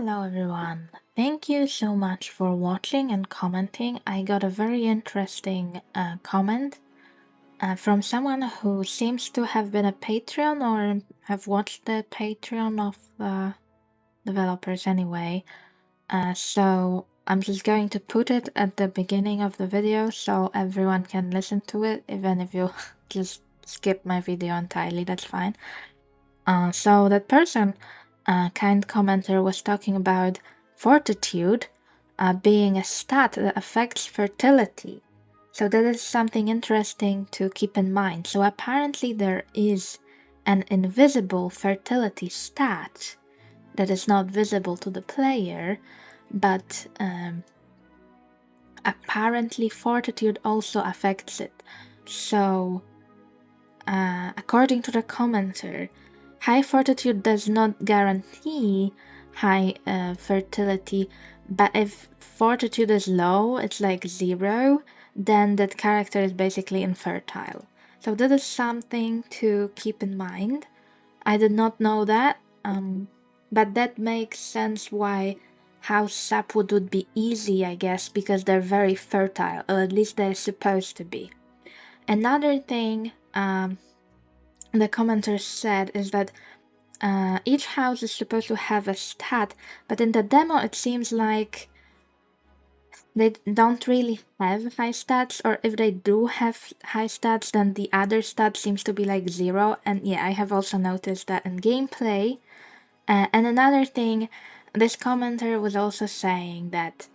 Hello everyone. Thank you so much for watching and commenting. I got a very interesting comment from someone who seems to have been a Patreon or have watched the Patreon of the developers anyway. So I'm just going to put it at the beginning of the video so everyone can listen to it, even if you just skip my video entirely, that's fine. So that person, kind commenter, was talking about fortitude being a stat that affects fertility. So that is something interesting to keep in mind. So apparently there is an invisible fertility stat that is not visible to the player, but apparently fortitude also affects it. So according to the commenter, high fortitude does not guarantee high fertility, but if fortitude is low, it's like 0, then that character is basically infertile. So that is something to keep in mind. I did not know that, but that makes sense why House Sapwood would be easy, I guess, because they're very fertile, or at least they're supposed to be. Another thing the commenter said is that each house is supposed to have a stat, but in the demo it seems like they don't really have high stats, or if they do have high stats, then the other stat seems to be like 0. And yeah, I have also noticed that in gameplay. And another thing, this commenter was also saying that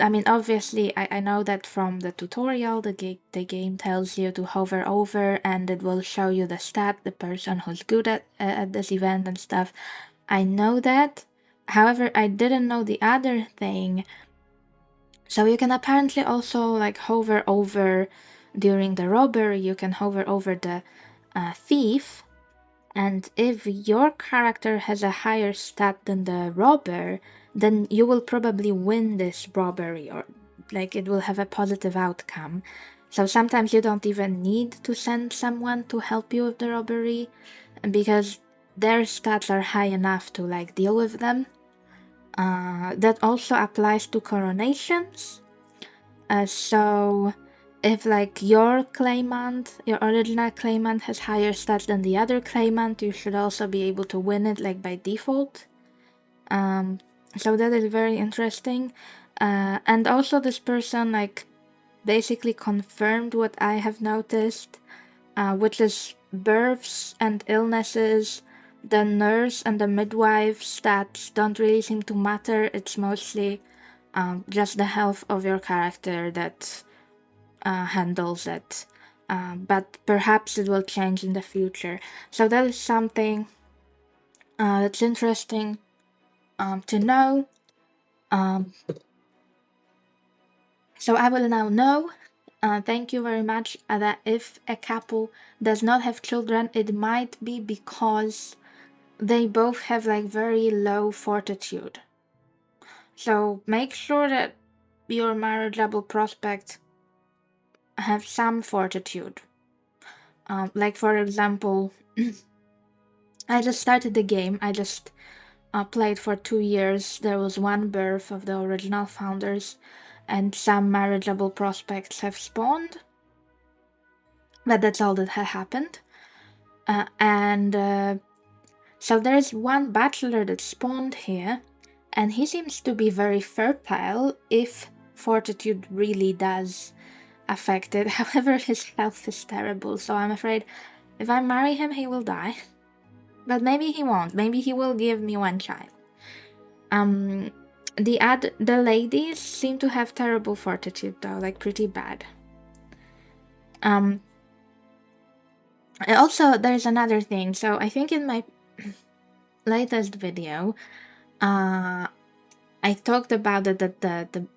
I mean, obviously, I know that from the tutorial, the game tells you to hover over and it will show you the stat, the person who's good at this event and stuff. I know that. However, I didn't know the other thing. So you can apparently also like hover over during the robbery, you can hover over the thief. And if your character has a higher stat than the robber, then you will probably win this robbery, or like it will have a positive outcome. So sometimes you don't even need to send someone to help you with the robbery, because their stats are high enough to like deal with them. That also applies to coronations. So if like your claimant, your original claimant has higher stats than the other claimant, you should also be able to win it like by default. So that is very interesting. And also this person like basically confirmed what I have noticed, which is births and illnesses. The nurse and the midwife stats don't really seem to matter. It's mostly just the health of your character that handles it, but perhaps it will change in the future. So that is something that's interesting to know. So I will now know, thank you very much, that if a couple does not have children, it might be because they both have like very low fortitude. So make sure that your marriageable prospect have some fortitude. Like for example, I just started the game. I just played for 2 years. There was one birth of the original founders, and some marriageable prospects have spawned. But that's all that had happened. So there's one bachelor that spawned here, and he seems to be very fertile if fortitude really does affect it. However, his health is terrible, so I'm afraid if I marry him, he will die. But maybe he won't. Maybe he will give me one child. The ladies seem to have terrible fortitude though, like pretty bad. Also, there's another thing. So I think in my latest video, I talked about that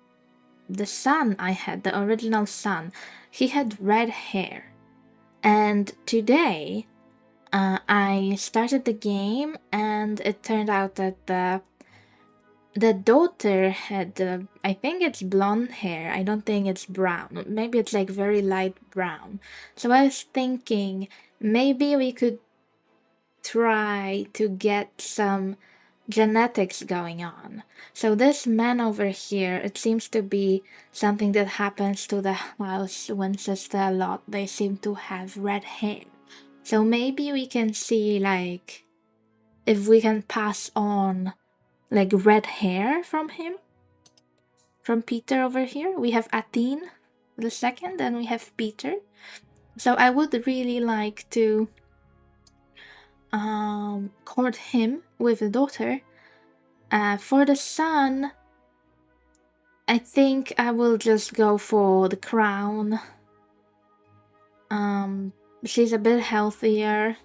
the son I had, the original son, he had red hair. And today, I started the game, and it turned out that the daughter had, I think it's blonde hair. I don't think it's brown. Maybe it's like very light brown. So I was thinking maybe we could try to get some genetics going on. So this man over here, it seems to be something that happens to the house Winchester a lot. They seem to have red hair. So maybe we can see like if we can pass on like red hair from him. From Peter over here. We have Athene the second and we have Peter. So I would really like to court him with a daughter. For the son, I think I will just go for the crown. She's a bit healthier.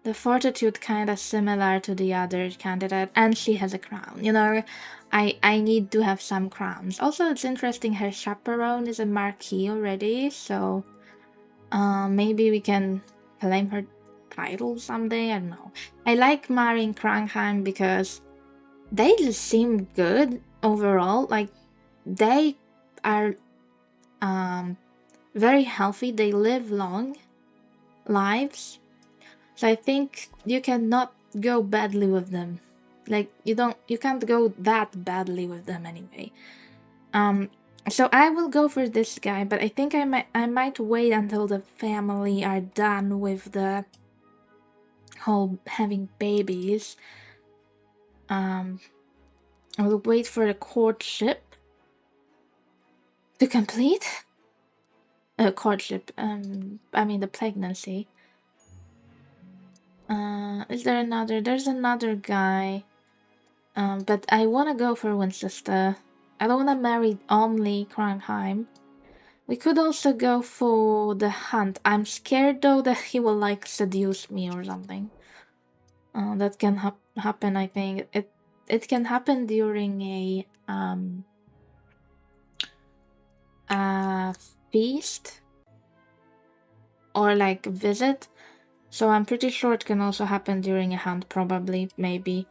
The fortitude kind of similar to the other candidate, and she has a crown. You know, I need to have some crowns. Also, it's interesting her chaperone is a marquis already, so maybe we can claim her title someday. I don't know. I like marrying Krankheim because they just seem good overall. Like they are very healthy. They live long lives. So I think you cannot go badly with them. Like you can't go that badly with them anyway. So I will go for this guy, but I think I might wait until the family are done with the whole having babies. I will wait for the courtship to complete. Courtship. I mean the pregnancy. Is there another? There's another guy. But I wanna go for Winchester. I don't wanna marry only Krankheim. We could also go for the hunt. I'm scared though that he will like seduce me or something. That can happen. I think it can happen during a feast or like visit. So I'm pretty sure it can also happen during a hunt, probably, maybe.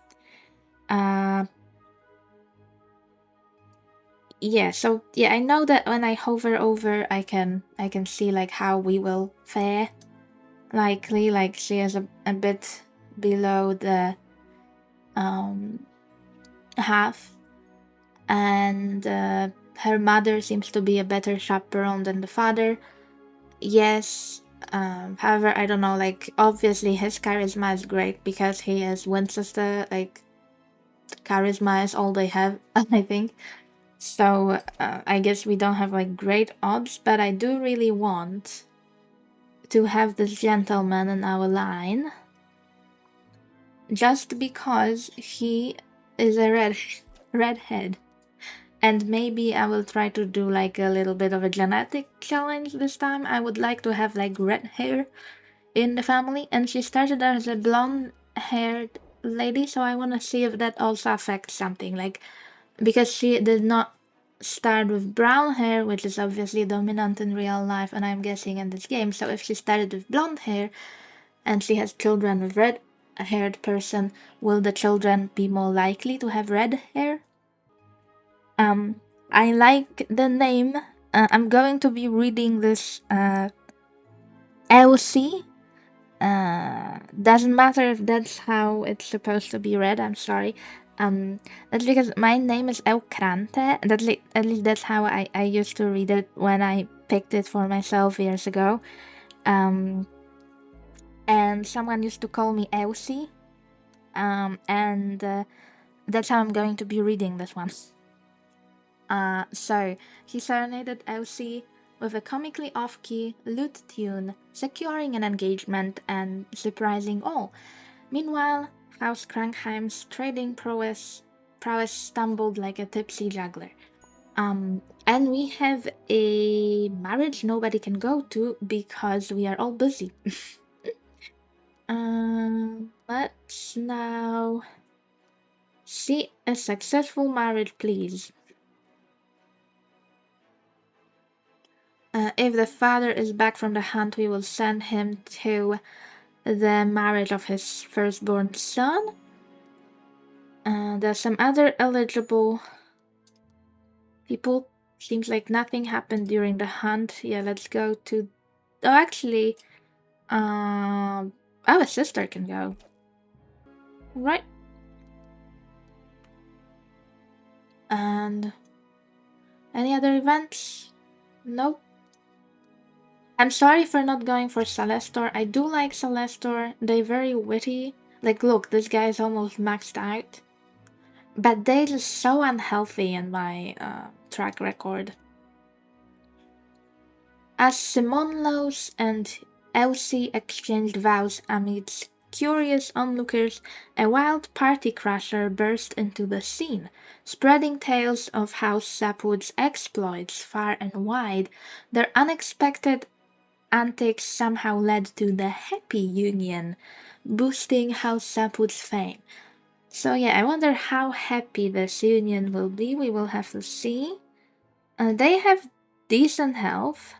Yeah, so yeah, I know that when I hover over I can see like how we will fare. Likely like she is a bit below the half, and her mother seems to be a better chaperone than the father. Yes, however, I don't know, like obviously his charisma is great because he is Winchester, like charisma is all they have, I think. So I guess we don't have like great odds, but I do really want to have this gentleman in our line just because he is a redhead. And maybe I will try to do like a little bit of a genetic challenge this time. I would like to have like red hair in the family, and she started as a blonde haired lady, so I want to see if that also affects something, like because she did not start with brown hair, which is obviously dominant in real life and I'm guessing in this game. So if she started with blonde hair and she has children with red haired person, will the children be more likely to have red hair? I like the name. I'm going to be reading this Elsie. Doesn't matter if that's how it's supposed to be read, I'm sorry. That's because my name is Elkrante. At least that's how I used to read it when I picked it for myself years ago. And someone used to call me Elsie. And that's how I'm going to be reading this one. So he serenaded Elsie with a comically off-key lute tune, securing an engagement and surprising all. Meanwhile, House Krankheim's trading prowess stumbled like a tipsy juggler. And we have a marriage nobody can go to because we are all busy. Let's now see a successful marriage, please. If the father is back from the hunt, we will send him to the marriage of his firstborn son. There's some other eligible people. Seems like nothing happened during the hunt. Yeah, let's go to... Oh, actually... our sister can go. Right. And any other events? Nope. I'm sorry for not going for Celestor. I do like Celestor. They're very witty. Like, look, this guy is almost maxed out. But they're just so unhealthy in my track record. As Simonlos and Elsie exchanged vows amidst curious onlookers, a wild party crasher burst into the scene, spreading tales of House Sapwood's exploits far and wide. Their unexpected antics somehow led to the happy union, boosting House Sapwood's fame. So yeah, I wonder how happy this union will be. We will have to see. They have decent health,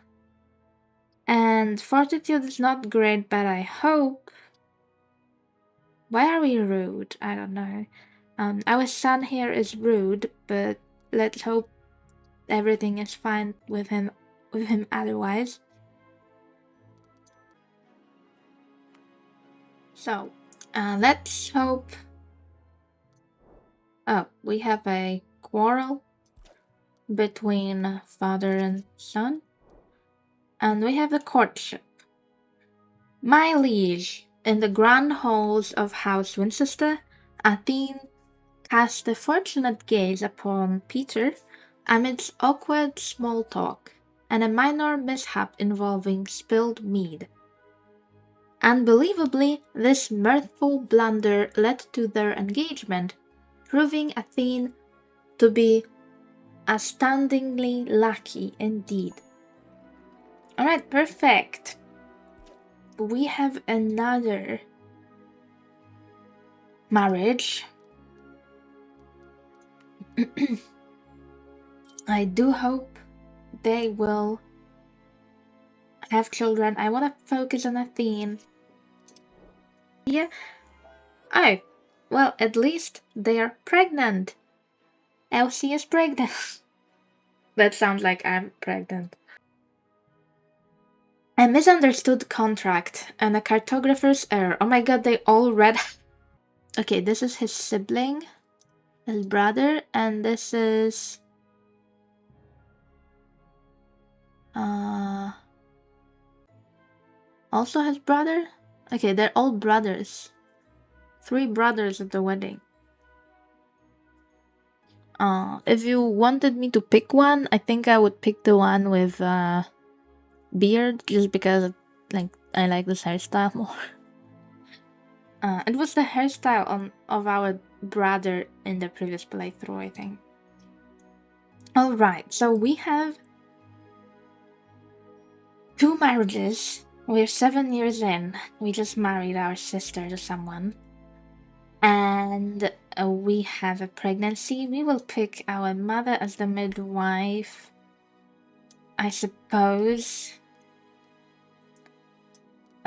and fortitude is not great, but I hope. Why are we rude? I don't know. Our son here is rude, but let's hope everything is fine with him. Otherwise. So, let's hope. Oh, we have a quarrel between father and son, and we have the courtship. My liege, in the grand halls of House Winchester, Athene cast a fortunate gaze upon Peter amidst awkward small talk and a minor mishap involving spilled mead. Unbelievably, this mirthful blunder led to their engagement, proving Athene to be astoundingly lucky indeed. Alright, perfect. We have another marriage. I do hope they will have children. I want to focus on Athene. Yeah. Oh, well, at least they are pregnant. Elsie is pregnant. That sounds like I'm pregnant. A misunderstood contract and a cartographer's error. Oh my god, they all read. Okay, this is his sibling, his brother, and this is also his brother? Okay, they're all brothers. 3 brothers at the wedding. If you wanted me to pick one, I think I would pick the one with beard, just because like I like this hairstyle more. It was the hairstyle of our brother in the previous playthrough, I think. Alright, so we have 2 marriages. We're 7 years in. We just married our sister to someone. And we have a pregnancy. We will pick our mother as the midwife, I suppose.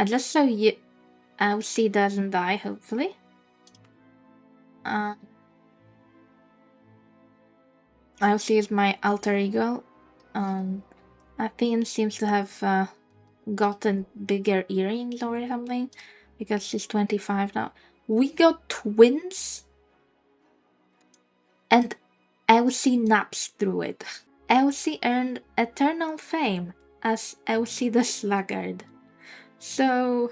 Just so Elsie doesn't die, hopefully. Elsie is my alter ego. Athene seems to have gotten bigger earrings or something, because she's 25 now. We got twins, and Elsie naps through it. Elsie earned eternal fame as Elsie the Sluggard. So...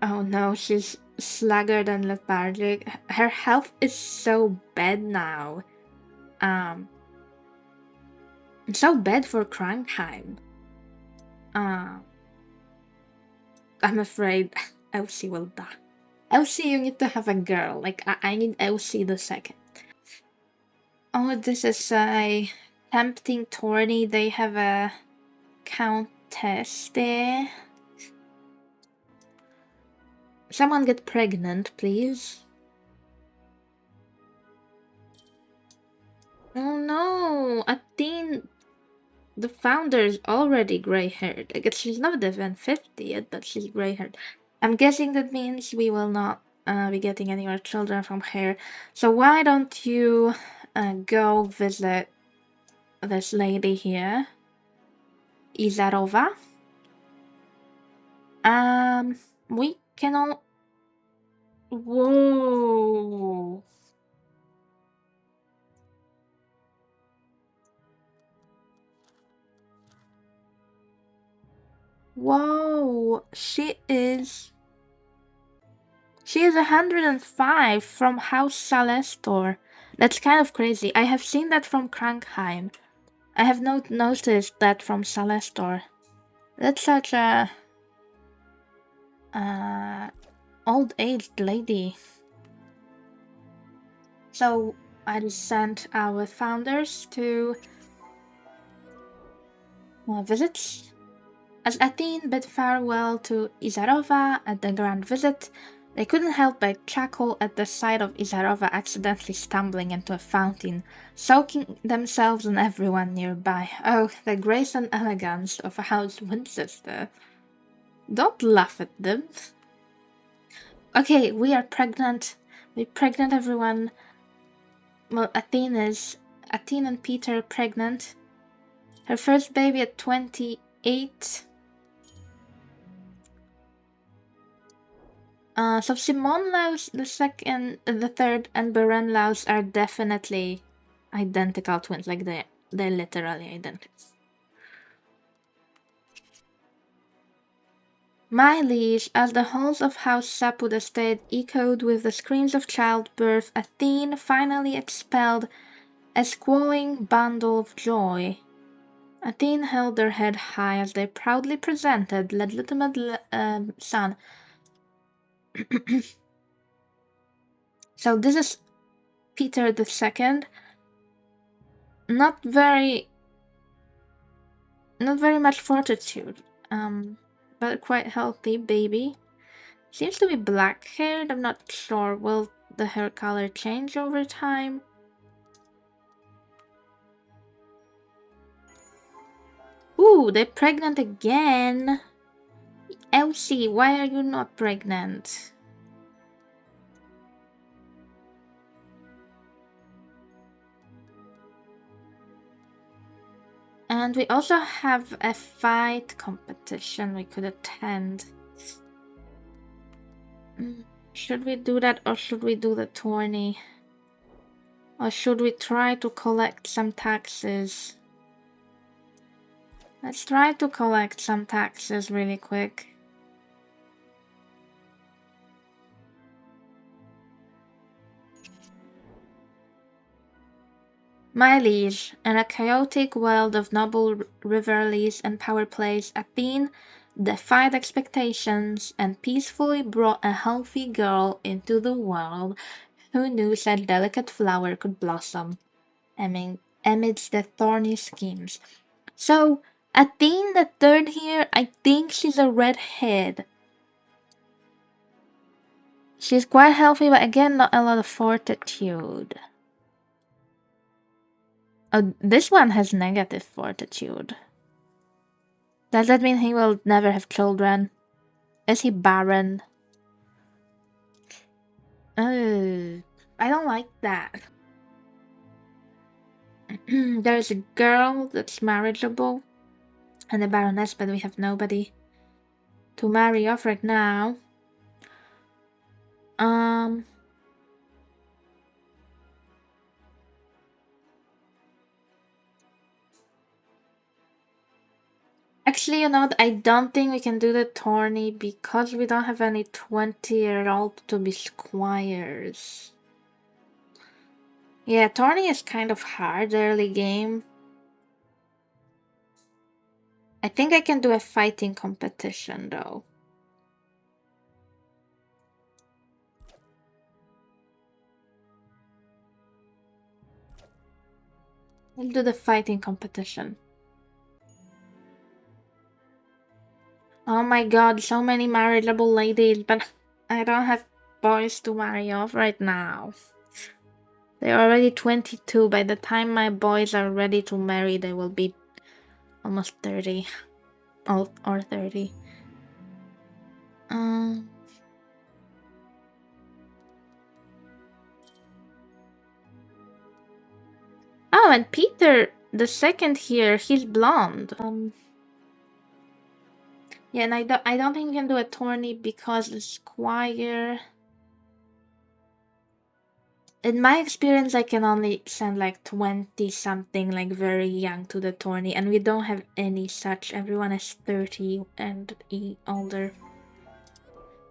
oh no, she's sluggard and lethargic. Her health is so bad now. So bad for crime time. I'm afraid Elsie will die. Elsie, you need to have a girl. Like, I need Elsie the second. Oh, this is a tempting tourney. They have a countess there. Someone get pregnant, please. Oh no, Athene, the founder, is already gray-haired. I guess she's not even 50 yet, but she's gray-haired. I'm guessing that means we will not be getting any more children from her. So why don't you go visit this lady here, Izarova? We cannot... Whoa. Whoa. She is 105 from House Salestor. That's kind of crazy. I have seen that from Krankheim. I have not noticed that from Salestor. That's such a old-aged lady. So I sent our founders to visits. As Athene bid farewell to Izarova at the grand visit, they couldn't help but chuckle at the sight of Izarova accidentally stumbling into a fountain, soaking themselves and everyone nearby. Oh, the grace and elegance of a House Winchester. Don't laugh at them. Okay, we are pregnant. We're pregnant, everyone. Well, Athene and Peter are pregnant. Her first baby at 28. So Simone Laus, the third, and Beren Laus are definitely identical twins. Like they're literally identical. My liege, as the halls of House Sapud Estate echoed with the screams of childbirth, Athene finally expelled a squalling bundle of joy. Athene held their head high as they proudly presented legitimate son. So this is Peter II. Not very much fortitude, but quite healthy baby. Seems to be black-haired. I'm not sure. Will the hair color change over time? Ooh, they're pregnant again. Elsie, why are you not pregnant? And we also have a fight competition we could attend. Should we do that, or should we do the tourney? Or should we try to collect some taxes? Let's try to collect some taxes really quick. My liege, in a chaotic world of noble rivalries and power plays, Athene defied expectations and peacefully brought a healthy girl into the world. Who knew such delicate flower could blossom amidst the thorny schemes? So, Athene the third here, I think she's a redhead. She's quite healthy, but again, not a lot of fortitude. Oh, this one has negative fortitude. Does that mean he will never have children? Is he barren? Oh, I don't like that. There's a girl that's marriageable and a baroness, but we have nobody to marry off right now. Actually, you know, I don't think we can do the tourney because we don't have any 20-year-old to be squires. Yeah, tourney is kind of hard early game. I think I can do a fighting competition though. We'll do the fighting competition. Oh my god, so many marriageable ladies, but I don't have boys to marry off right now. They're already 22. By the time my boys are ready to marry, they will be almost 30. Or 30. Oh, and Peter the second here, he's blonde. Yeah, and I don't think we can do a tourney because the squire. In my experience, I can only send like 20 something, like very young, to the tourney, and we don't have any such. Everyone is 30 and older.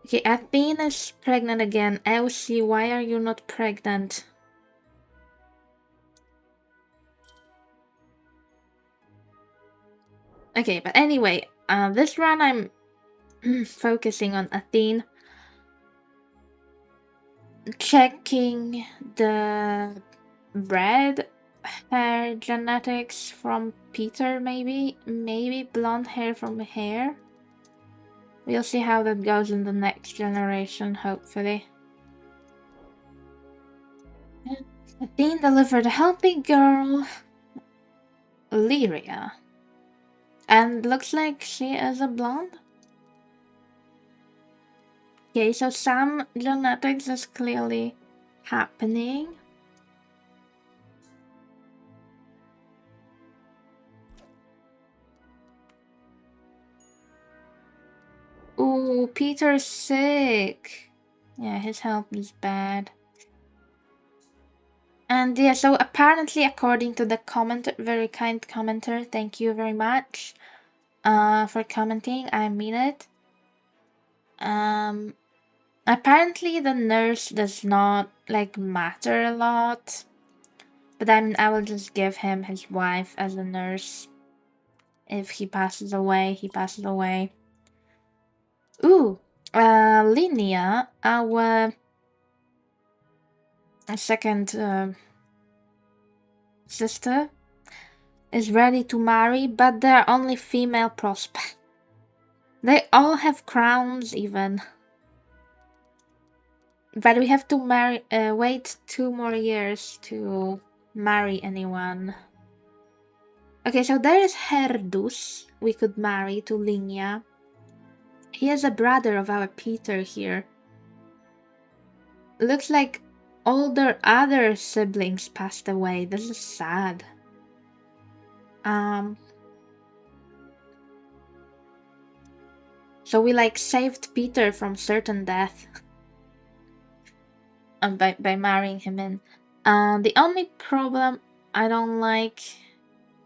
Okay, Athene is pregnant again. Elsie, why are you not pregnant? Okay, but anyway, this run I'm focusing on Athene. Checking the red hair genetics from Peter, maybe? Maybe blonde hair from hair? We'll see how that goes in the next generation, hopefully. Athene delivered a healthy girl, Lyria. And looks like she is a blonde. Okay, so some genetics is clearly happening. Ooh, Peter's sick. Yeah, his health is bad. And yeah, so apparently, according to the commenter, very kind commenter, thank you very much for commenting. I mean it. Apparently the nurse does not like matter a lot, but I will just give him his wife as a nurse. If he passes away, he passes away. Ooh, Linnea, our second sister, is ready to marry, but they're only female prospects. They all have crowns, even. But we have to wait 2 more years to marry anyone. Okay, so there is Herdus we could marry to Linnea. He is a brother of our Peter here. Looks like all their other siblings passed away. This is sad. So we like saved Peter from certain death by marrying him in. The only problem I don't like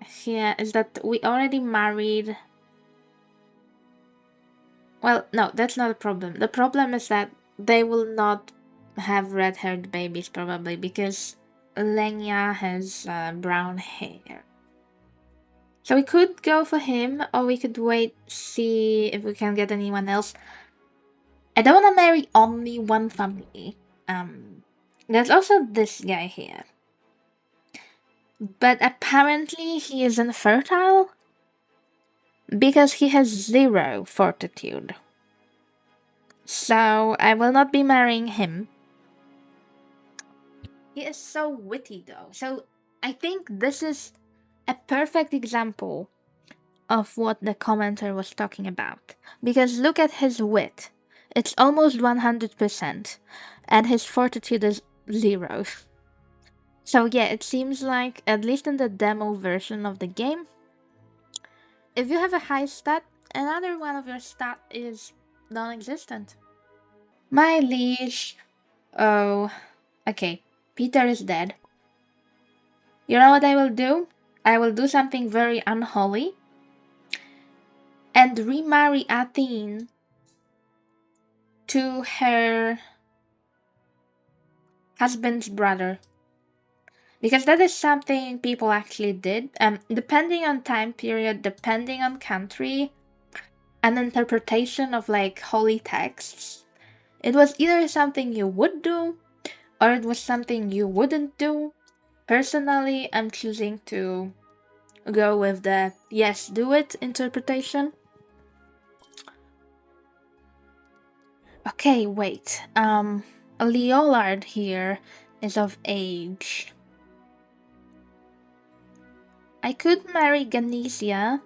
here is that we already married. Well, no, that's not a problem. The problem is that they will not have red-haired babies probably because Lenya has brown hair. So we could go for him, or we could wait, see if we can get anyone else. I don't want to marry only one family. There's also this guy here. But apparently he is infertile because he has 0 fortitude. So I will not be marrying him. He is so witty though. So I think this is a perfect example of what the commenter was talking about. Because look at his wit. It's almost 100%. And his fortitude is 0. So yeah, it seems like, at least in the demo version of the game, if you have a high stat, another one of your stat is non-existent. My liege. Oh, okay. Peter is dead. You know what I will do? I will do something very unholy and remarry Athene to her husband's brother. Because that is something people actually did. Depending on time period, depending on country, an interpretation of like holy texts, it was either something you would do or it was something you wouldn't do. Personally, I'm choosing to go with the yes, do it interpretation. Okay, wait. Leolard here is of age. I could marry Ganesia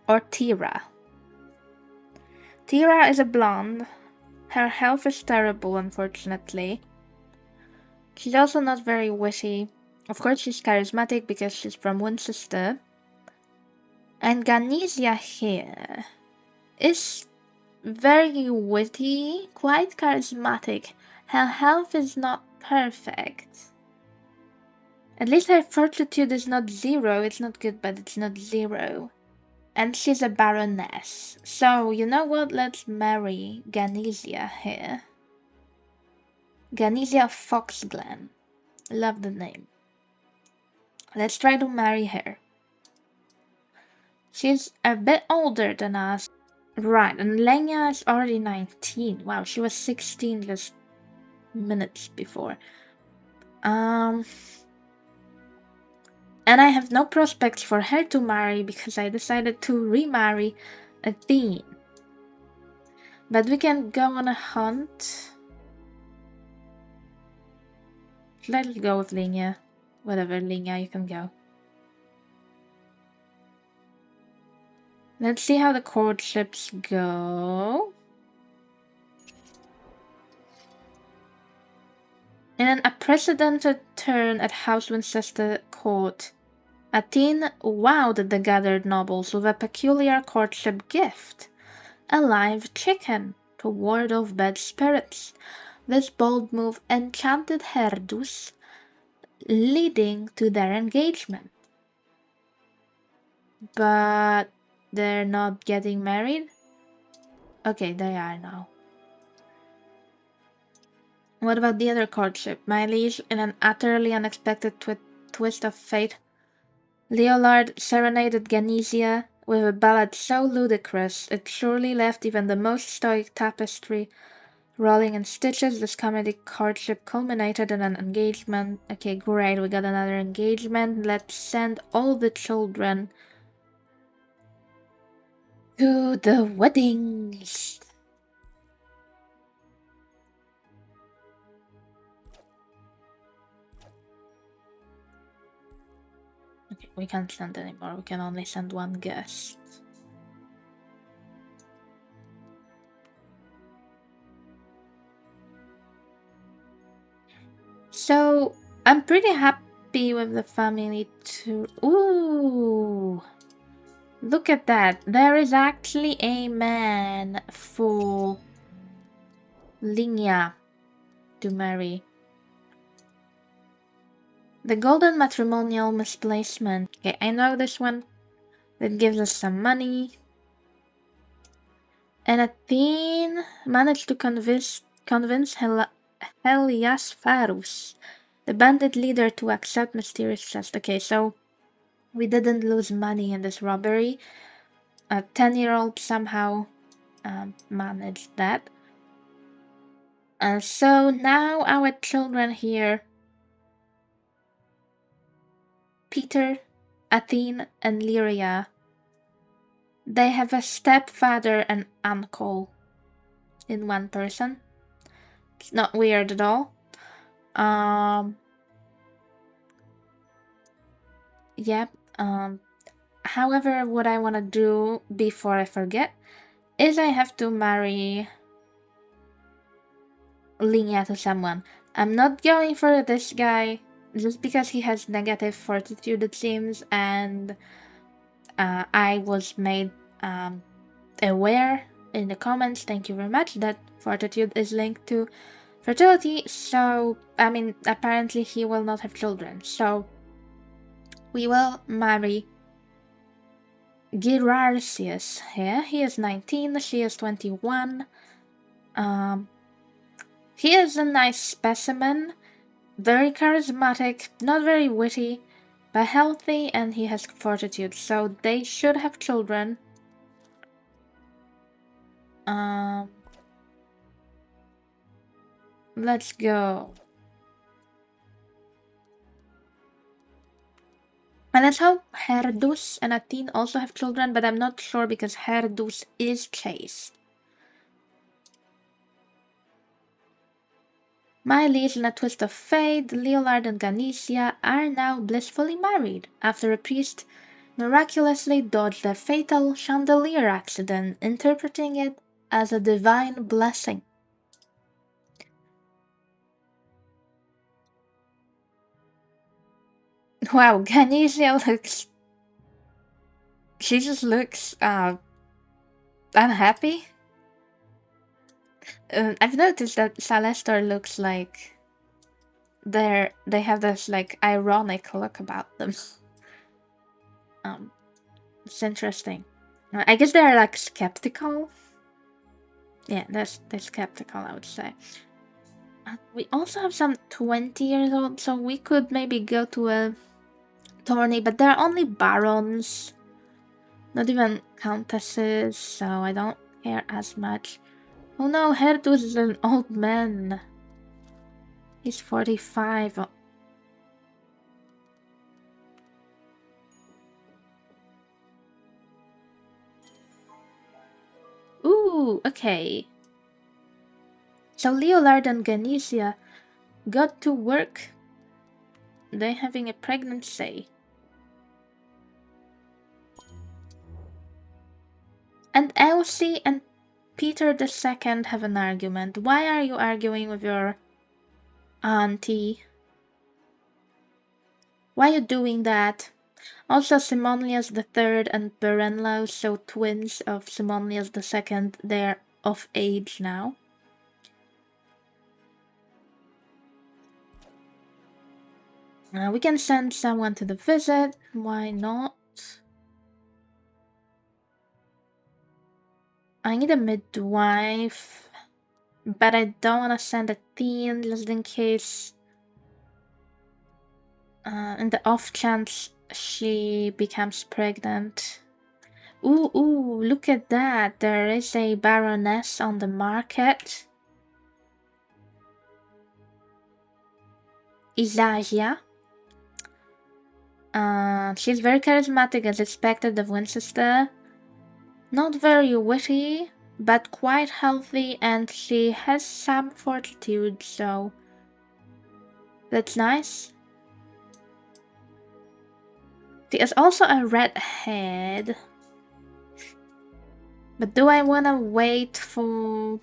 or Tira. Tira is a blonde. Her health is terrible, unfortunately. She's also not very witty. Of course, she's charismatic because she's from Winchester. And Ganesia here is very witty, quite charismatic, Her health is not perfect. At least her fortitude is not 0. It's not good, but it's not 0. And she's a baroness. So, you know what? Let's marry Ganesia here. Ganesia Foxglen. Love the name. Let's try to marry her. She's a bit older than us. Right, and Lenya is already 19. Wow, she was 16 just minutes before. And I have no prospects for her to marry because I decided to remarry Athene. But we can go on a hunt. Let's go with Lenya. Whatever, Lenya, you can go. Let's see how the courtships go. In an unprecedented turn at House Winchester Court, Athene wowed the gathered nobles with a peculiar courtship gift, a live chicken to ward off bad spirits. This bold move enchanted Herdus, leading to their engagement. But they're not getting married? Okay, they are now. What about the other courtship? My liege, in an utterly unexpected twist of fate, Leolard serenaded Ganesia with a ballad so ludicrous it surely left even the most stoic tapestry rolling in stitches. This comedic courtship culminated in an engagement. Okay, great, we got another engagement. Let's send all the children to the weddings. Okay, we can't send anymore. We can only send one guest. So, I'm pretty happy with the family too. Ooh! Look at that. There is actually a man for Linya to marry. The golden matrimonial misplacement. Okay, I know this one. That gives us some money. And Athene managed to convince Heliasphorus, the bandit leader, to accept mysterious trust. Okay, so we didn't lose money in this robbery. A 10-year-old somehow managed that. So now our children here, Peter, Athene, and Lyria, they have a stepfather and uncle in one person. It's not weird at all. Yep. However, what I want to do before I forget is I have to marry Linya to someone. I'm not going for this guy just because he has negative fortitude, it seems, and I was made aware in the comments, thank you very much, that fortitude is linked to fertility. So, I mean, apparently he will not have children. So, we will marry Girarcius here. He is 19, she is 21. He is a nice specimen, very charismatic, not very witty, but healthy, and he has fortitude, so they should have children. Let's go. And let's hope Herdus and Athene also have children, but I'm not sure because Herdus is chaste. My liege, in a twist of fate, Leolard and Ganesia are now blissfully married after a priest miraculously dodged a fatal chandelier accident, interpreting it as a divine blessing. Wow, Ganesia looks... She just looks, unhappy. I've noticed that Celestor looks like they have this like ironic look about them. um, it's interesting. I guess they're like skeptical. Yeah, they're skeptical, I would say. We also have some 20 years old, so we could maybe go to a tourney, but they're only barons, not even countesses, so I don't care as much. Oh no, Herdus is an old man. He's 45. Ooh, okay. So Leolard and Ganesia got to work. They're having a pregnancy. And Elsie and Peter II have an argument. Why are you arguing with your auntie? Why are you doing that? Also, Simonius III and Berenlau, so twins of Simonius II, they're of age now. We can send someone to the visit. Why not? I need a midwife, but I don't want to send a teen just in case. In the off chance she becomes pregnant. Ooh, look at that. There is a baroness on the market. Isasia. She's very charismatic as expected of Winchester. Not very witty, but quite healthy, and she has some fortitude, so that's nice. She is also a redhead. But do I wanna wait for...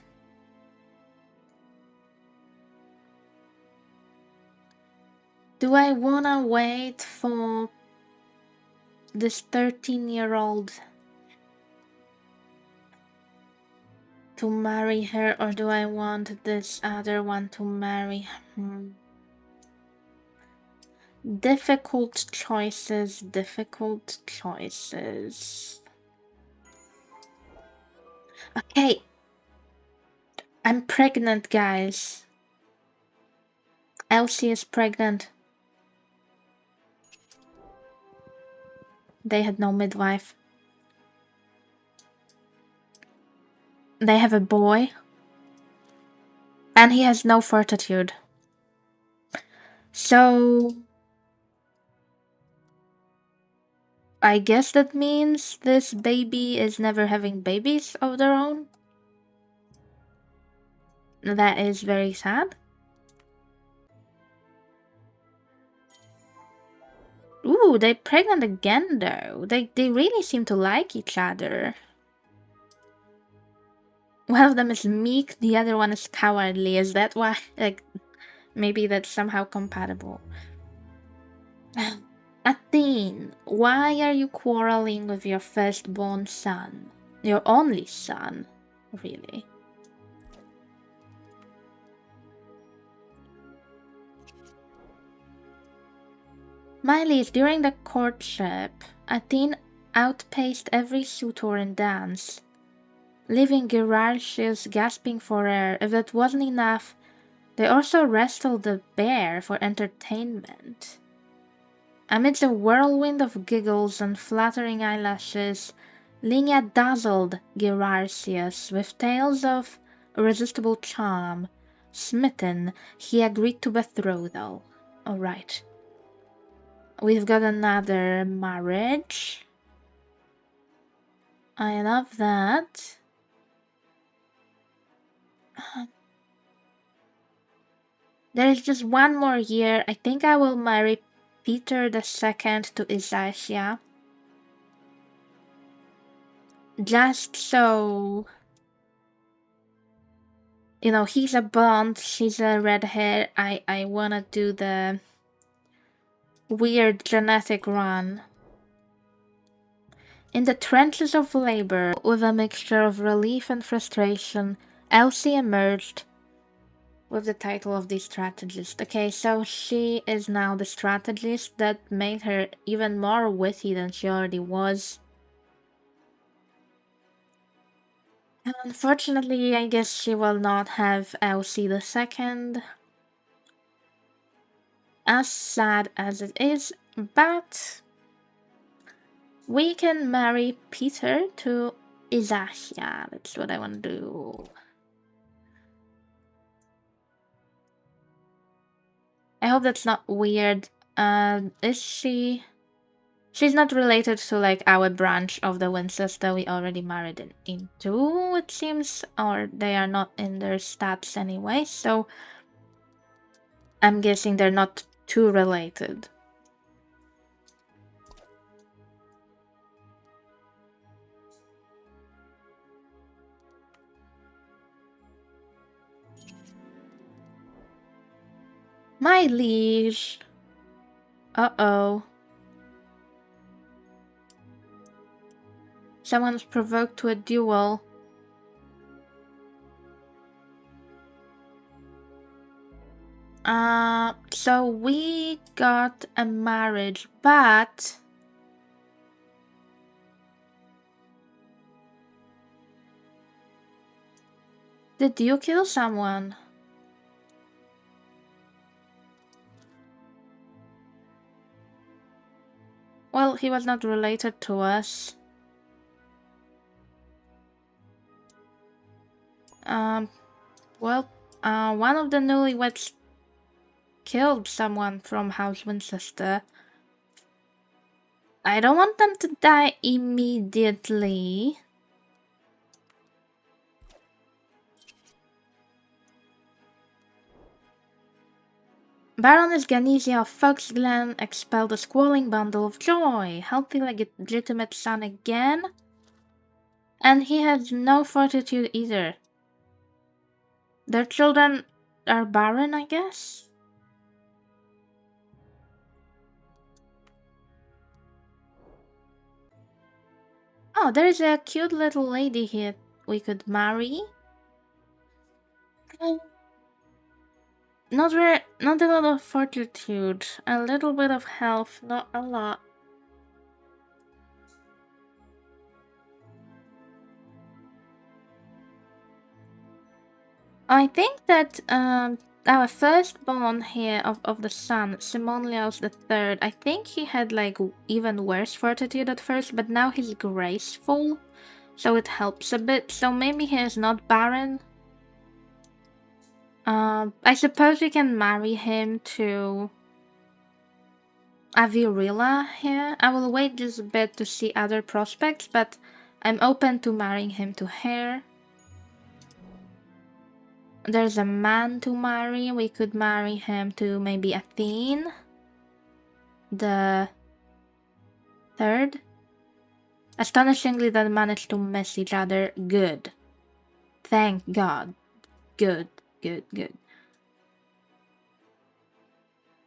Do I wanna wait for this 13-year-old to marry her, or do I want this other one to marry her? Difficult choices, difficult choices. Okay. I'm pregnant, guys. Elsie is pregnant. They had no midwife. They have a boy. And he has no fortitude. So... I guess that means this baby is never having babies of their own. That is very sad. Ooh, they're pregnant again though. They really seem to like each other. One of them is meek, the other one is cowardly. Is that why? Like, maybe that's somehow compatible. Athene, why are you quarreling with your firstborn son? Your only son, really. My liege, during the courtship, Athene outpaced every suitor in dance, leaving Gerarchius gasping for air. If that wasn't enough, they also wrestled the bear for entertainment. Amidst a whirlwind of giggles and fluttering eyelashes, Linia dazzled Gerarchius with tales of irresistible charm. Smitten, he agreed to betrothal. Alright. We've got another marriage. I love that. There is just one more year. I think I will marry Peter II to Isasia. Just so... You know, he's a blonde, she's a redhead. I wanna do the weird genetic run. In the trenches of labor, with a mixture of relief and frustration, Elsie emerged with the title of the strategist. Okay, so she is now the strategist. That made her even more witty than she already was. Unfortunately, I guess she will not have Elsie the second. As sad as it is, but we can marry Peter to Isacia. That's what I want to do. I hope that's not weird. Is she... She's not related to, like, our branch of the Winchester we already married into, it seems. Or they are not in their stats anyway, so... I'm guessing they're not too related. My liege. Uh-oh. Someone's provoked to a duel. So we got a marriage, but... Did you kill someone? Well, he was not related to us. Well, one of the newlyweds killed someone from House Winchester. I don't want them to die immediately. Baroness Ganizia of Foxglen expelled a squalling bundle of joy. Healthy legitimate son again. And he has no fortitude either. Their children are barren, I guess? Oh, there's a cute little lady here we could marry. Not a lot of fortitude, a little bit of health, not a lot. I think that our firstborn here of the son, Simonios the Third, I think he had like even worse fortitude at first, but now he's graceful, so it helps a bit. So maybe he is not barren. I suppose we can marry him to Avirilla here. I will wait just a bit to see other prospects, but I'm open to marrying him to Hair. There's a man to marry. We could marry him to maybe Athene, the third. Astonishingly, they managed to miss each other. Good. Thank God. Good, good, good.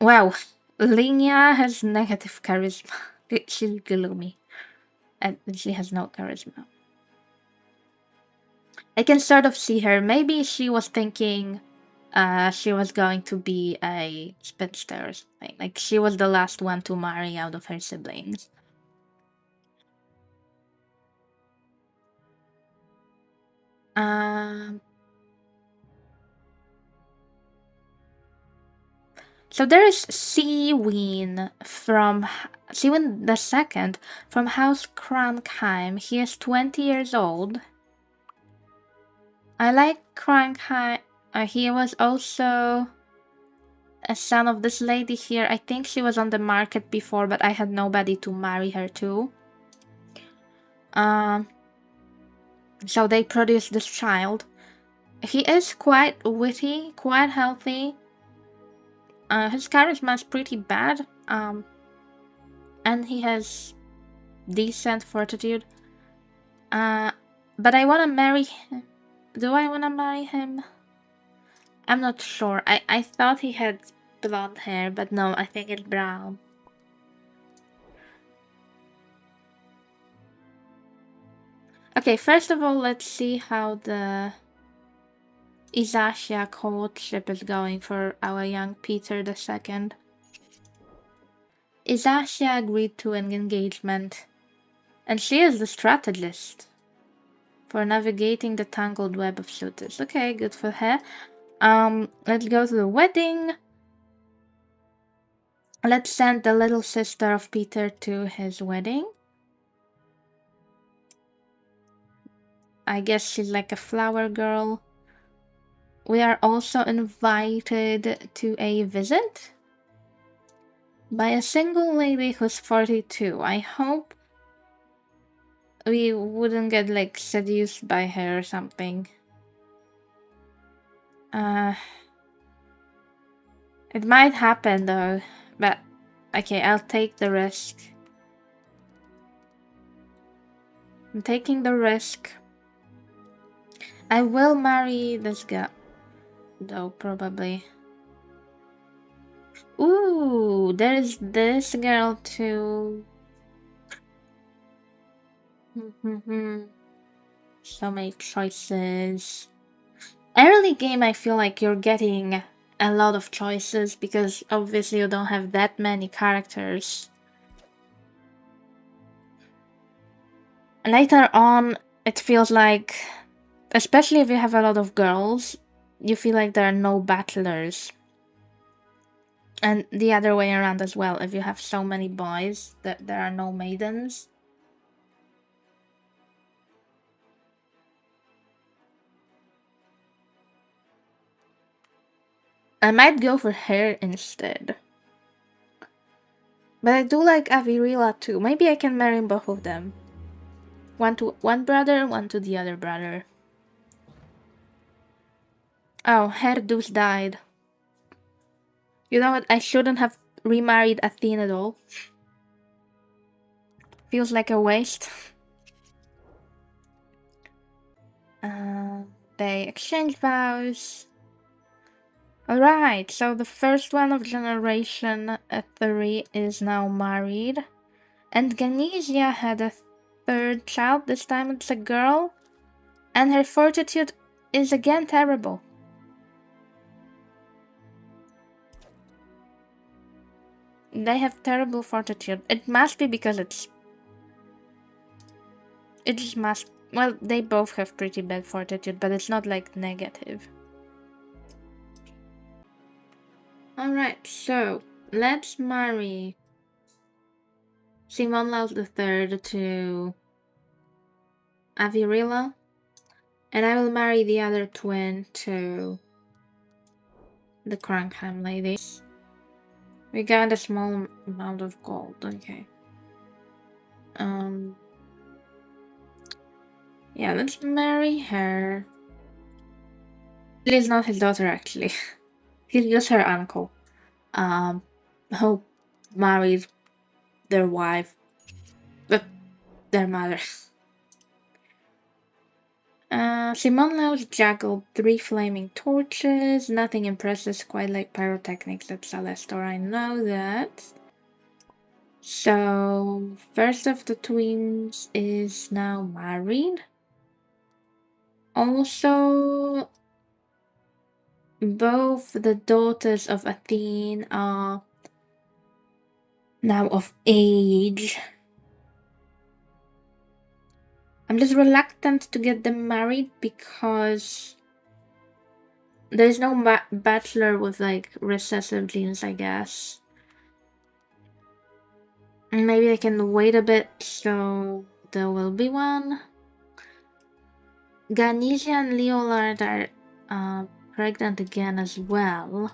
Wow. Linia has negative charisma. She's gloomy. And she has no charisma. I can sort of see her. Maybe she was thinking she was going to be a spinster or something. Like, she was the last one to marry out of her siblings. So there is Seaween the second from House Krankheim. He is 20 years old. I like Krankheim. He was also a son of this lady here. I think she was on the market before, but I had nobody to marry her to. So they produced this child. He is quite witty, quite healthy. His charisma is pretty bad. And he has decent fortitude. But I want to marry him. Do I want to marry him? I'm not sure. I thought he had blonde hair, but no, I think it's brown. Okay, first of all, let's see how the Isasia courtship is going for our young Peter II. Isasia agreed to an engagement, and she is the strategist for navigating the tangled web of suitors. Okay, good for her. Let's go to the wedding. Let's send the little sister of Peter to his wedding. I guess she's like a flower girl. We are also invited to a visit by a single lady who's 42. I hope we wouldn't get like seduced by her or something. It might happen though, but okay, I'll take the risk. I'm taking the risk. I will marry this girl, though, probably. Ooh, there's this girl too. So many choices. Early game, I feel like you're getting a lot of choices because obviously you don't have that many characters. Later on, it feels like, especially if you have a lot of girls, you feel like there are no battlers. And the other way around as well, if you have so many boys, that there are no maidens. I might go for her instead. But I do like Avirila too. Maybe I can marry both of them. One to one brother, one to the other brother. Oh, Herdus died. You know what? I shouldn't have remarried Athene at all. Feels like a waste. They exchange vows. Alright, so the first one of generation 3 is now married. And Ganesia had a third child, this time it's a girl. And her fortitude is again terrible. They have terrible fortitude. It must be because it just must... Well, they both have pretty bad fortitude, but it's not like negative. Alright, so let's marry Simonlaus III to Avirila, and I will marry the other twin to the Crankham ladies. We got a small amount of gold, okay. Yeah, let's marry her. He's not his daughter, actually. He's just her uncle. Who married their wife, their mother. Simonlaus juggled 3 flaming torches. Nothing impresses quite like pyrotechnics at Celestor, I know that. So, first of the twins is now married. Also, both the daughters of Athene are now of age. I'm just reluctant to get them married because there's no bachelor with like recessive genes, I guess. Maybe I can wait a bit so there will be one. Ganesia and Leolard are pregnant again as well.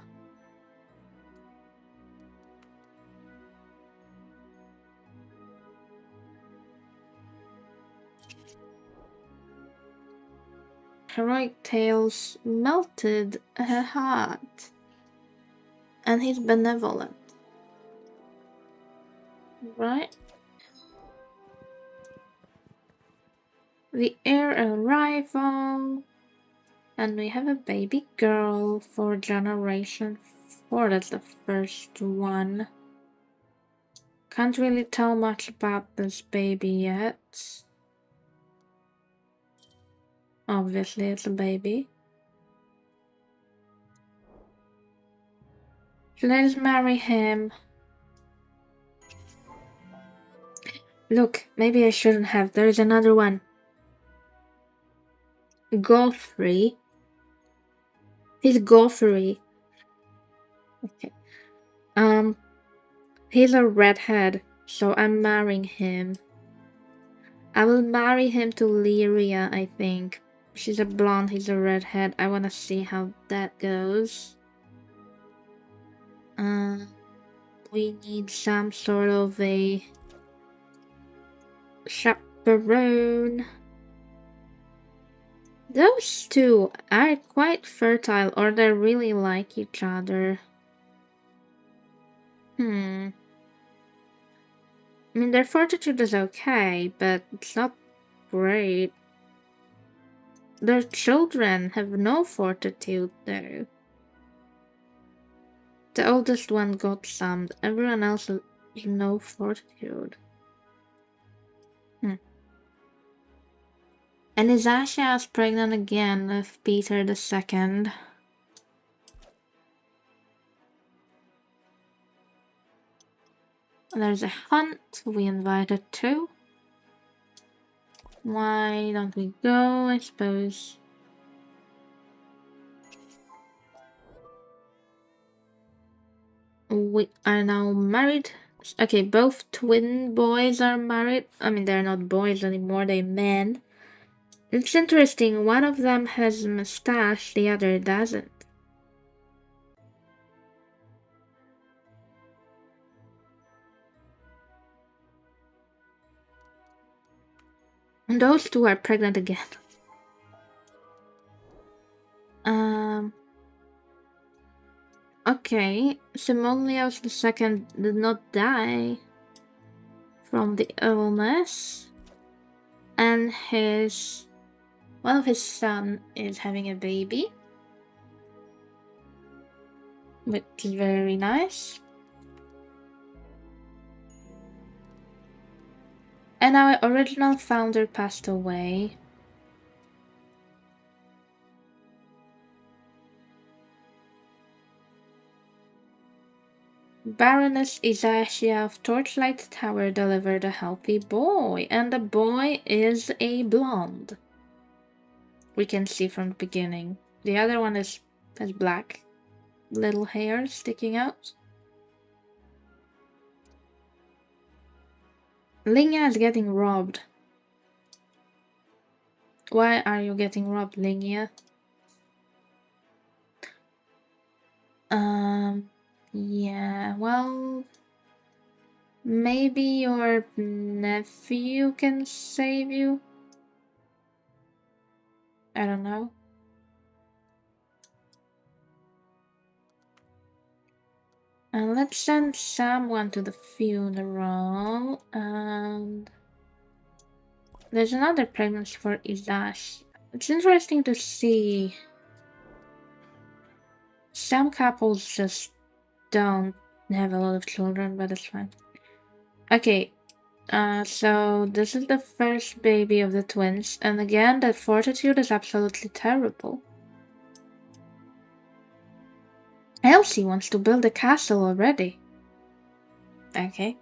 Heroic Tales melted her heart. And he's benevolent. Right? The heir arrival. And we have a baby girl for generation 4. That's the first one. Can't really tell much about this baby yet. Obviously, it's a baby. Let's marry him. Look, maybe I shouldn't have. There's another one. Godfrey. He's Godfrey. Okay. He's a redhead, so I'm marrying him. I will marry him to Lyria, I think. She's a blonde, he's a redhead. I wanna see how that goes. We need some sort of a chaperone. Those two are quite fertile, or they really like each other. I mean, their fortitude is okay, but it's not great. Their children have no fortitude, though. The oldest one got some, everyone else has no fortitude. And Izasha is pregnant again with Peter II. There's a hunt we invited to. Why don't we go, I suppose? We are now married. Okay, both twin boys are married. I mean, they're not boys anymore, they're men. It's interesting, one of them has a mustache, the other doesn't. And those two are pregnant again. Okay, Simoleos II did not die from the illness, and one of his son is having a baby, which is very nice. And our original founder passed away. Baroness Isacia of Torchlight Tower delivered a healthy boy, and the boy is a blonde. We can see from the beginning. The other one has black little hair sticking out. Linya is getting robbed. Why are you getting robbed, Linya? Yeah, well, maybe your nephew can save you? I don't know. And let's send someone to the funeral, and there's another pregnancy for Izash. It's interesting to see. Some couples just don't have a lot of children, but it's fine. Okay, so this is the first baby of the twins, and again, the fortitude is absolutely terrible. Elsie wants to build a castle already. Okay.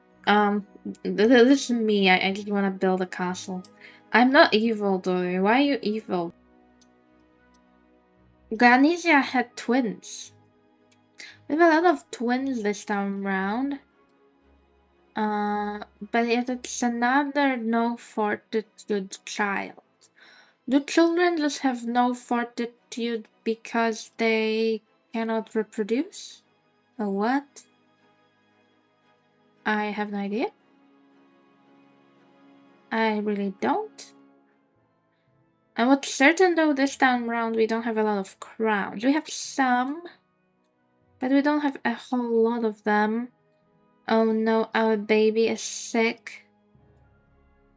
This is me. I just want to build a castle. I'm not evil, though. Why are you evil? Granisia had twins. We have a lot of twins this time around. But yet it's another no fortitude child. Do children just have no fortitude because they cannot reproduce? Or what? I have no idea. I really don't. And what's certain though, this time around we don't have a lot of crowns. We have some, but we don't have a whole lot of them. Oh no, our baby is sick.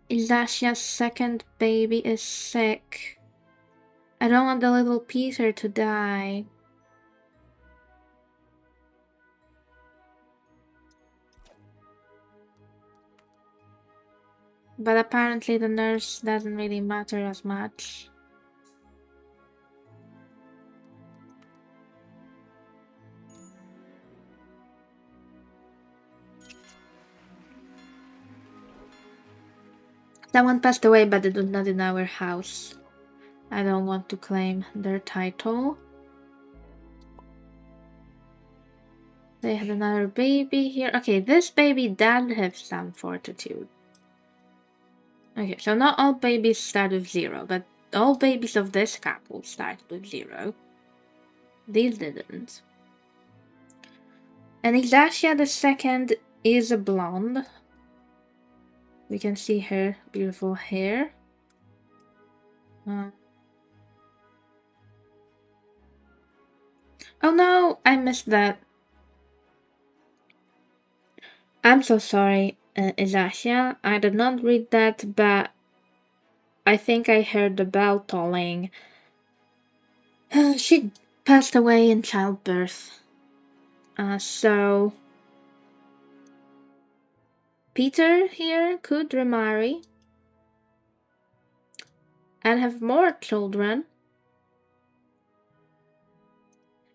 Izashia's second baby is sick. I don't want the little Peter to die. But apparently the nurse doesn't really matter as much. Someone passed away, but it was not in our house. I don't want to claim their title. They had another baby here. Okay, this baby did have some fortitude. Okay, so not all babies start with 0, but all babies of this couple start with 0. These didn't. And Exacia the second is a blonde. We can see her beautiful hair. Oh no, I missed that. I'm so sorry, Exacia. I did not read that, but I think I heard the bell tolling. She passed away in childbirth. So Peter here could remarry and have more children.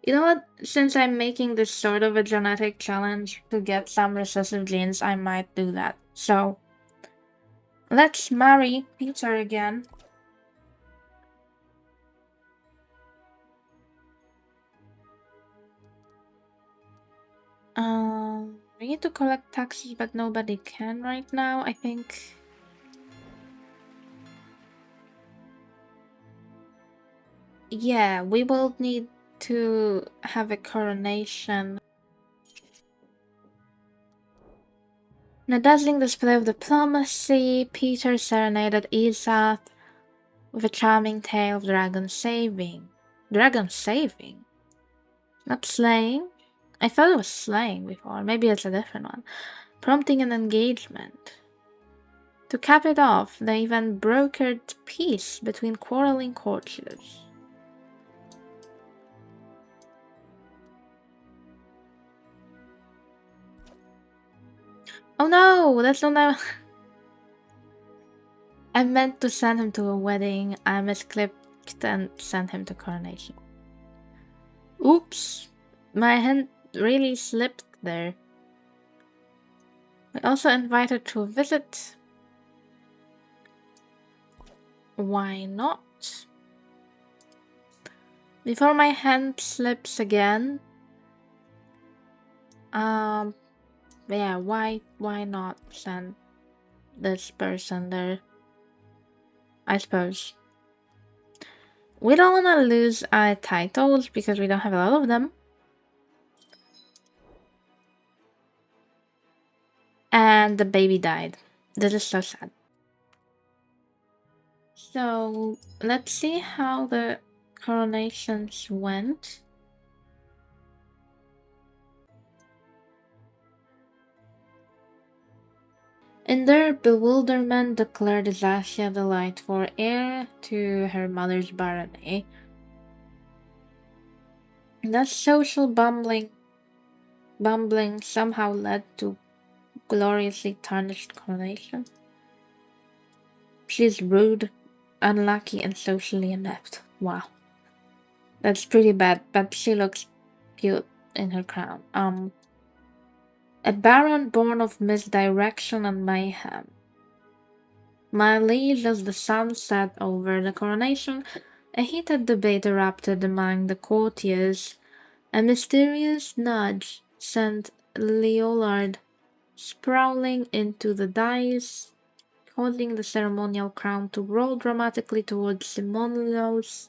You know what? Since I'm making this sort of a genetic challenge to get some recessive genes, I might do that. So let's marry Peter again. We need to collect taxes, but nobody can right now, I think. Yeah, we will need to have a coronation. In a dazzling display of diplomacy, Peter serenaded Isath with a charming tale of dragon saving. Dragon saving? Not slaying? I thought it was slaying before. Maybe it's a different one. Prompting an engagement. To cap it off, they even brokered peace between quarreling courtiers. Oh no, that's not. I meant to send him to a wedding. I misclicked and sent him to coronation. Oops, my hand really slipped there. We also invited to a visit. Why not? Before my hand slips again. Yeah, why not send this person there? I suppose. We don't want to lose our titles because we don't have a lot of them. And the baby died. This is so sad. So, let's see how the coronations went. In their bewilderment, declared Zacia the Lightful heir to her mother's barony. That social bumbling somehow led to gloriously tarnished coronation. She's rude, unlucky, and socially inept. Wow. That's pretty bad, but she looks cute in her crown. A baron born of misdirection and mayhem. My liege, as the sun set over the coronation, a heated debate erupted among the courtiers. A mysterious nudge sent Leolard sprawling into the dais, causing the ceremonial crown to roll dramatically towards Simonlos,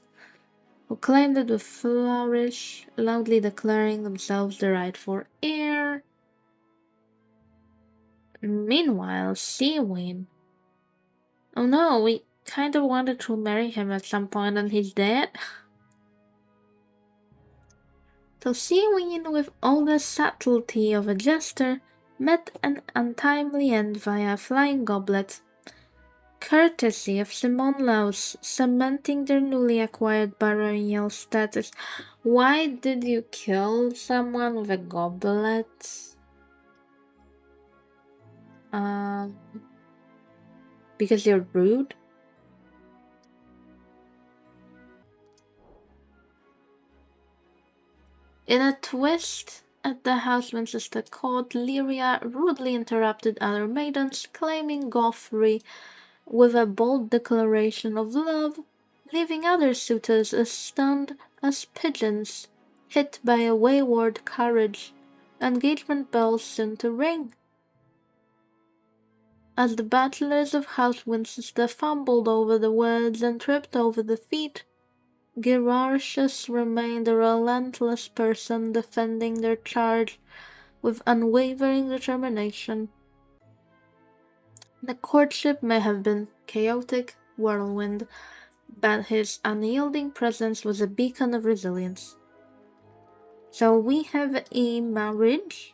who claimed it with flourish, loudly declaring themselves the rightful heir. Meanwhile, Seawin. Oh no, we kind of wanted to marry him at some point and he's dead. So Seawin, with all the subtlety of a jester, met an untimely end via a flying goblet, courtesy of Simonlaus, cementing their newly acquired baronial status. Why did you kill someone with a goblet? Because you're rude? In a twist at the House Winchester court, Lyria rudely interrupted other maidens, claiming Goffrey with a bold declaration of love, leaving other suitors as stunned as pigeons hit by a wayward carriage. Engagement bells soon to ring. As the bachelors of House Winchester fumbled over the words and tripped over the feet, Gerarchus remained a relentless person defending their charge with unwavering determination. The courtship may have been chaotic whirlwind, but his unyielding presence was a beacon of resilience. So we have a marriage.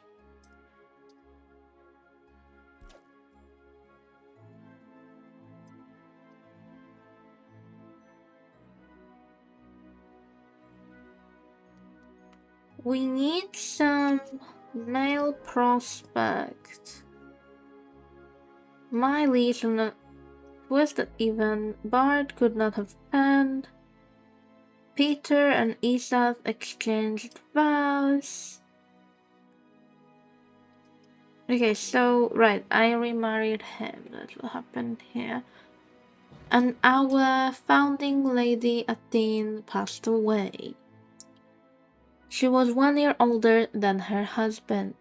We need some male prospect. My liege on a twisted even Bard could not have penned. Peter and Esau exchanged vows. Okay, so right, I remarried him. That's what happened here. And our founding lady Athene passed away. She was 1 year older than her husband.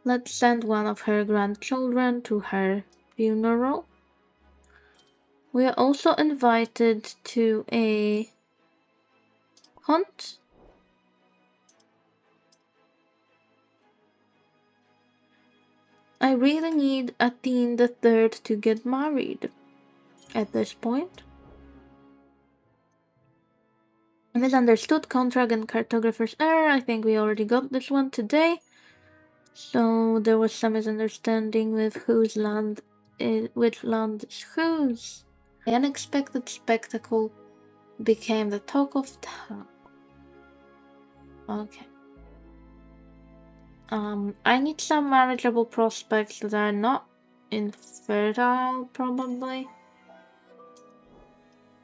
Let's send one of her grandchildren to her funeral. We are also invited to a hunt. I really need Athene the Third to get married at this point. Misunderstood contract and cartographer's error. I think we already got this one today. So there was some misunderstanding with whose land is which land is whose. The unexpected spectacle became the talk of town. Okay. I need some marriageable prospects that are not infertile, probably.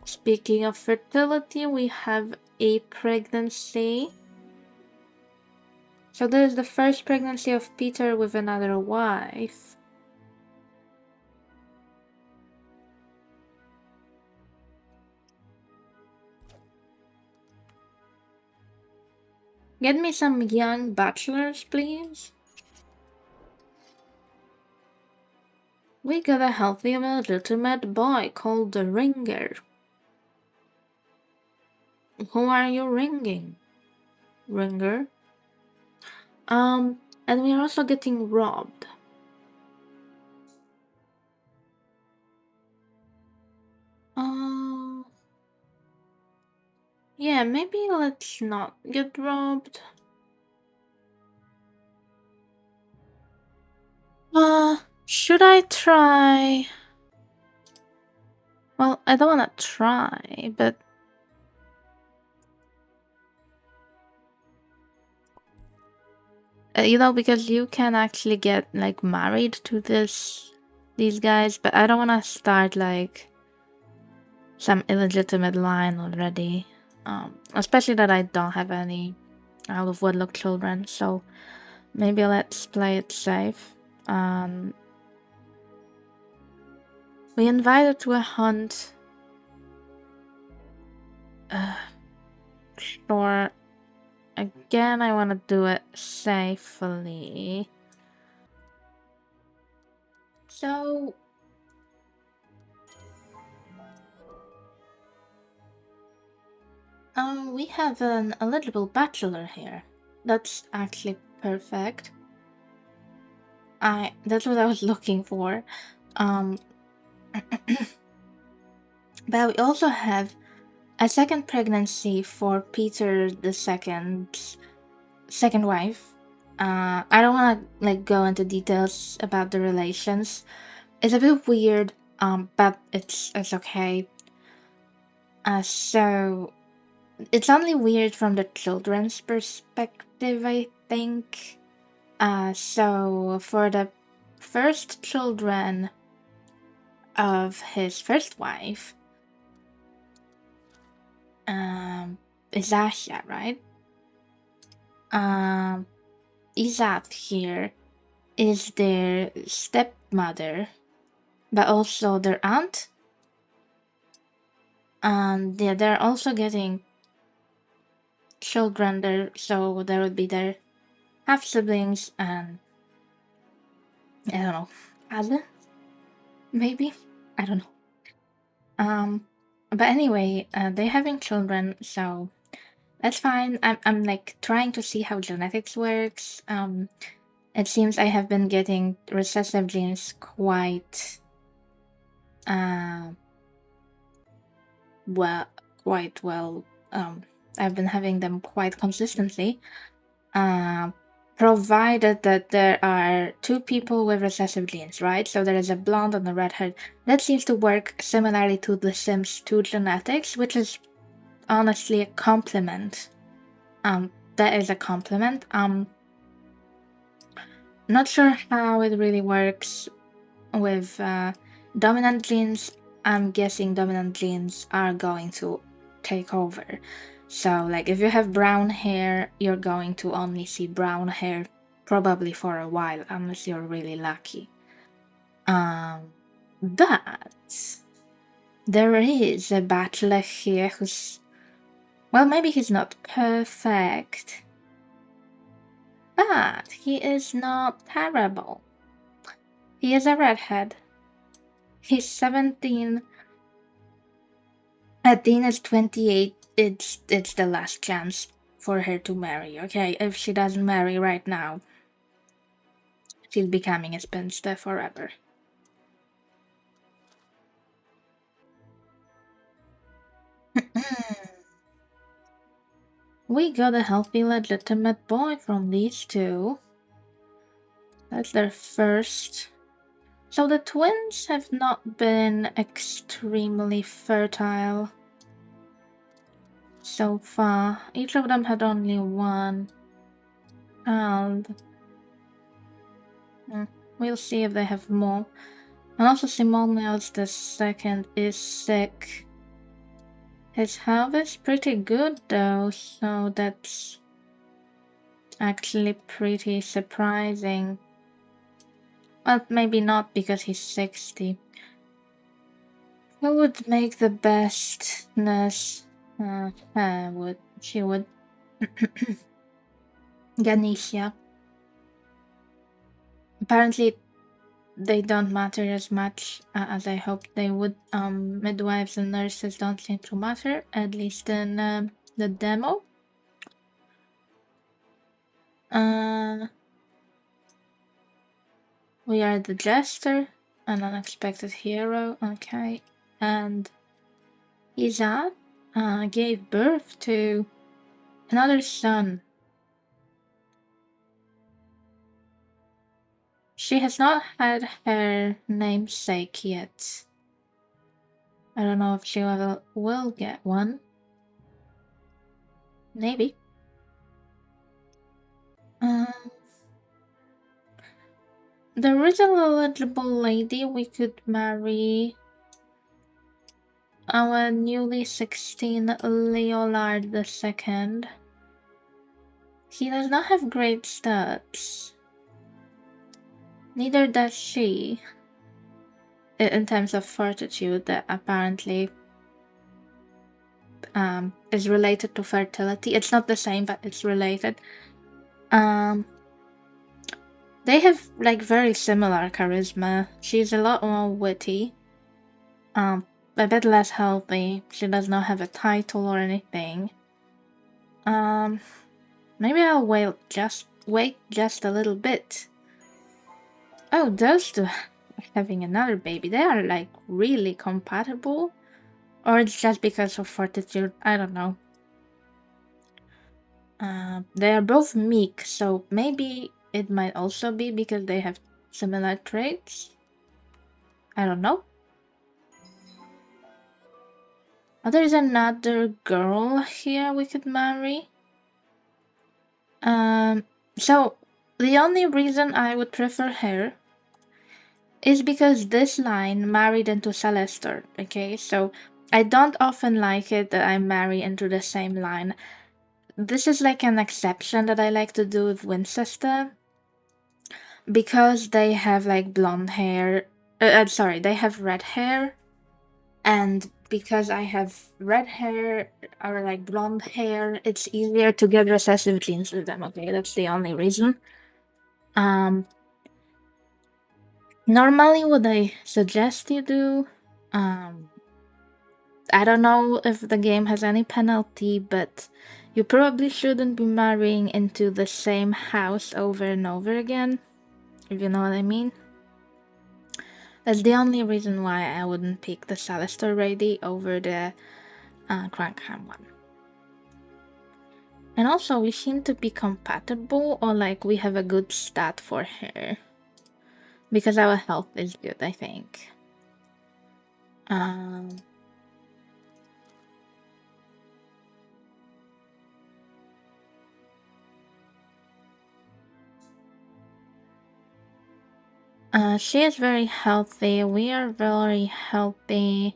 Speaking of fertility, we have a pregnancy. So this is the first pregnancy of Peter with another wife. Get me some young bachelors, please. We got a healthy and legitimate boy called the Ringer. Who are you ringing? Ringer? And we are also getting robbed. Yeah, maybe let's not get robbed. Should I try? Well, I don't wanna try, but because you can actually get like married to these guys, but I don't wanna start like some illegitimate line already. Especially that I don't have any out of wedlock children, so maybe let's play it safe. We invited to a hunt. Sure. Again, I want to do it safely. So... we have an eligible bachelor here. That's actually perfect. That's what I was looking for. But we also have a second pregnancy for Peter the second wife. I don't want to like go into details about the relations. It's a bit weird, but it's okay. So it's only weird from the children's perspective, I think. So for the first children of his first wife, is Asha, right? Isaac here is their stepmother, but also their aunt. And yeah, they're also getting children there, so there would be their half siblings and I don't know, other maybe, I don't know. But anyway, they're having children, so that's fine. I'm like trying to see how genetics works. It seems I have been getting recessive genes uh, well, quite well. I've been having them quite consistently. Uh, Provided that there are two people with recessive genes, right? So there is a blonde and a redhead. That seems to work similarly to the Sims 2 genetics, which is honestly a compliment. That is a compliment. Not sure how it really works with dominant genes. I'm guessing dominant genes are going to take over. So, like, if you have brown hair, you're going to only see brown hair probably for a while, unless you're really lucky. But there is a bachelor here who's, well, maybe he's not perfect, but he is not terrible. He is a redhead. He's 17. Athena is 28. It's the last chance for her to marry, okay? If she doesn't marry right now, she's becoming a spinster forever. We got a healthy, legitimate boy from these two. That's their first. So the twins have not been extremely fertile so far. Each of them had only one child. We'll see if they have more. And also Simonios the second is sick. His health is pretty good though, so that's actually pretty surprising. Well, maybe not because he's 60. Who would make the best nurse? She would. Ganesha. Apparently, they don't matter as much as I hoped they would. Midwives and nurses don't seem to matter, at least in the demo. We are the jester, an unexpected hero, okay, and Izad gave birth to another son. She has not had her namesake yet. I don't know if she will get one. Maybe. There is an eligible lady we could marry. Our newly 16 Leolard II. He does not have great stats. Neither does she. In terms of fortitude, that apparently is related to fertility. It's not the same, but it's related. They have like very similar charisma. She's a lot more witty. A bit less healthy. She does not have a title or anything. Maybe I'll wait just a little bit. Oh, those two are having another baby. They are like really compatible. Or it's just because of fortitude, I don't know. They are both meek, so maybe it might also be because they have similar traits. I don't know. Oh, there's another girl here we could marry. So the only reason I would prefer her is because this line married into Celestor, okay? So I don't often like it that I marry into the same line. This is like an exception that I like to do with Winchester. because they have like blonde hair. Sorry, they have red hair, and because I have red hair or like blonde hair, it's easier to get recessive genes with them. Okay, that's the only reason. Um, Normally, what I suggest you do, I don't know if the game has any penalty, but you probably shouldn't be marrying into the same house over and over again, if you know what I mean. That's the only reason why I wouldn't pick the Celestor Rady over the Crankham one. And also, we seem to be compatible, or like we have a good stat for her. Because our health is good, I think. She is very healthy. We are very healthy.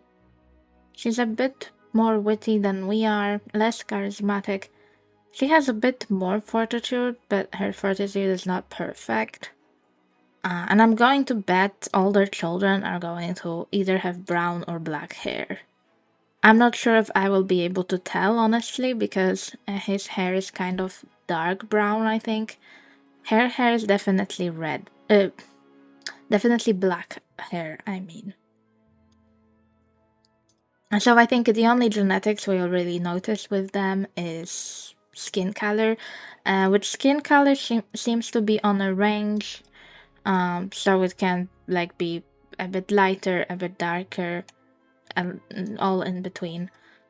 She's a bit more witty than we are, less charismatic. She has a bit more fortitude, but her fortitude is not perfect. And I'm going to bet all their children are going to either have brown or black hair. I'm not sure if I will be able to tell, honestly, because his hair is kind of dark brown, I think. Her hair is definitely red. Definitely black hair, I mean. And so I think the only genetics we'll really notice with them is skin color, which skin color seems to be on a range. So it can like be a bit lighter, a bit darker, and all in between.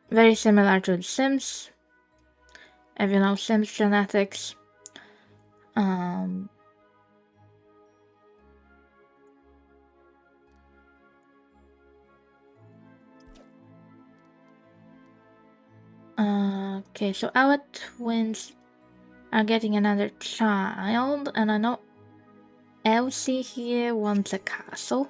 Very similar to the Sims. If you know Sims genetics. Okay, so our twins are getting another child, and I know Elsie here wants a castle.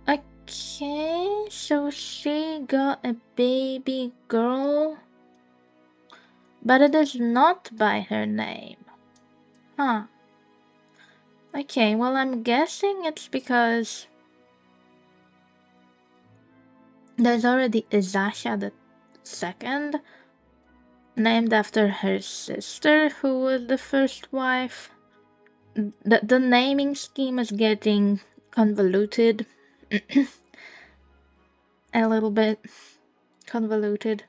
Okay, so she got a baby girl, but it is not by her name. Huh. Okay, well, I'm guessing it's because there's already Izasha the second, named after her sister, who was the first wife. The naming scheme is getting convoluted. A little bit convoluted.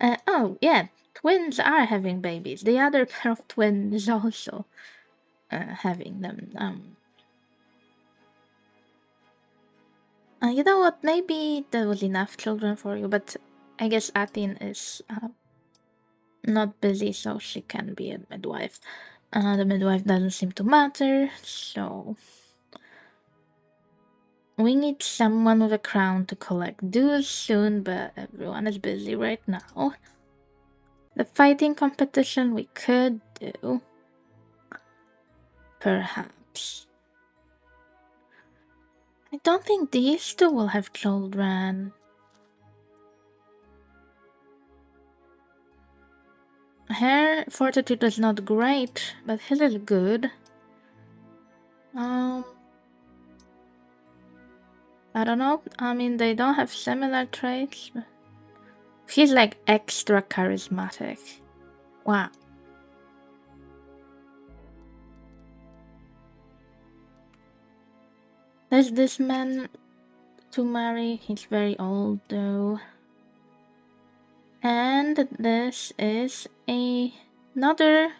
Oh, yeah, twins are having babies. The other pair of twins is also having them. You know what? Maybe that was enough children for you, but I guess Atin is not busy, so she can be a midwife. The midwife doesn't seem to matter, so we need someone with a crown to collect dues soon, but everyone is busy right now. The fighting competition we could do. Perhaps. I don't think these two will have children. Her fortitude is not great, but his is good. I don't know. I mean, they don't have similar traits. But he's like extra charismatic. Wow. There's this man to marry. He's very old though. And this is another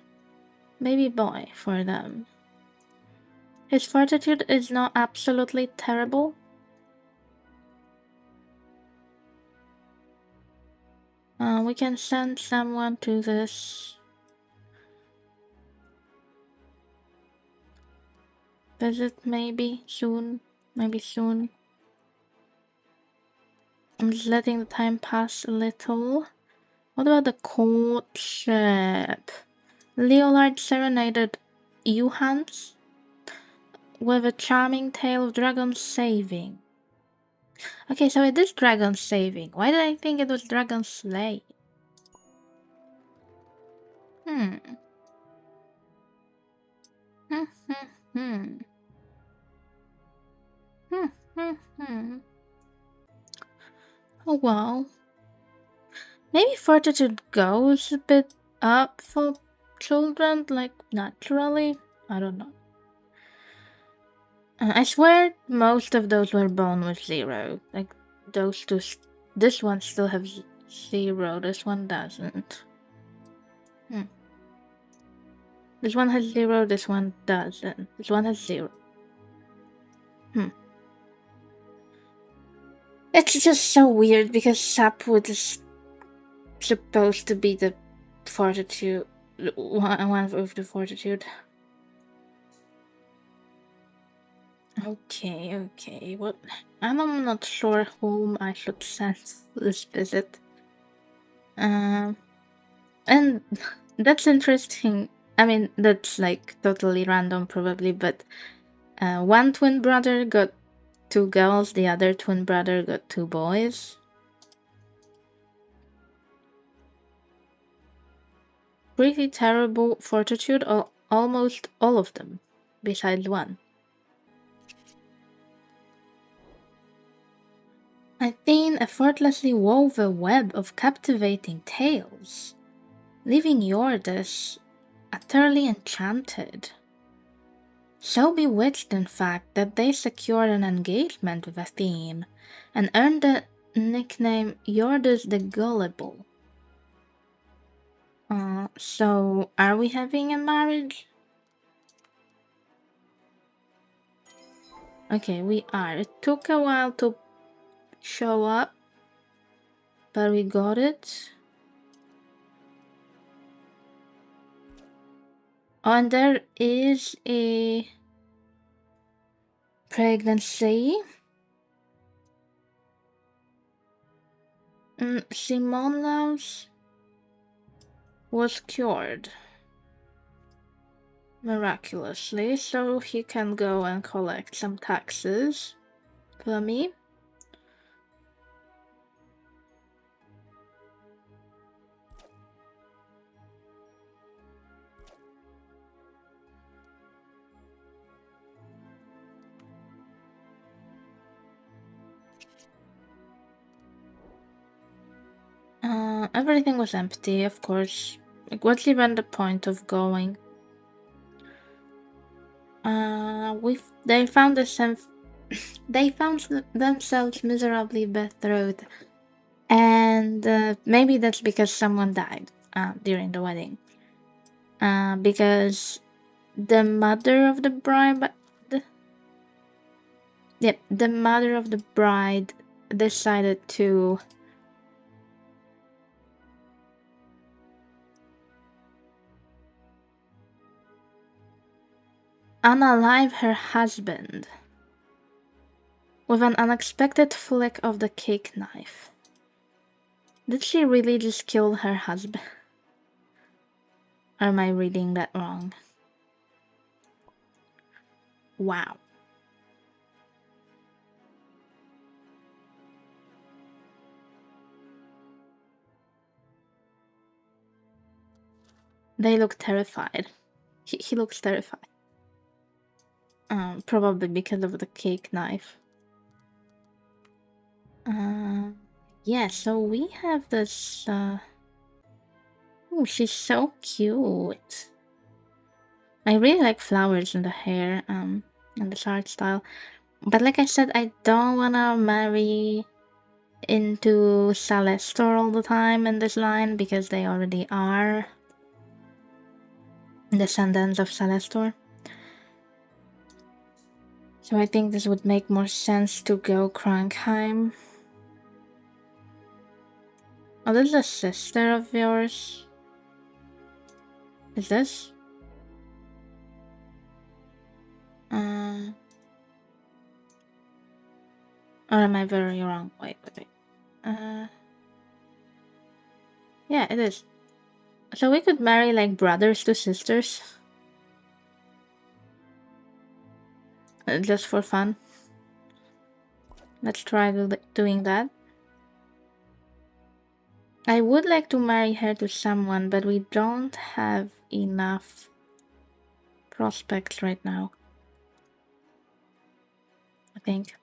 baby boy for them. His fortitude is not absolutely terrible. We can send someone to this visit maybe soon. Maybe soon. I'm just letting the time pass a little. What about the courtship? Leolard serenaded Johans with a charming tale of dragon saving. Okay, so it is dragon saving. Why did I think it was dragon slay? Hmm. Hmm. Hmm. Hmm. Hmm. Hmm. Hmm. Oh well. Maybe fortitude goes a bit up for children, like naturally. I don't know. I swear most of those were born with zero. Like those two. This one still has zero. This one doesn't. Hmm. This one has zero. This one doesn't. This one has zero. Hmm. It's just so weird because sapwood is supposed to be the fortitude, one of the fortitude. Okay. Well, I'm not sure whom I should send this visit. Um, and that's interesting. I mean, that's like totally random, probably, but one twin brother got two girls, the other twin brother got two boys. Pretty terrible fortitude, almost all of them, besides one. Athene effortlessly wove a web of captivating tales, leaving Eurydice utterly enchanted. So bewitched, in fact, that they secured an engagement with Athene and earned the nickname Eurydice the Gullible. So are we having a marriage? Okay, we are. It took a while to show up, but we got it. Oh, and there is a pregnancy. Simonos was cured miraculously, so he can go and collect some taxes for me. Everything was empty, of course. Like, what's even the point of going? They found they found themselves miserably betrothed, and maybe that's because someone died during the wedding. Because the mother of the bride, the mother of the bride decided to unalive her husband with an unexpected flick of the cake knife. Did she really just kill her husband? Or am I reading that wrong? Wow. They look terrified. He looks terrified. Probably because of the cake knife. Yeah, so we have this, oh, she's so cute. I really like flowers in the hair, and this art style. But like I said, I don't wanna marry into Celestor all the time in this line because they already are descendants of Celestor. So I think this would make more sense to go Krankheim. Oh, this is a sister of yours. Is this? Or am I very wrong? Wait. Yeah, it is. So we could marry like brothers to sisters. Just for fun. Let's try doing that. I would like to marry her to someone, but we don't have enough prospects right now, I think.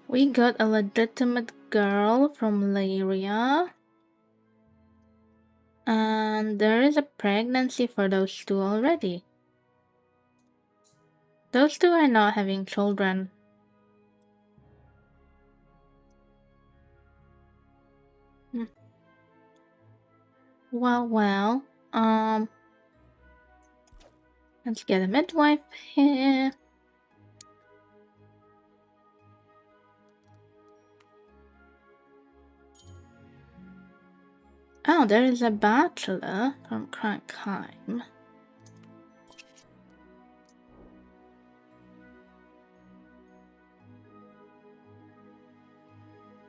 We got a legitimate girl from Lyria. And there is a pregnancy for those two already. Those two are not having children. Hmm. Well, let's get a midwife here. Oh, there is a bachelor from Krankheim.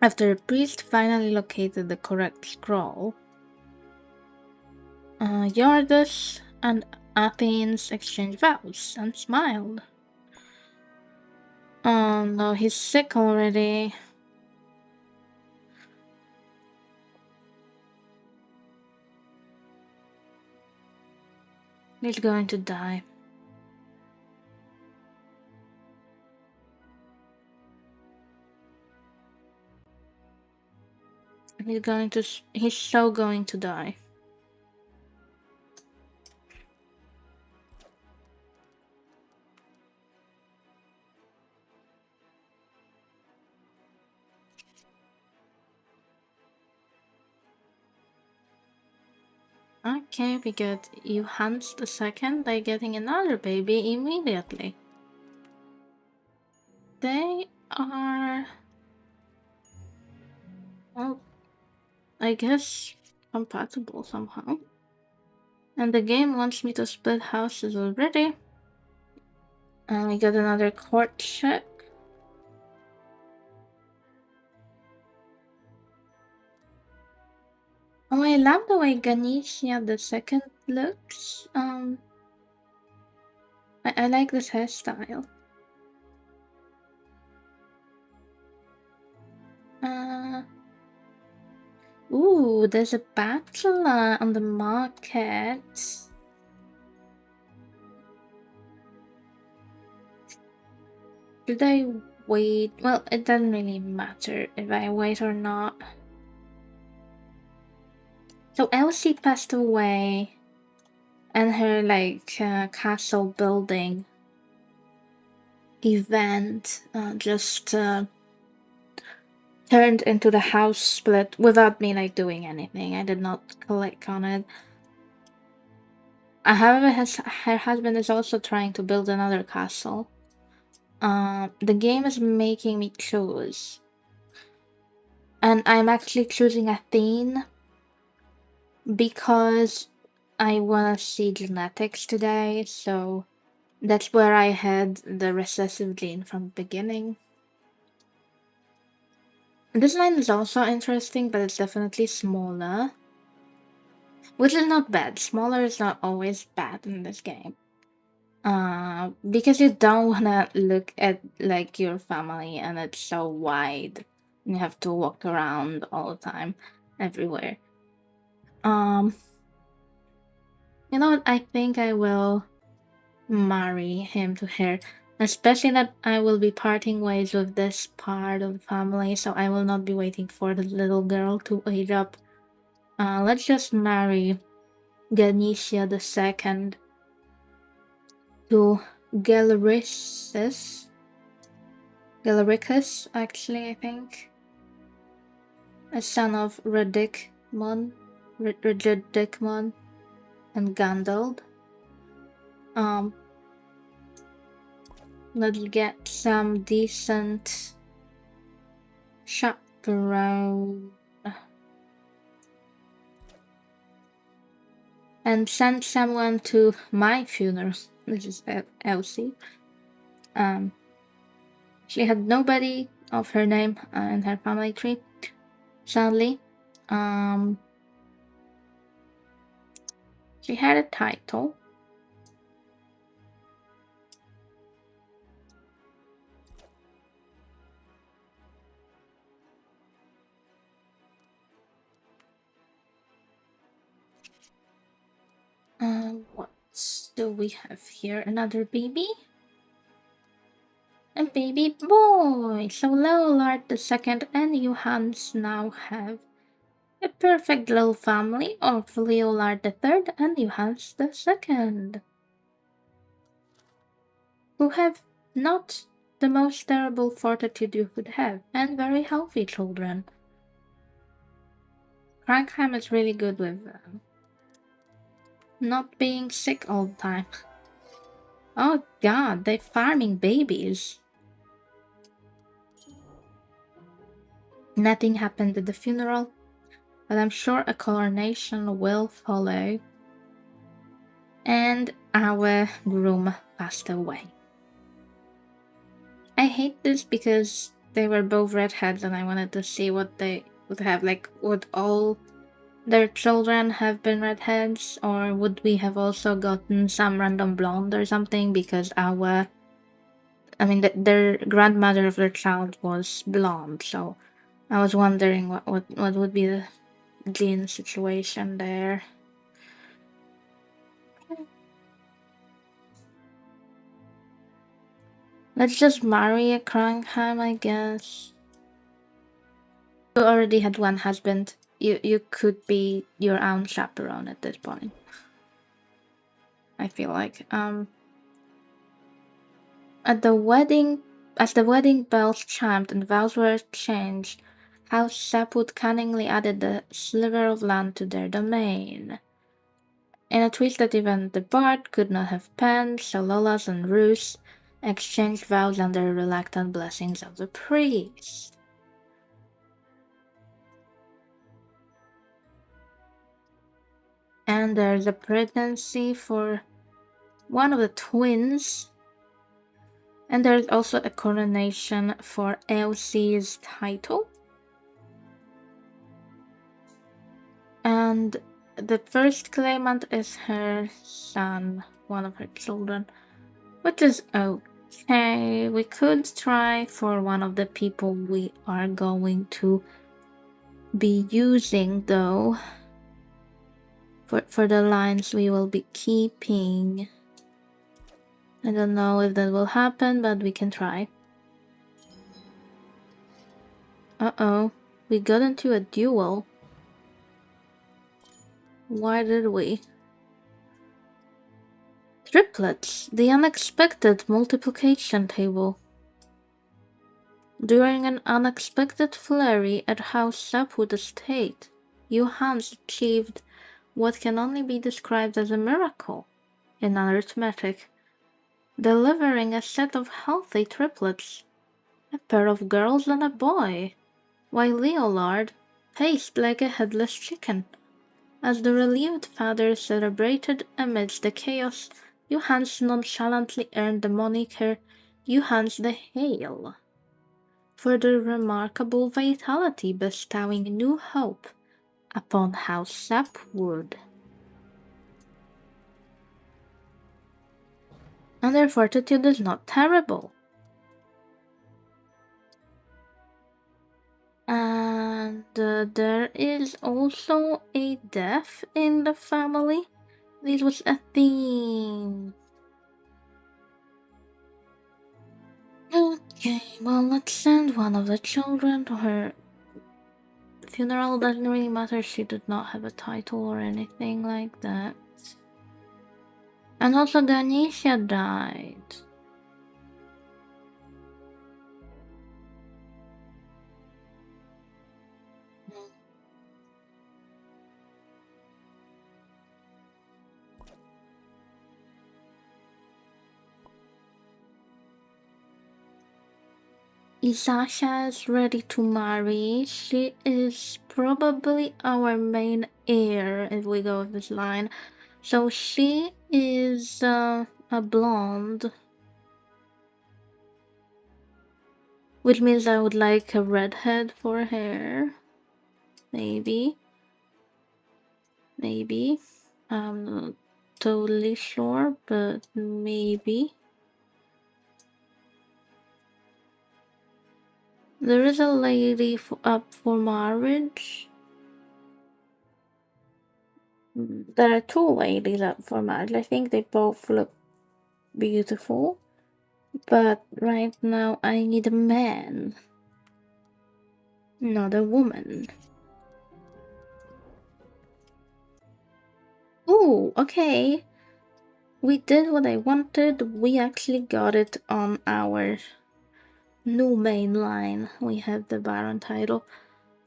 After a priest finally located the correct scroll, Yardus and Athens exchanged vows and smiled. Oh no, he's sick already. He's going to die. He's so going to die. Okay, we get Johannes the second by getting another baby immediately. They are, well, I guess compatible somehow. And the game wants me to split houses already. And we got another court check. Oh, I love the way Ganesha the second looks. I like this hairstyle. Ooh, there's a bachelor on the market. Should I wait? Well, it doesn't really matter if I wait or not. So Elsie passed away, and her castle building event just turned into the house split without me doing anything. I did not click on it. However, her husband is also trying to build another castle. The game is making me choose. And I'm actually choosing Athene because I want to see genetics today, so that's where I had the recessive gene from the beginning. This line is also interesting, but it's definitely smaller. Which is not bad. Smaller is not always bad in this game. Because you don't wanna look at your family and it's so wide. You have to walk around all the time, everywhere. You know what? I think I will marry him to her. Especially that I will be parting ways with this part of the family, so I will not be waiting for the little girl to age up. Let's just marry Ganesha the second to Galericis. Galericus, actually, I think. A son of Redicmon, Rigidicmon, and Gandald. Let's get some decent chaperone and send someone to my funeral. This is Elsie. She had nobody of her name in her family tree, sadly. She had a title. What do we have here? Another baby? A baby boy! So Leolard II and Johannes now have a perfect little family of Leolard III and Johannes II, who have not the most terrible fortitude you could have, and very healthy children. Crankheim is really good with not being sick all the time. Oh god, they're farming babies. Nothing happened at the funeral, but I'm sure a coronation will follow. And our groom passed away. I hate this because they were both redheads and I wanted to see what they would have. Like, would all their children have been redheads, or would we have also gotten some random blonde or something? Because their grandmother of their child was blonde, so I was wondering what would be the gene situation there. Let's just marry a Crankham, I guess. You already had one husband. You could be your own chaperone at this point. I feel like at the wedding, as the wedding bells chimed and vows were exchanged, House Sapwood cunningly added the sliver of land to their domain. In a twist that even the bard could not have penned, so Lolas and Roos exchanged vows under reluctant blessings of the priest. And there's a pregnancy for one of the twins. And there's also a coronation for Elsie's title. And the first claimant is her son, one of her children, which is okay. We could try for one of the people we are going to be using, though, for the lines we will be keeping. I don't know if that will happen, but we can try. Uh-oh, we got into a duel. Why did we? Triplets, the unexpected multiplication table. During an unexpected flurry at House Sapwood Estate, Johannes achieved what can only be described as a miracle in arithmetic, delivering a set of healthy triplets, a pair of girls and a boy, while Leolard paced like a headless chicken. As the relieved father celebrated amidst the chaos, Johannes nonchalantly earned the moniker Johannes the Hale for their remarkable vitality, bestowing new hope upon House Sapwood. And their fortitude is not terrible. And there is also a death in the family. This was a theme. Okay, well, let's send one of the children to her funeral. Doesn't really matter, she did not have a title or anything like that. And also Ganesha died. Isasha is ready to marry. She is probably our main heir if we go with this line. So she is a blonde. Which means I would like a redhead for her. Maybe. Maybe. I'm not totally sure, but maybe. There is a lady up for marriage. There are two ladies up for marriage. I think they both look beautiful. But right now I need a man, not a woman. Ooh, okay. We did what I wanted. We actually got it on our new main line. We have the Baron title.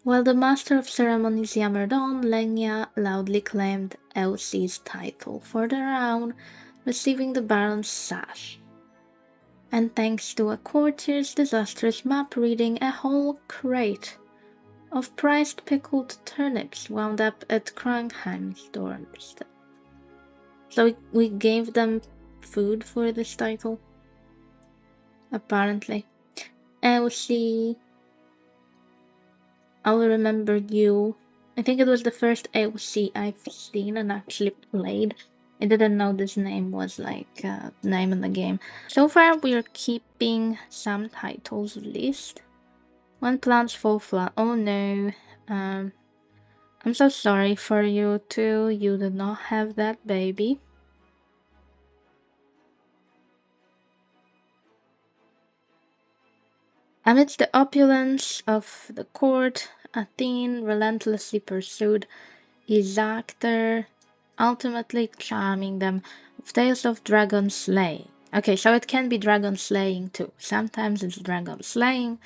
While the Master of Ceremonies yammered on, Lenya loudly claimed Elsie's title for the round, receiving the Baron's sash. And thanks to a courtier's disastrous map reading, a whole crate of priced pickled turnips wound up at Krankheim's doorstep. So we gave them food for this title, apparently. Elsie, I'll remember you. I think it was the first Elsie I've seen and actually played. I didn't know this name was like name in the game. So far, we're keeping some titles list. When plants fall flat. Oh no. Um, I'm so sorry for you too. You did not have that baby. Amidst the opulence of the court, Athene relentlessly pursued Isactor, ultimately charming them with tales of dragon slaying. Okay, so it can be dragon slaying too. Sometimes it's dragon slaying,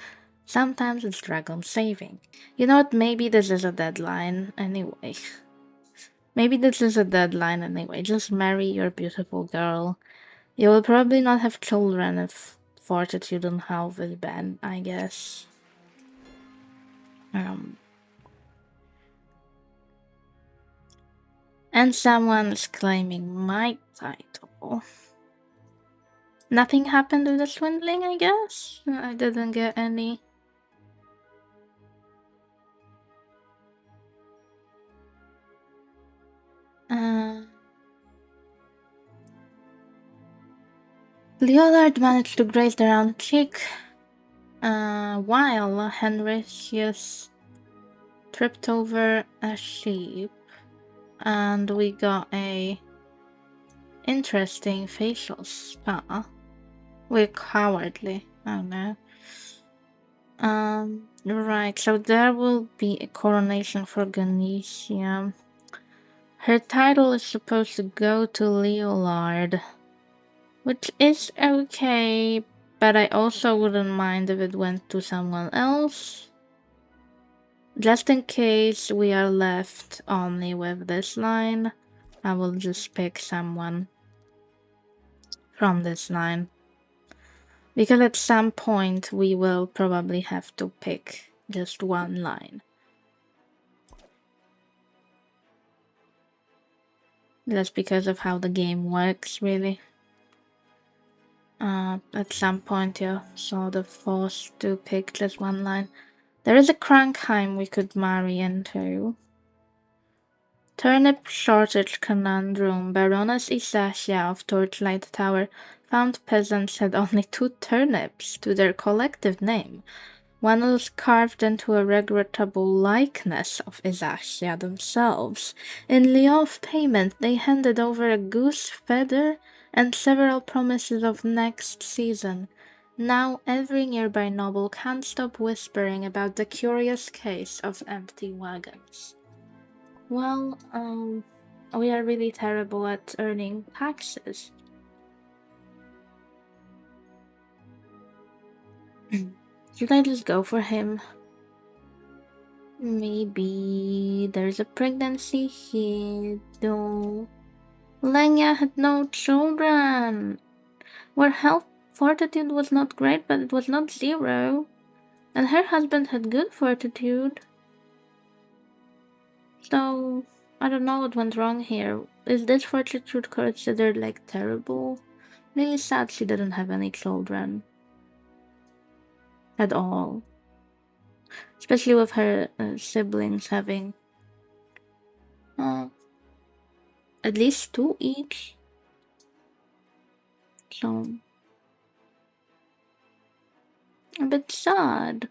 sometimes it's dragon saving. You know what? Maybe this is a deadline anyway. Maybe this is a deadline anyway. Just marry your beautiful girl. You will probably not have children if fortitude and health is bad, I guess. Um, and someone is claiming my title. Nothing happened with the swindling, I guess? I didn't get any. Uh, Leonard managed to graze the round cheek, while Henricius tripped over a sheep, and we got a interesting facial spa. We're cowardly. Oh no. Right, so there will be a coronation for Ganesia. Her title is supposed to go to Leolard, which is okay, but I also wouldn't mind if it went to someone else. Just in case we are left only with this line, I will just pick someone from this line. Because at some point we will probably have to pick just one line. Just because of how the game works, really. At some point, yeah, so the forced to pick just one line. There is a Krankheim we could marry into. Turnip shortage conundrum. Baroness Isasia of Torchlight Tower found peasants had only 2 turnips to their collective name. One was carved into a regrettable likeness of Isasia themselves. In lieu of payment, they handed over a goose feather and several promises of next season. Now every nearby noble can't stop whispering about the curious case of empty wagons. Well, we are really terrible at earning taxes. Should I just go for him? Maybe there's a pregnancy here, though. Lenya had no children. Her health fortitude was not great, but it was not zero. And her husband had good fortitude. So, I don't know what went wrong here. Is this fortitude considered like terrible? Really sad she didn't have any children. At all. Especially with her siblings having. Oh. At least 2 each. So, a bit sad.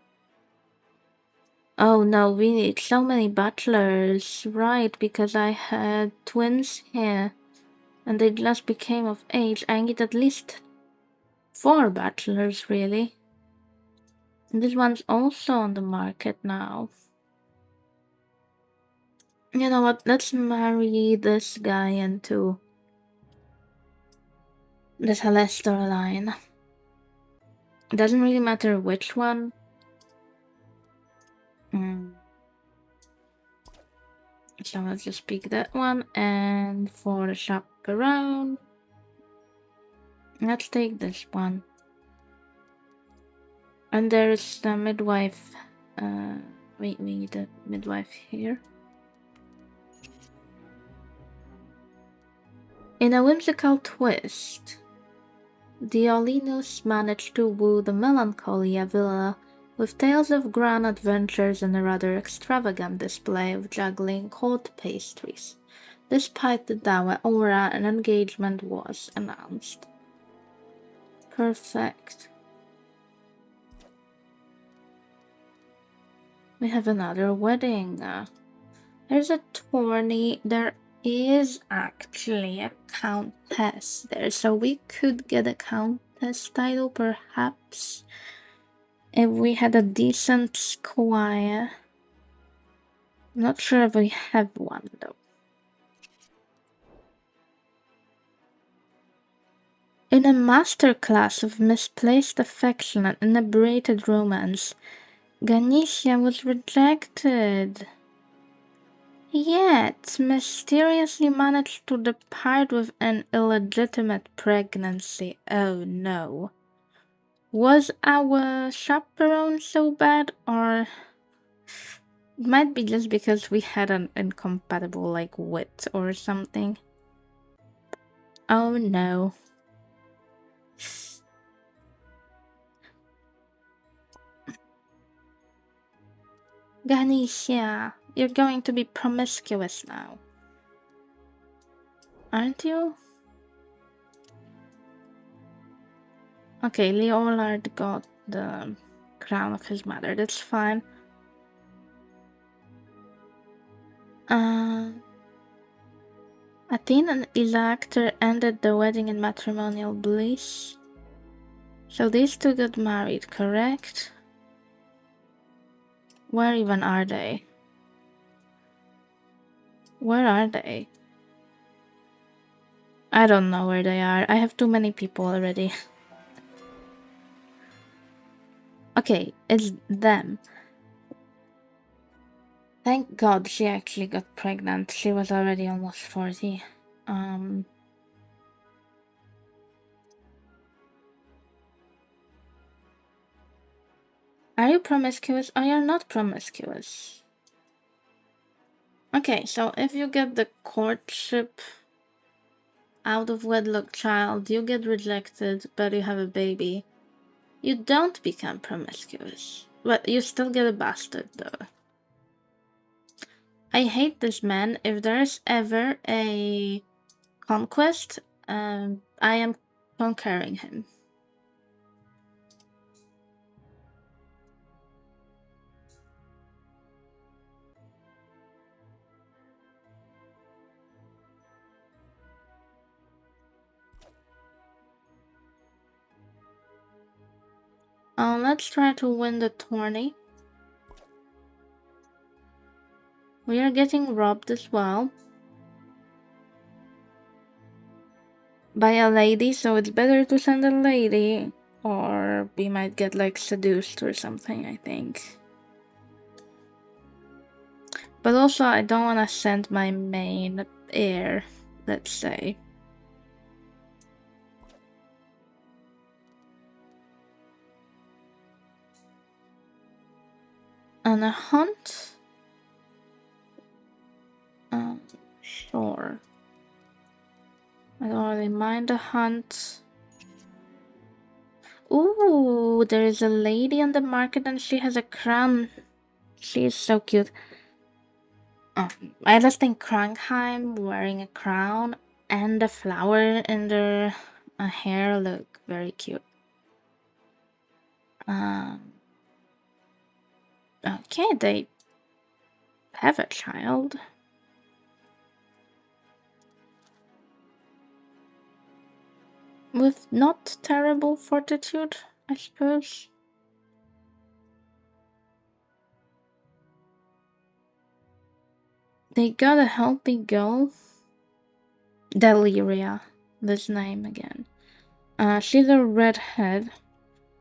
Oh no, we need so many butlers. Right, because I had twins here. And they just became of age. I need at least 4 butlers, really. And this one's also on the market now. You know what? Let's marry this guy into the Celestial line. It doesn't really matter which one. So let's just pick that one. And for the chaperone, let's take this one. And there's the midwife. Wait, we need a midwife here. In a whimsical twist, Diolinus managed to woo the melancholy Avila with tales of grand adventures and a rather extravagant display of juggling court pastries. Despite the dour aura, an engagement was announced. Perfect. We have another wedding. There's a tourney. There is actually a countess there, so we could get a countess title perhaps if we had a decent squire. I'm not sure if we have one though. In a masterclass of misplaced affection and inebriated romance, Ganesha was rejected. Yet mysteriously managed to depart with an illegitimate pregnancy. Oh no. Was our chaperone so bad, or it might be just because we had an incompatible like wit or something? Oh no. Ganesha, you're going to be promiscuous now. Aren't you? Okay, Leolard got the crown of his mother, that's fine. Athene and Isactor ended the wedding in matrimonial bliss. So these two got married, correct? Where even are they? Where are they? I don't know where they are. I have too many people already. Okay, it's them. Thank God she actually got pregnant. She was already almost 40. Are you promiscuous or you're not promiscuous? Okay, so if you get the courtship out of wedlock child, you get rejected, but you have a baby, you don't become promiscuous. But you still get a bastard, though. I hate this man. If there's ever a conquest, I am conquering him. Let's try to win the tourney. We are getting robbed as well by a lady, so it's better to send a lady, or we might get like seduced or something, I think. But also, I don't want to send my main heir, let's say. On a hunt? Sure. I don't really mind a hunt. Ooh, there is a lady on the market and she has a crown. She is so cute. Oh, I just think Krankheim wearing a crown and a flower in their hair look very cute. Um, okay, they have a child. With not terrible fortitude, I suppose. They got a healthy girl. Deliria. This name again. She's a redhead.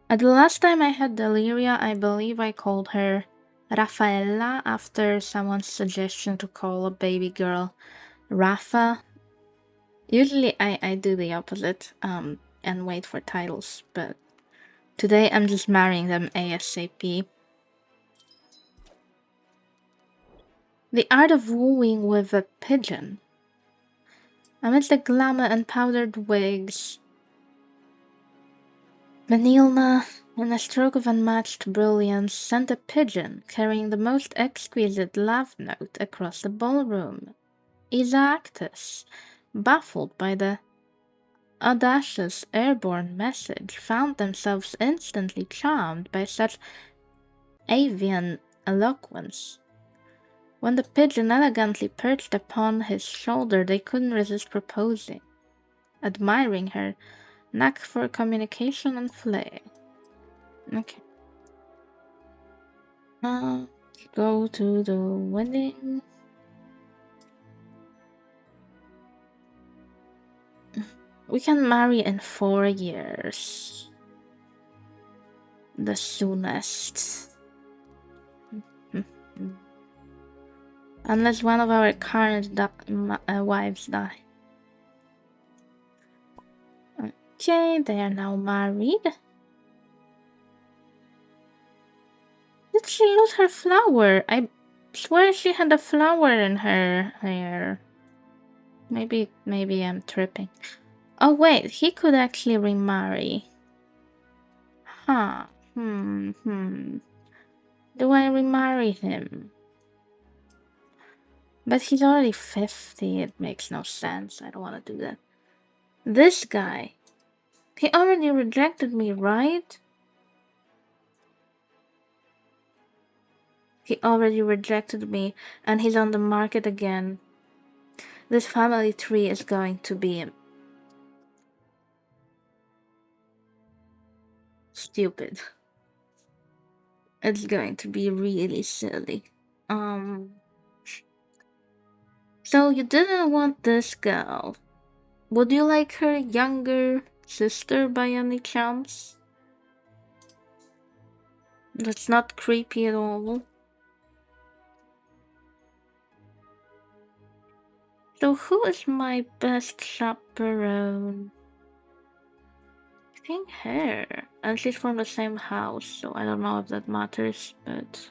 The last time I had Deliria, I believe I called her Raffaella after someone's suggestion to call a baby girl Rafa. Usually I do the opposite, and wait for titles, but today I'm just marrying them ASAP. The art of wooing with a pigeon. Amidst the glamour and powdered wigs, Vanilna, in a stroke of unmatched brilliance, sent a pigeon carrying the most exquisite love note across the ballroom. Isaactus, baffled by the audacious airborne message, found themselves instantly charmed by such avian eloquence. When the pigeon elegantly perched upon his shoulder, they couldn't resist proposing, admiring her knack for communication and flair. Okay. Go to the wedding. We can marry in 4 years. The soonest. Unless one of our current wives die. Okay, they are now married. Did she lose her flower? I swear she had a flower in her hair. Maybe I'm tripping. Oh wait, he could actually remarry. Huh. Do I remarry him? But he's already 50, it makes no sense. I don't want to do that. This guy. He already rejected me, right? He already rejected me, and he's on the market again. This family tree is going to be stupid. It's going to be really silly. So you didn't want this girl. Would you like her younger sister by any chance? That's not creepy at all. So who is my best chaperone? I think her. And she's from the same house, so I don't know if that matters, but...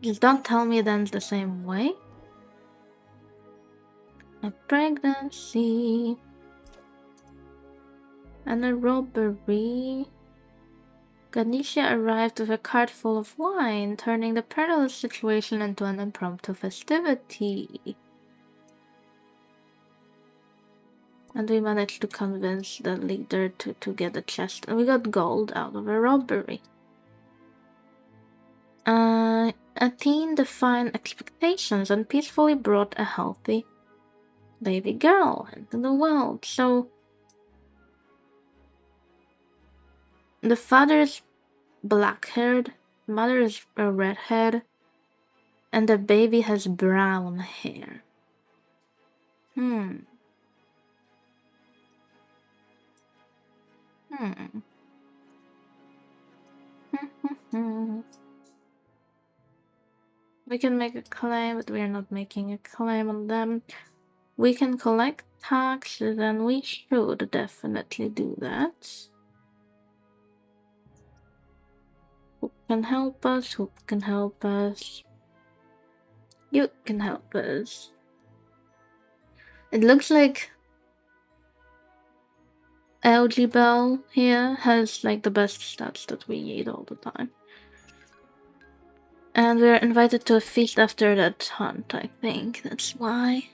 Just don't tell me it ends the same way. A pregnancy. And a robbery. Ganesha arrived with a cart full of wine, turning the perilous situation into an impromptu festivity. And we managed to convince the leader to get a chest, and we got gold out of a robbery. Athene defied expectations and peacefully brought a healthy baby girl into the world. So the father is black-haired, mother is a redhead, and the baby has brown hair. We can make a claim, but we are not making a claim on them. We can collect taxes, and we should definitely do that. Who can help us? Who can help us? You can help us. It looks like LG Bell here has like the best stats that we need all the time. And we're invited to a feast after that hunt, I think. That's why.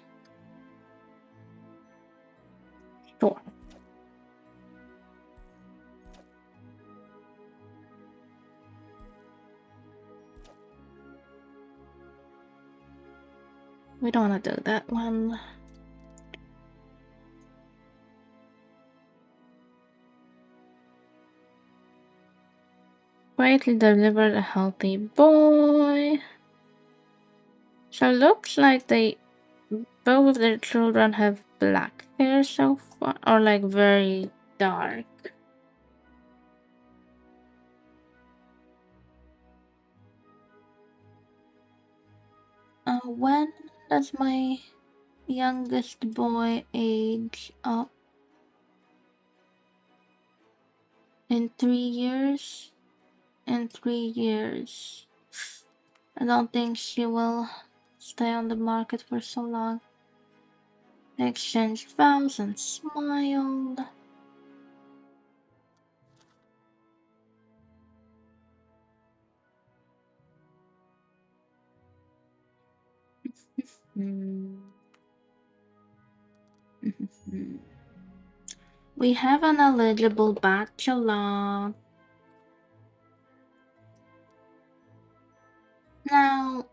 Sure. We don't want to do that one. Greatly delivered a healthy boy. So looks like both of their children have black hair so far, or like very dark. When does my youngest boy age up? In 3 years? In 3 years. I don't think she will stay on the market for so long. They exchanged vows and smiled. We have an eligible bachelor. Now,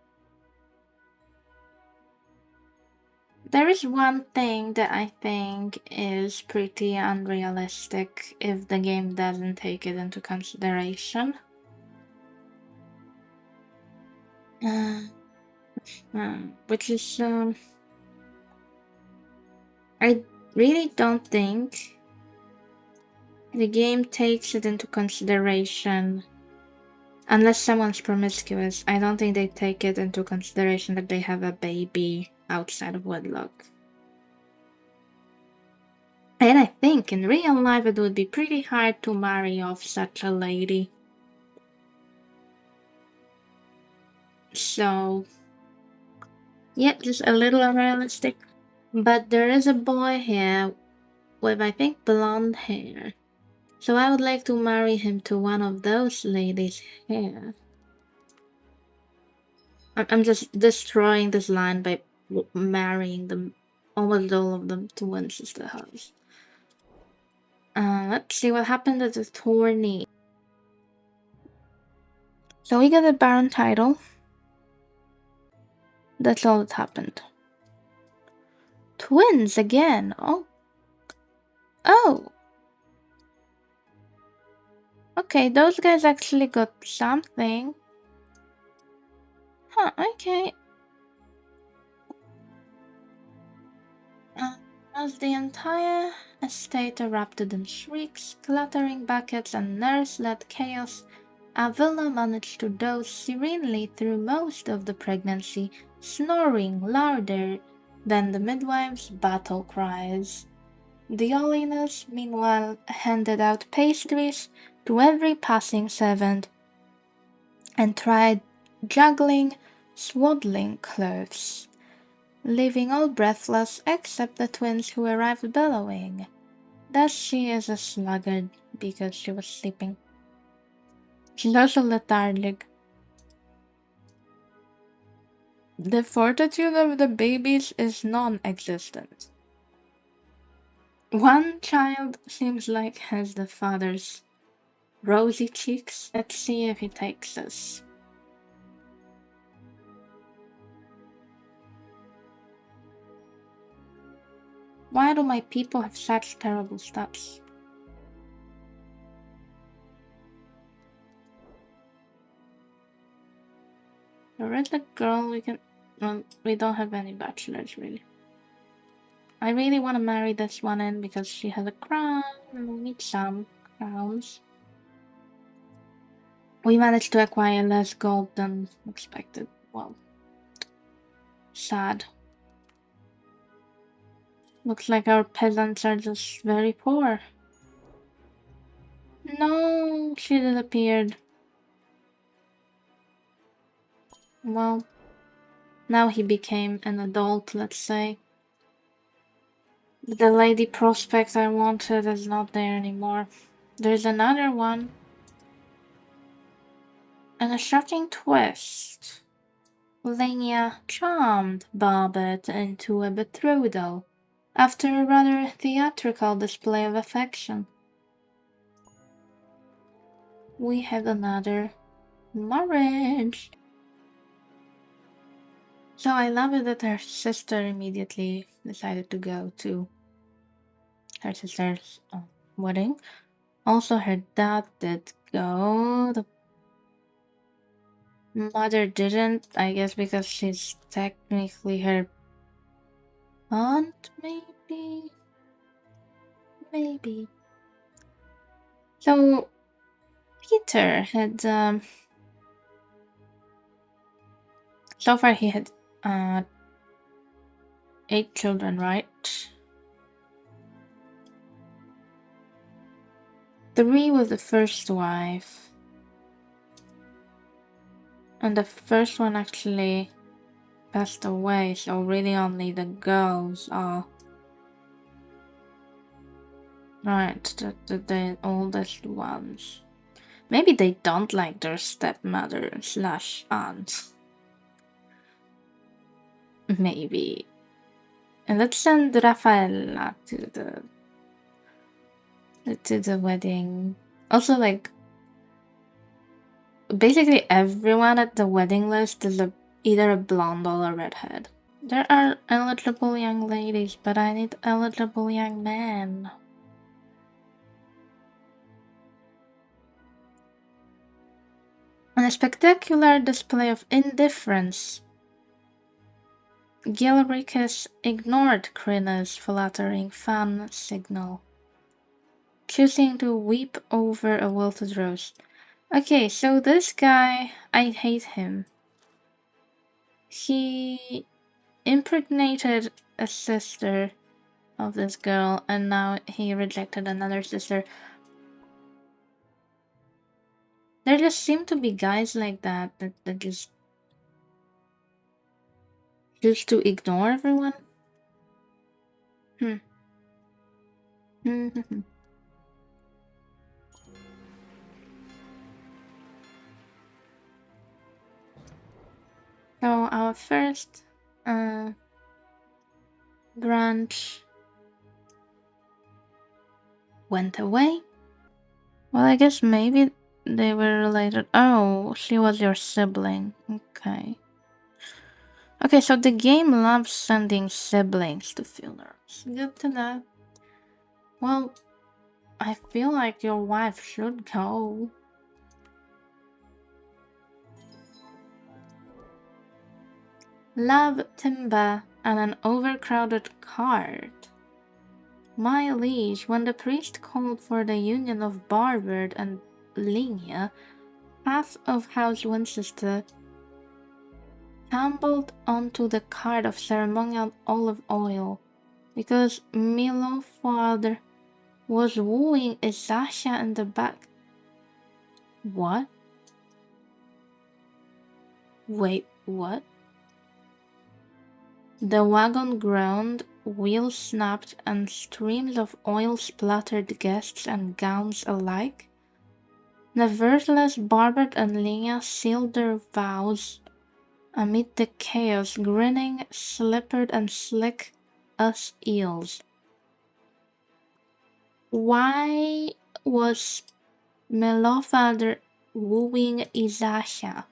there is one thing that I think is pretty unrealistic if the game doesn't take it into consideration. Which is, I really don't think the game takes it into consideration. Unless someone's promiscuous, I don't think they take it into consideration that they have a baby outside of wedlock. And I think in real life it would be pretty hard to marry off such a lady. So, yeah, just a little unrealistic. But there is a boy here with, I think, blonde hair. So I would like to marry him to one of those ladies here. I'm just destroying this line by marrying them, almost all of them, to one sister house. Let's see what happened at the tourney. So we got a Baron title. That's all that happened. Twins again. Oh. Okay, those guys actually got something. Huh, okay. As the entire estate erupted in shrieks, clattering buckets, and nurse-led chaos, Avila managed to doze serenely through most of the pregnancy, snoring louder than the midwife's battle cries. Diolinus, meanwhile, handed out pastries to every passing servant and tried juggling swaddling clothes, leaving all breathless except the twins who arrived bellowing. Thus she is a sluggard because she was sleeping. She's also lethargic. The fortitude of the babies is non-existent. One child seems like has the father's rosy cheeks. Let's see if he takes us. Why do my people have such terrible stats? The redneck girl, we don't have any bachelors really. I really want to marry this one in because she has a crown and we need some crowns. We managed to acquire less gold than expected. Well, sad. Looks like our peasants are just very poor. No, she disappeared. Well, now he became an adult, let's say. But the lady prospect I wanted is not there anymore. There's another one. And a shocking twist. Lenya charmed Barbet into a betrothal after a rather theatrical display of affection. We had another marriage. So I love it that her sister immediately decided to go to her sister's wedding. Also, her dad did go. The mother didn't, I guess, because she's technically her aunt, maybe? Maybe. So, Peter had, so far he had, 8 children, right? 3 with the first wife. And the first one actually passed away, so really only the girls are. Right, the oldest ones. Maybe they don't like their stepmother slash aunt. Maybe. And let's send Rafaela to the wedding. Also, like, basically everyone at the wedding list is either a blonde or a redhead. There are eligible young ladies, but I need eligible young men. On a spectacular display of indifference, Gilricus ignored Krina's flattering fan signal, choosing to weep over a wilted rose. Okay, so this guy, I hate him. He impregnated a sister of this girl, and now he rejected another sister. There just seem to be guys like that just choose to ignore everyone. So our first branch went away. Well, I guess maybe they were related. Oh, she was your sibling. Okay. Okay, so the game loves sending siblings to funerals. Good to know. Well, I feel like your wife should go. Love, timber, and an overcrowded cart. My liege, when the priest called for the union of Barbert and Linia, half of House Winchester tumbled onto the cart of ceremonial olive oil because Milo father was wooing Isasha in the back. What? Wait, what? The wagon groaned, wheels snapped, and streams of oil splattered guests and gowns alike. Nevertheless, Barbet and Lina sealed their vows amid the chaos, grinning, slippered, and slick as eels. Why was Melofather wooing Isasha?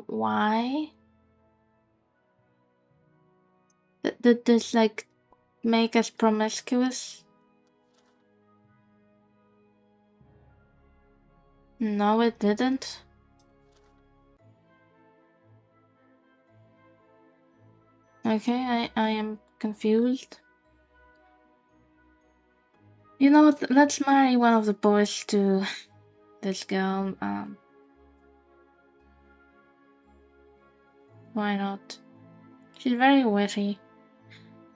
Why? Did this like make us promiscuous? No, it didn't. Okay, I am confused. You know what? Let's marry one of the boys to this girl. Why not? She's very witty.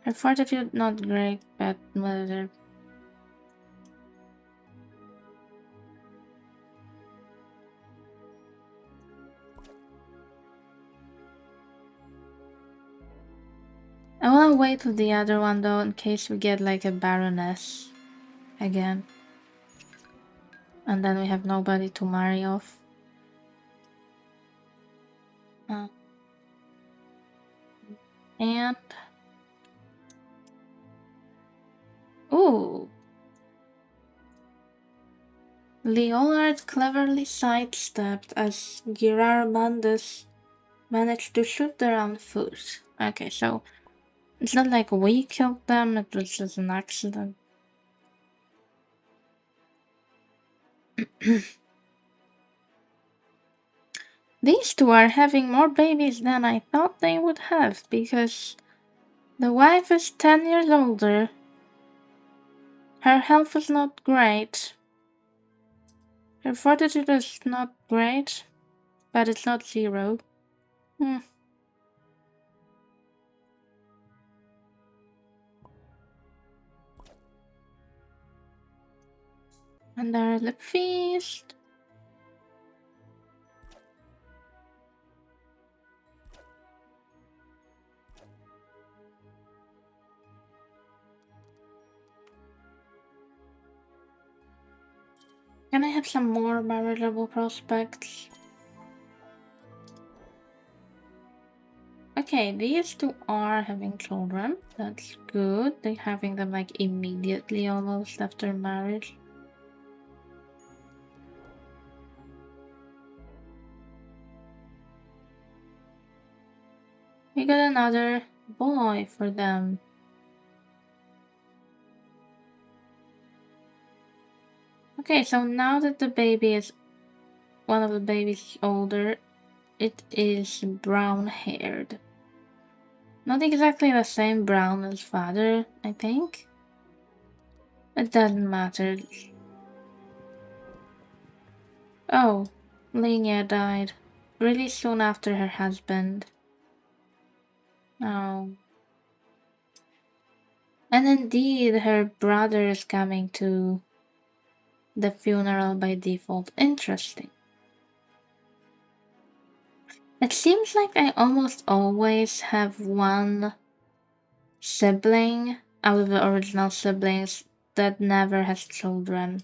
Her fortitude not great, but mother. I wanna wait with the other one though, in case we get like a baroness again. And then we have nobody to marry off. And... Ooh! Leonard cleverly sidestepped as Girarmandus managed to shoot them on foot. Okay, so it's not like we killed them, it was just an accident. These two are having more babies than I thought they would have, because the wife is 10 years older. Her health is not great. Her fortitude is not great, but it's not 0. And there is the feast. Can I have some more marital prospects? Okay, these two are having children. That's good. They're having them like immediately almost after marriage. We got another boy for them. Okay, so now that the baby is... one of the babies older, it is brown-haired. Not exactly the same brown as father, I think. It doesn't matter. Oh, Lenia died really soon after her husband. Oh. And indeed, her brother is coming to the funeral by default. Interesting. It seems like I almost always have one sibling out of the original siblings that never has children.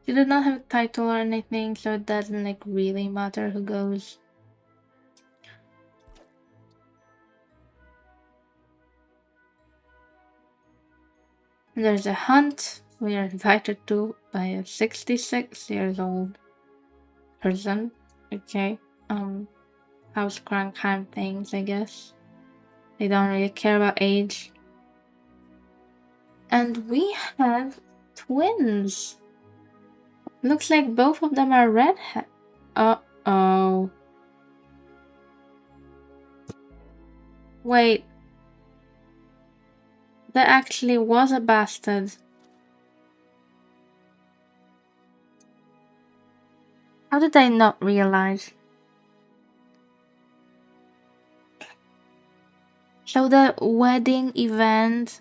She did not have a title or anything, so it doesn't like really matter who goes. And there's a hunt we are invited to by a 66 years old person. Okay, house Crankheim things, I guess. They don't really care about age. And we have twins. Looks like both of them are redhead. Uh-oh. Wait. That actually was a bastard. How did I not realize? So the wedding event,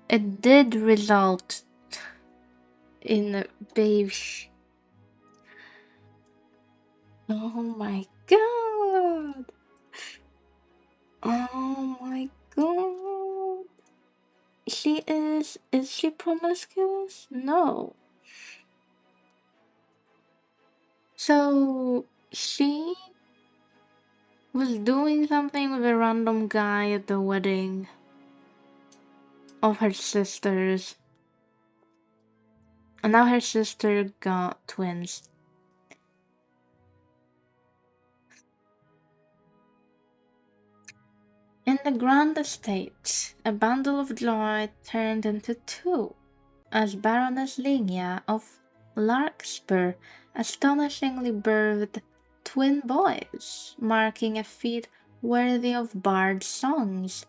it did result in a baby. Oh my god. Oh my god. Is she promiscuous? No. So she was doing something with a random guy at the wedding of her sisters. And now her sister got twins. In the grand estate, a bundle of joy turned into 2, as Baroness Linia of Larkspur astonishingly birthed twin boys, marking a feat worthy of bard songs.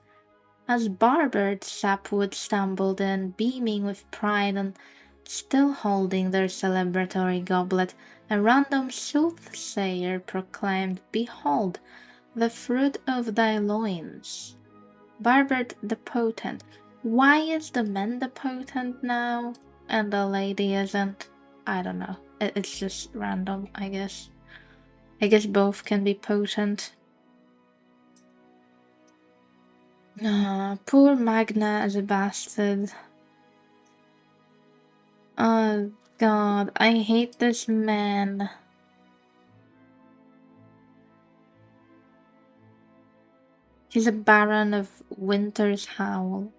As Barbert Sapwood stumbled in, beaming with pride and still holding their celebratory goblet, a random soothsayer proclaimed, "Behold, the fruit of thy loins." Barbert the Potent. Why is the man the potent now and the lady isn't? I don't know. It's just random, I guess. I guess both can be potent. Poor Magna as a bastard. Oh god, I hate this man. He's a Baron of Winter's Howl.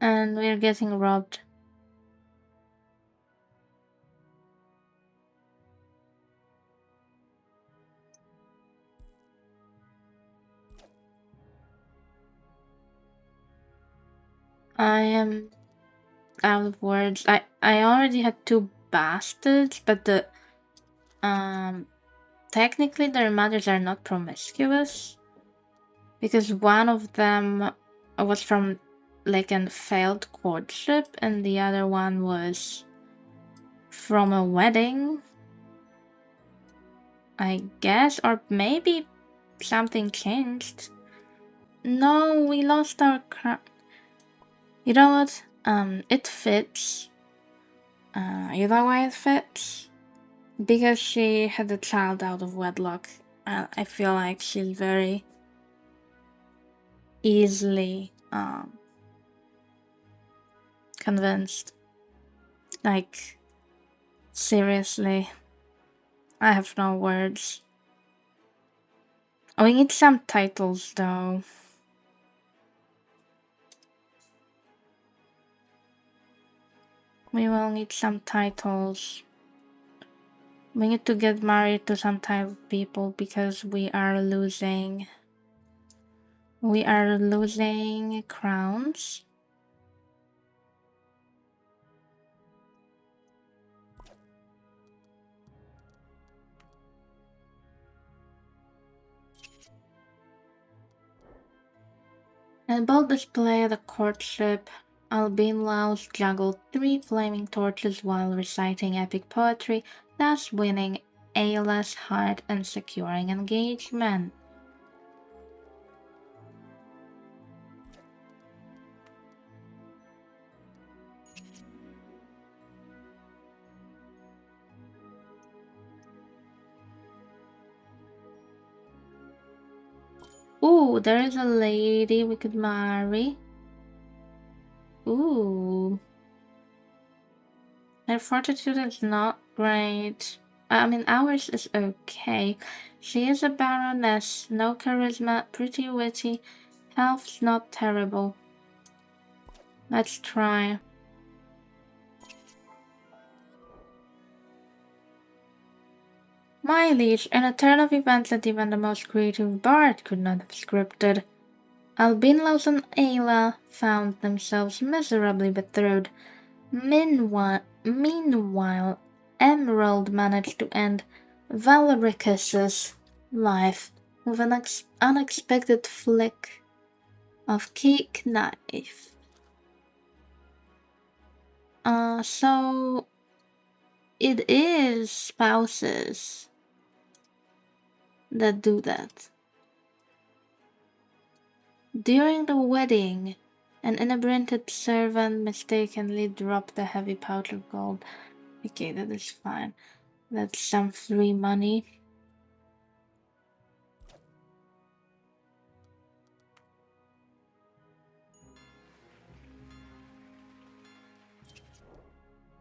And we're getting robbed. I am out of words. I already had 2 bastards, but technically their mothers are not promiscuous. Because one of them was from like a failed courtship and the other one was from a wedding, I guess, or maybe something changed. No, we lost our crown. You know what? It fits. You know why it fits? Because she had a child out of wedlock. I feel like she's very easily convinced. Like, seriously. I have no words. Oh, we need some titles though. We will need some titles. We need to get married to some type of people because we are losing. We are losing crowns. In bold display at the courtship, Albin Laus juggled 3 flaming torches while reciting epic poetry, thus winning Ayla's heart and securing engagement. Ooh, there is a lady we could marry. Ooh. Their fortitude is not great. I mean, ours is okay. She is a baroness, no charisma, pretty witty, health's not terrible. Let's try. My liege, in a turn of events that even the most creative bard could not have scripted, Albinlaus and Ayla found themselves miserably betrothed. Meanwhile, Emerald managed to end Valerica's life with an unexpected flick of cake knife. So it is spouses that do that. During the wedding, an inebriated servant mistakenly dropped a heavy pouch of gold. Okay, that is fine. That's some free money.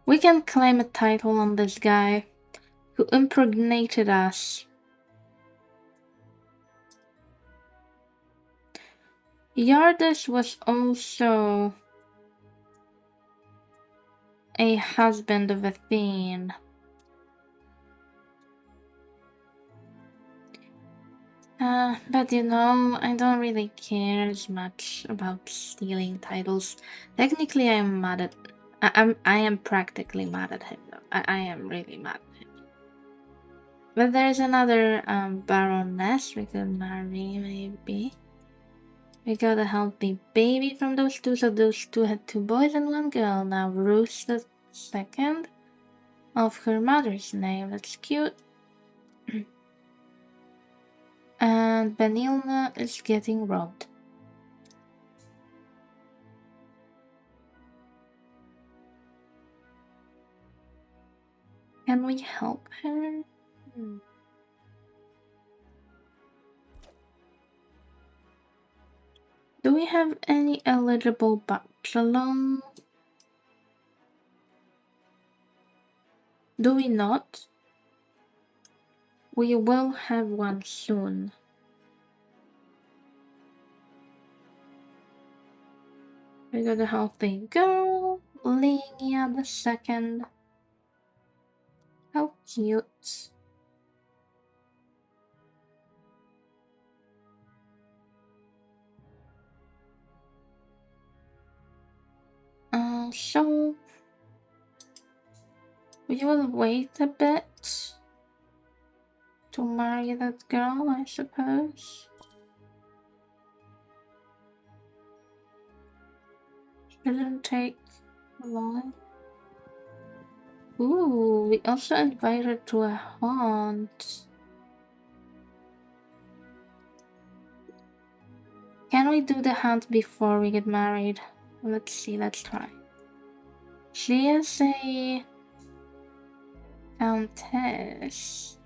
We can claim a title on this guy who impregnated us. Yardis was also a husband of Athene. But you know, I don't really care as much about stealing titles. Technically, I am mad at. I am practically mad at him though. I am really mad at him. But there's another baroness we could marry, maybe. We got a healthy baby from those two, so those two had 2 boys and 1 girl. Now Ruth the second of her mother's name. That's cute. And Benilna is getting robbed. Can we help her? Do we have any eligible bachelor? Do we not? We will have one soon. We got a healthy girl, Linia the second. How cute. So we will wait a bit to marry that girl, I suppose. Shouldn't take long. Ooh, we also invited to a haunt. Can we do the hunt before we get married? Let's see, let's try. She is a countess.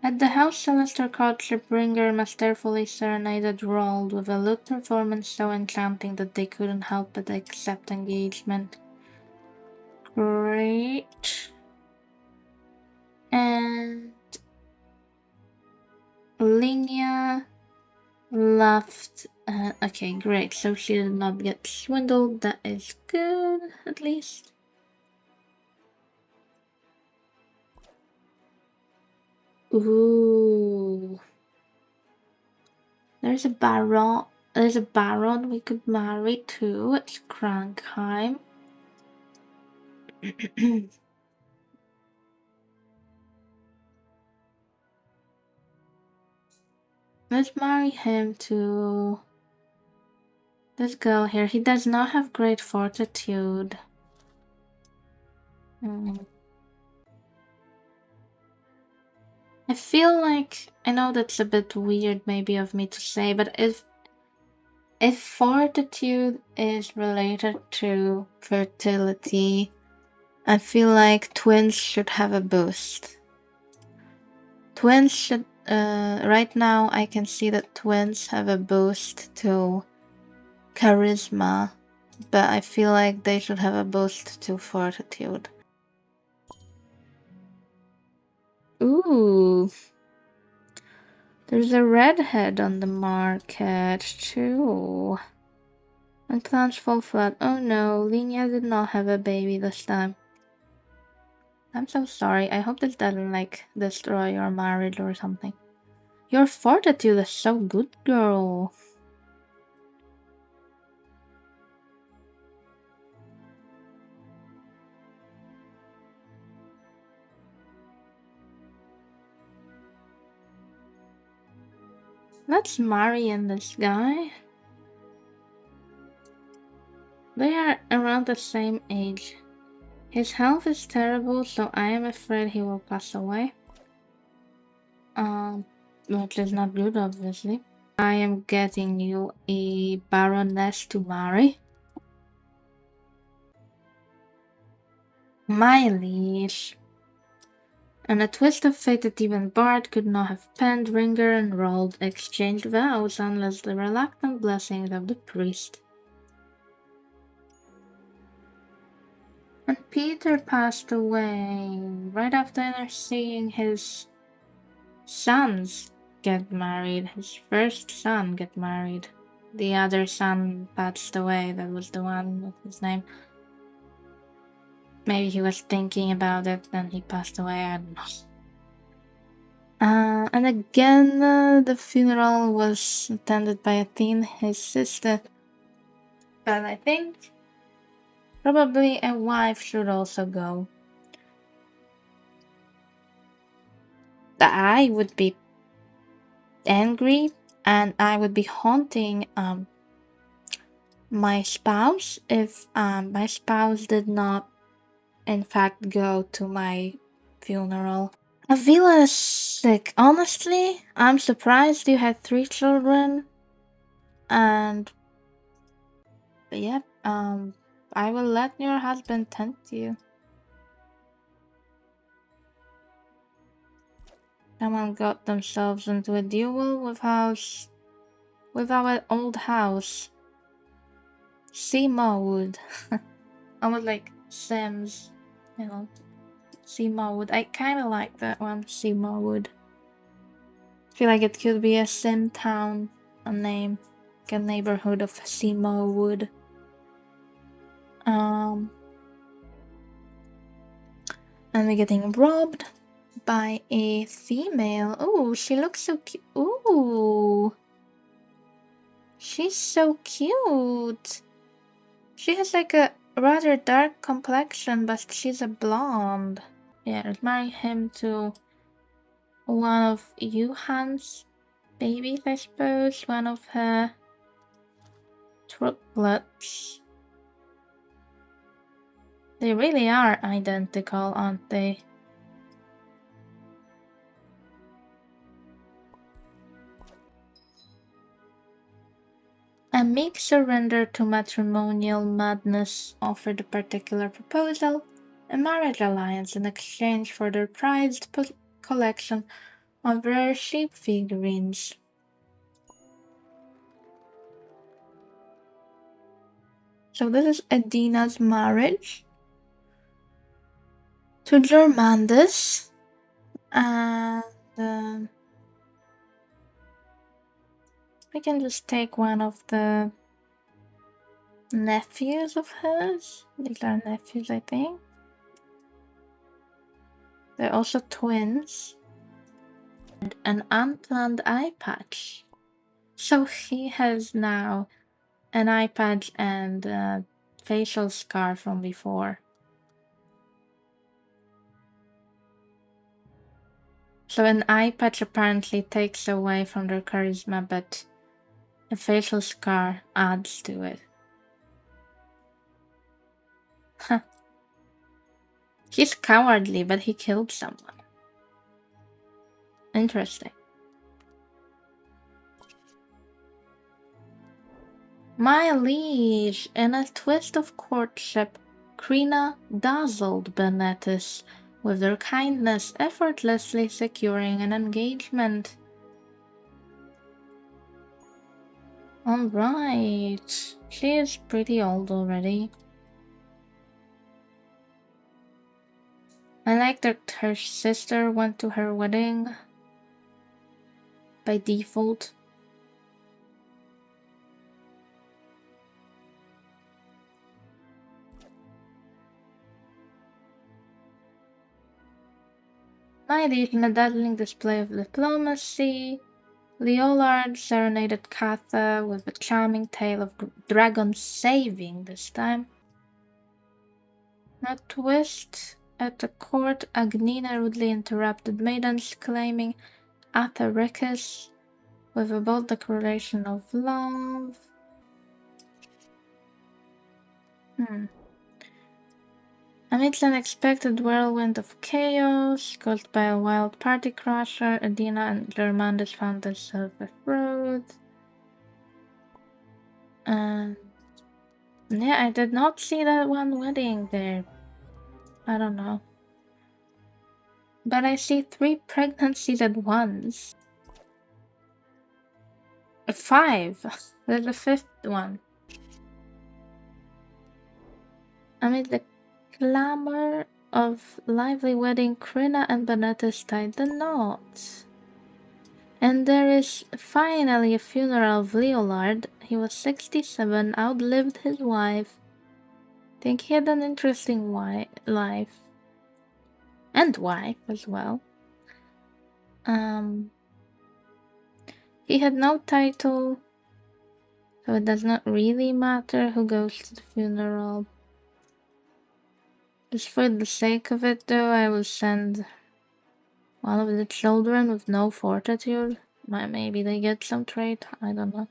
At the house, Celestar courtship bringer masterfully serenaded Roald with a lute performance so enchanting that they couldn't help but accept engagement. Great. And Linia left. Okay, great. So she did not get swindled. That is good, at least. Ooh. There's a baron. There's a baron we could marry too. It's Krankheim. Let's marry him to this girl here. He does not have great fortitude. I feel like, I know that's a bit weird maybe of me to say, but if fortitude is related to fertility, I feel like twins should have a boost. Twins should, right now I can see that twins have a boost to charisma, but I feel like they should have a boost to fortitude. Ooh. There's a redhead on the market too. And plans fall flat. Oh no, Linia did not have a baby this time. I'm so sorry. I hope this doesn't like destroy your marriage or something. Your fortitude is so good, girl. Let's marry in this guy. They are around the same age. His health is terrible, so I am afraid he will pass away. Which is not good, obviously. I am getting you a baroness to marry. My liege. And a twist of fate that even Bard could not have penned, Ringer and Roald exchanged vows unless the reluctant blessings of the priest. And Peter passed away right after seeing his sons get married, his first son get married. The other son passed away, that was the one with his name. Maybe he was thinking about it, then he passed away, I don't know. And again, the funeral was attended by Athene, his sister. But I think Probably a wife should also go. I would be angry and I would be haunting my spouse if my spouse did not in fact go to my funeral. Avila is sick. Honestly, I'm surprised you had 3 children. And yeah, I will let your husband tempt you. Someone got themselves into a duel with our old house. Seymour would. Almost like Sims, you know. Seymour would. I kinda like that one, Seymour would. Feel like it could be a sim town, a name, like a neighborhood of Seymour Wood. And we're getting robbed by a female. Oh, she looks so cute. Ooh, she's so cute. She has like a rather dark complexion, but she's a blonde. Yeah, let's marry him to one of Yuhan's babies, I suppose. One of her triplets. They really are identical, aren't they? A meek surrender to matrimonial madness offered a particular proposal, a marriage alliance in exchange for their prized collection of rare sheep figurines. So this is Edina's marriage to Germandus, and we can just take one of the nephews of hers. These are nephews, I think. They're also twins. And an unplanned eye patch. So he has now an eye patch and a facial scar from before. So an eye patch apparently takes away from their charisma, but a facial scar adds to it. Huh. He's cowardly, but he killed someone. Interesting. My liege, in a twist of courtship, Krina dazzled Bennetis with their kindness, effortlessly securing an engagement. Alright, she is pretty old already. I like that her sister went to her wedding by default. My liege, in a dazzling display of diplomacy, Leolard serenaded Catha with a charming tale of dragon saving this time. A twist at the court, Agnina rudely interrupted maidens claiming Atharicus with a bold declaration of love. Amidst an unexpected whirlwind of chaos caused by a wild party crasher, Adina and Germandus found themselves betrothed. And yeah, I did not see that one wedding there. I don't know. But I see 3 pregnancies at once. 5. There's a 5th one. Amid the clamor of lively wedding, Krina and Benetis tied the knot. And there is finally a funeral of Leolard. He was 67, outlived his wife. Think he had an interesting life. And wife as well. He had no title, so it does not really matter who goes to the funeral. Just for the sake of it, though, I will send one of the children with no fortitude. Maybe they get some trait, I don't know.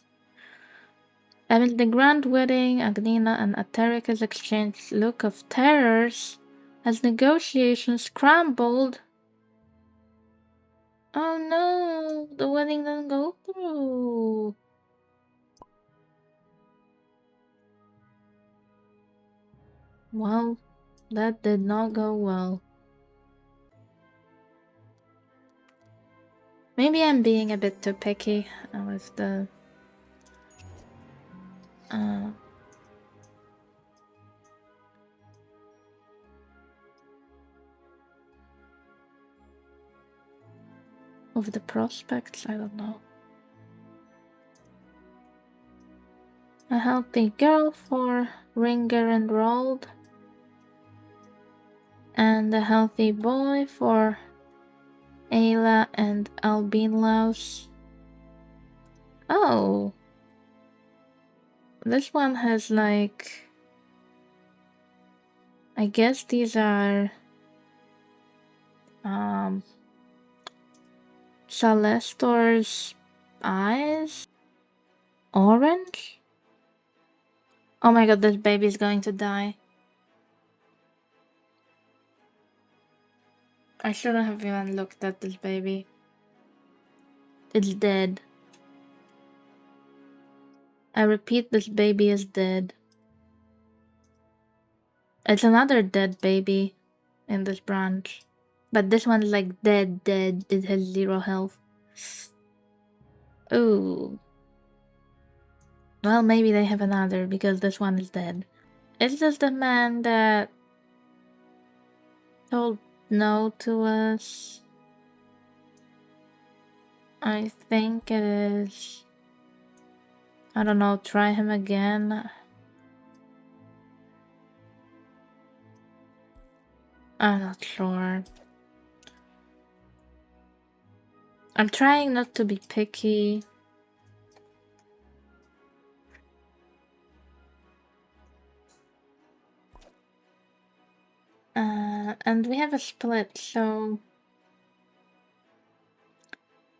Amid the grand wedding, Agnina and Atericus exchanged look of terrors as negotiations crumbled. Oh no, the wedding didn't go through. Well, that did not go well. Maybe I'm being a bit too picky with the of the prospects, I don't know. A healthy girl for Ringer and Rold, and a healthy boy for Ayla and Albinlaus. Oh, this one has like, I guess these are Celestor's eyes. Orange? Oh my god, this baby's going to die. I shouldn't have even looked at this baby. It's dead. I repeat, this baby is dead. It's another dead baby in this branch. But this one's like dead. It has 0 health. Ooh. Well, maybe they have another because this one is dead. Is this the man that told no to us? I think it is. I don't know, try him again. I'm not sure. I'm trying not to be picky. And we have a split, so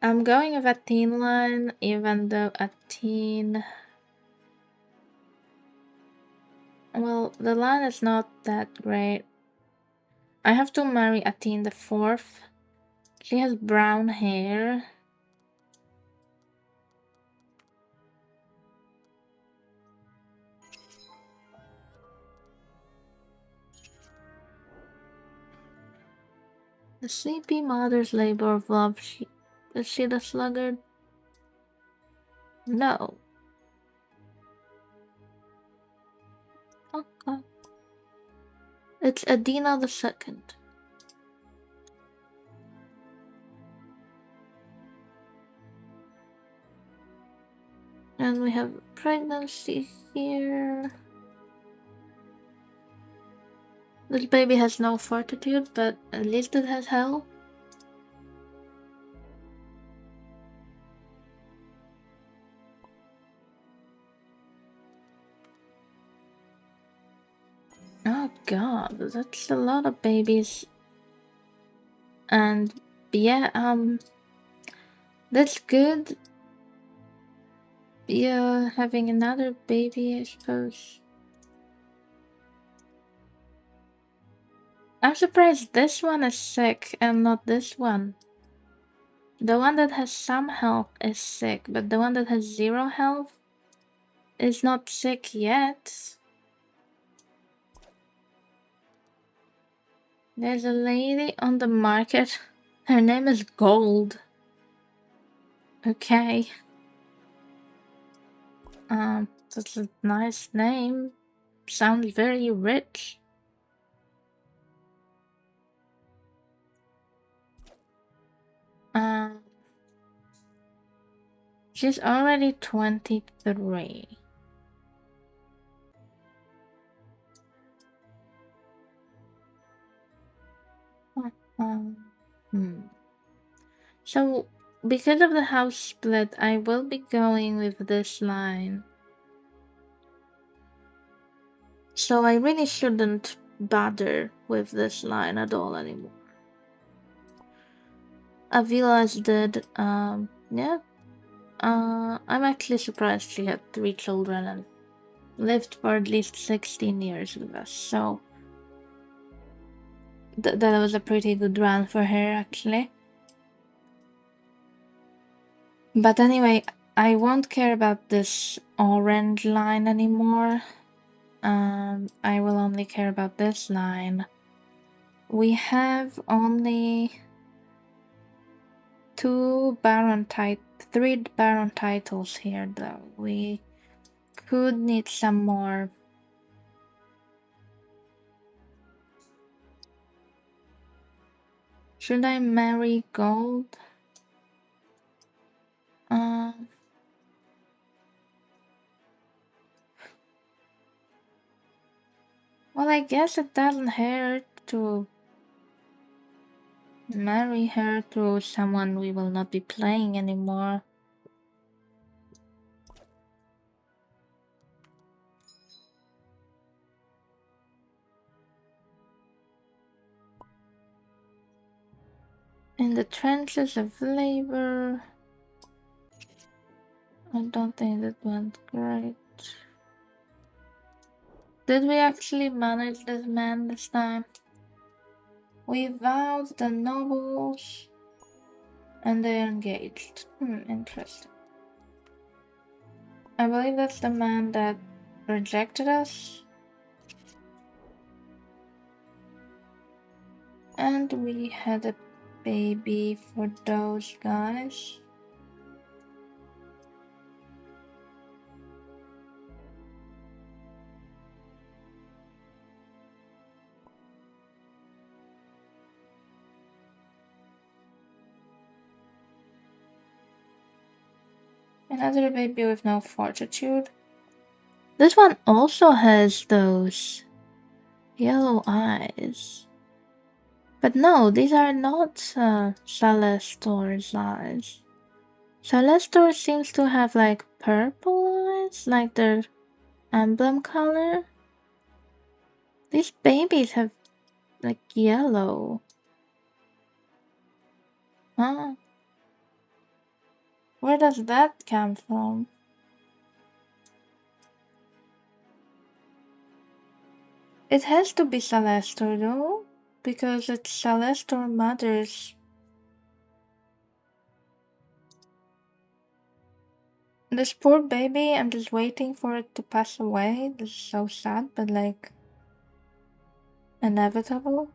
I'm going with a teen line, even though a teen... Well, the line is not that great. I have to marry a teen the 4th. She has brown hair. The sleepy mother's labor of love. Is she the sluggard? No. Okay. It's Adina the 2nd. And we have pregnancy here. This baby has no fortitude, but at least it has hell. Oh god, that's a lot of babies. And yeah, that's good. Yeah, having another baby, I suppose. I'm surprised this one is sick and not this one. The one that has some health is sick, but the one that has 0 health is not sick yet. There's a lady on the market. Her name is Gold. Okay. That's a nice name. Sounds very rich. She's already 23. So, because of the house split, I will be going with this line. So I really shouldn't bother with this line at all anymore. Avila is dead. Yeah. I'm actually surprised she had 3 children and lived for at least 16 years with us, so that was a pretty good run for her, actually. But anyway, I won't care about this orange line anymore. I will only care about this line. We have only three baron titles here, though. We could need some more. Should I marry gold? Well, I guess it doesn't hurt to marry her to someone we will not be playing anymore. In the trenches of labor. I don't think that went great. Did we actually manage this man this time? We vowed the nobles and they're engaged. Interesting. I believe that's the man that rejected us. And we had a baby for those guys. Another baby with no fortitude. This one also has those yellow eyes. But no, these are not Celestor's eyes. Celestor seems to have like purple eyes, like their emblem color. These babies have like yellow. Huh? Where does that come from? It has to be Celestor though, because it's Celestor mothers. This poor baby, I'm just waiting for it to pass away. This is so sad, but like inevitable.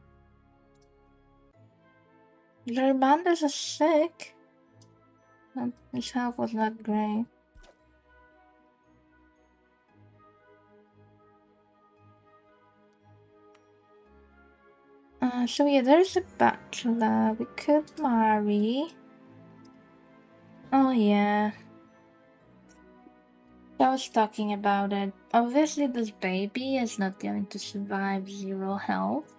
Gerbandas is sick. And his health was not great. So yeah, there's a bachelor we could marry. Oh yeah. I was talking about it. Obviously this baby is not going to survive 0 health.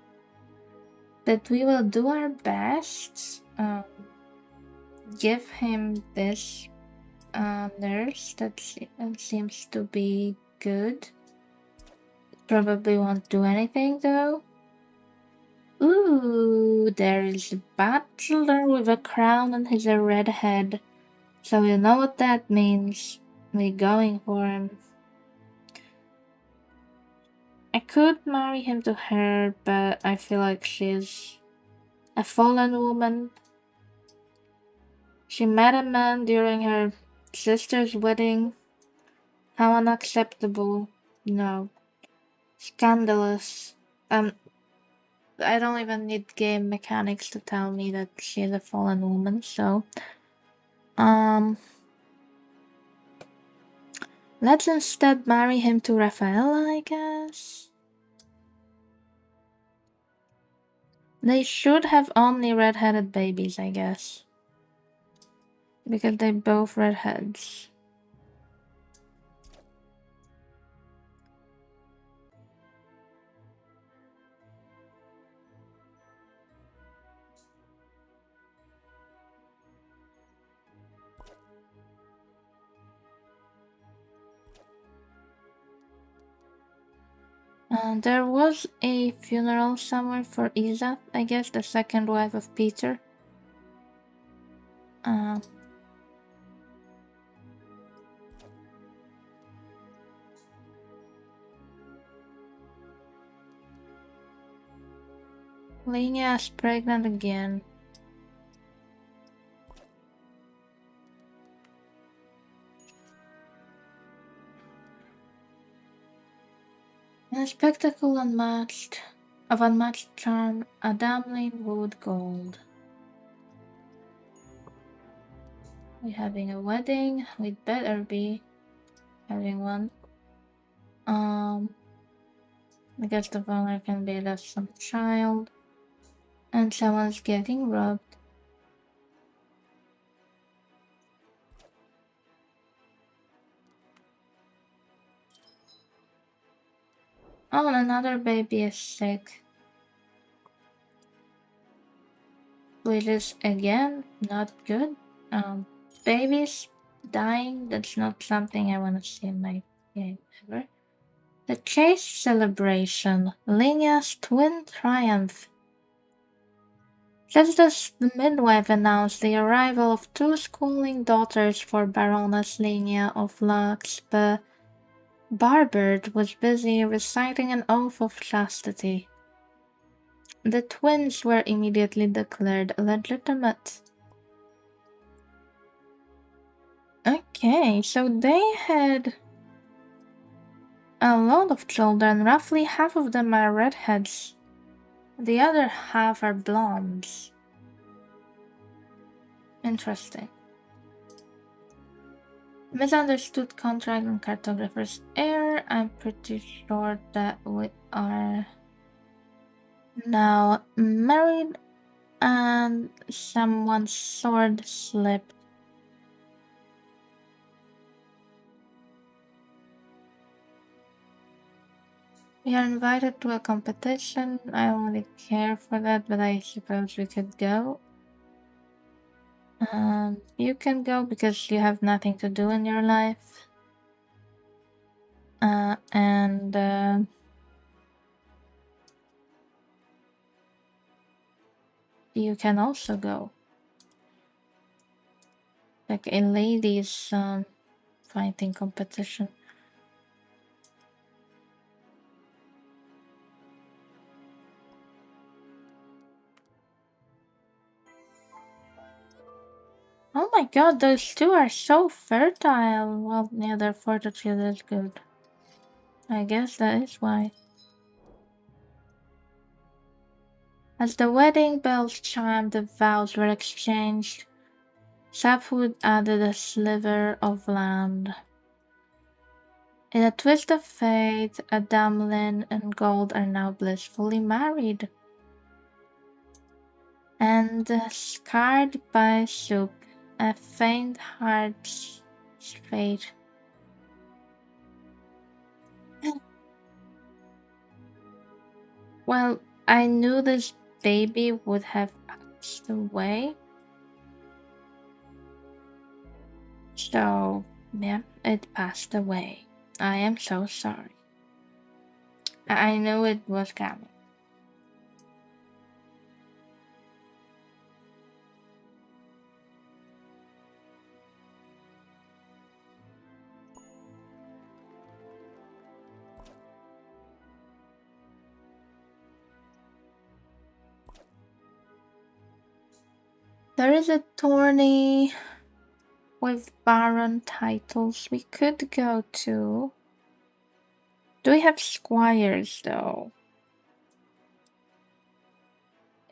But we will do our best. Give him this nurse that seems to be good. Probably won't do anything though. Ooh, there is a bachelor with a crown and he's a redhead. So you know what that means. We're going for him. I could marry him to her, but I feel like she's a fallen woman. She met a man during her sister's wedding. How unacceptable. No. Scandalous. I don't even need game mechanics to tell me that she's a fallen woman, so let's instead marry him to Rafaela, I guess. They should have only red-headed babies, I guess. Because they're both redheads. There was a funeral somewhere for Isa, I guess, the second wife of Peter. Uh, Lenia is pregnant again. In a spectacle of unmatched charm, a damling wood gold. We're having a wedding. We'd better be having one. I guess the owner can be left some child. And someone's getting robbed. Oh, and another baby is sick. Which is again not good. Babies dying, that's not something I wanna see in my game ever. The chase celebration, Lenia's twin triumph. Just as the midwife announced the arrival of two schooling daughters for Baroness Lenia of Larkspur, Barbert was busy reciting an oath of chastity. The twins were immediately declared legitimate. Okay, so they had a lot of children. Roughly half of them are redheads. The other half are blondes. Interesting. Misunderstood contract and cartographer's error. I'm pretty sure that we are now married and someone's sword slipped. We are invited to a competition. I don't really care for that, but I suppose we could go. You can go because you have nothing to do in your life. And you can also go. Like a ladies fighting competition. Oh my god, those two are so fertile. Well, yeah, their fortitude is good. I guess that is why. As the wedding bells chimed, the vows were exchanged. Sapwood added a sliver of land. In a twist of fate, Adamlin and Gold are now blissfully married. And scarred by soup, a faint heart's fate. Well, I knew this baby would have passed away. So, yeah, it passed away. I am so sorry. I knew it was coming. There is a tourney with Baron titles we could go to. Do we have squires though?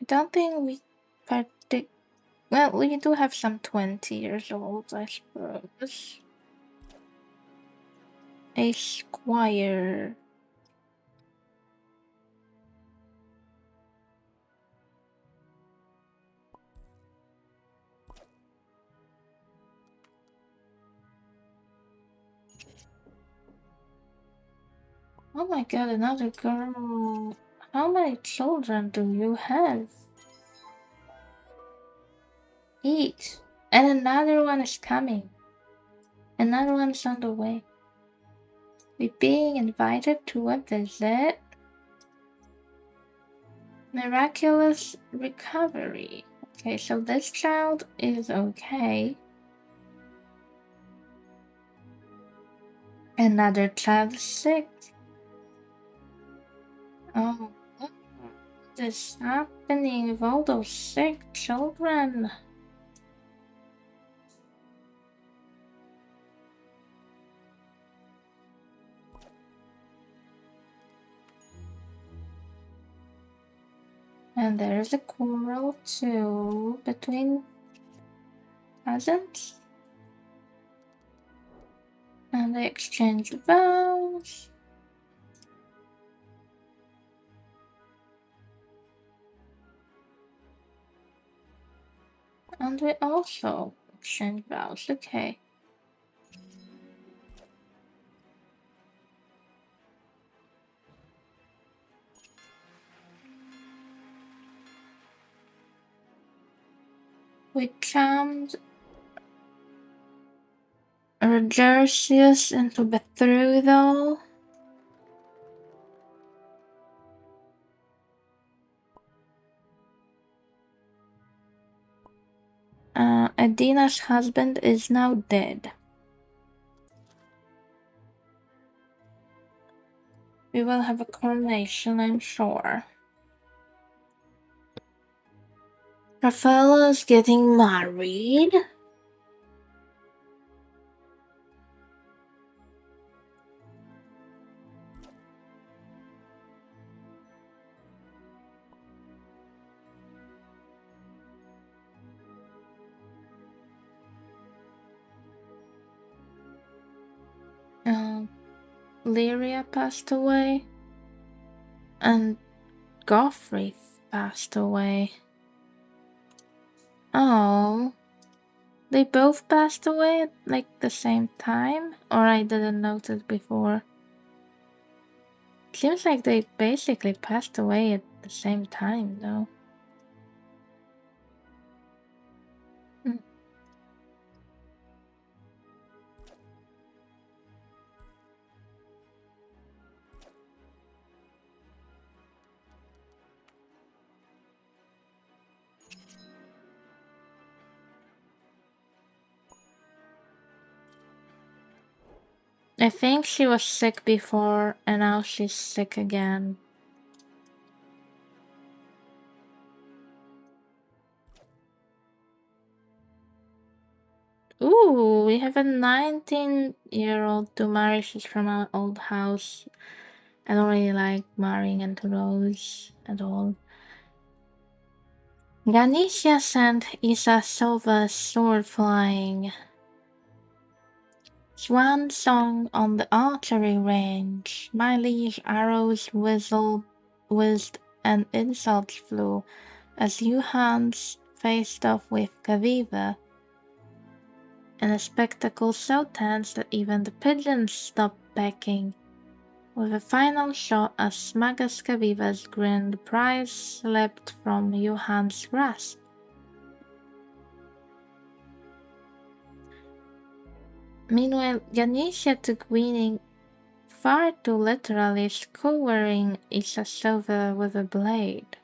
I don't think we well, we do have some 20 years old, I suppose. A squire. Oh my god, another girl. How many children do you have? 8. And another one is coming. Another one's on the way. We're being invited to a visit. Miraculous recovery. Okay, so this child is okay. Another child is sick. Oh, what is happening with all those sick children? And there's a quarrel too between cousins. And they exchange vows. And we also exchange vows. Okay. We charmed Recessive into betrothal. Adina's husband is now dead. We will have a coronation, I'm sure. Rafaela's getting married. Lyria passed away. And Goffrey passed away. Oh. They both passed away at like the same time? Or I didn't notice before. Seems like they basically passed away at the same time though. Hmm. I think she was sick before and now she's sick again. Ooh, we have a 19-year-old to marry. She's from our old house. I don't really like marrying into those at all. Ganesha sent Isa Silva's sword flying. Swan song on the archery range. My liege arrows whizzed and insults flew as Johannes faced off with Kaviva. In a spectacle so tense that even the pigeons stopped pecking. With a final shot as smug as Kaviva's grin, the prize slipped from Johan's grasp. Meanwhile, Ganesha took winning far too literally, skewering Isasova with a blade.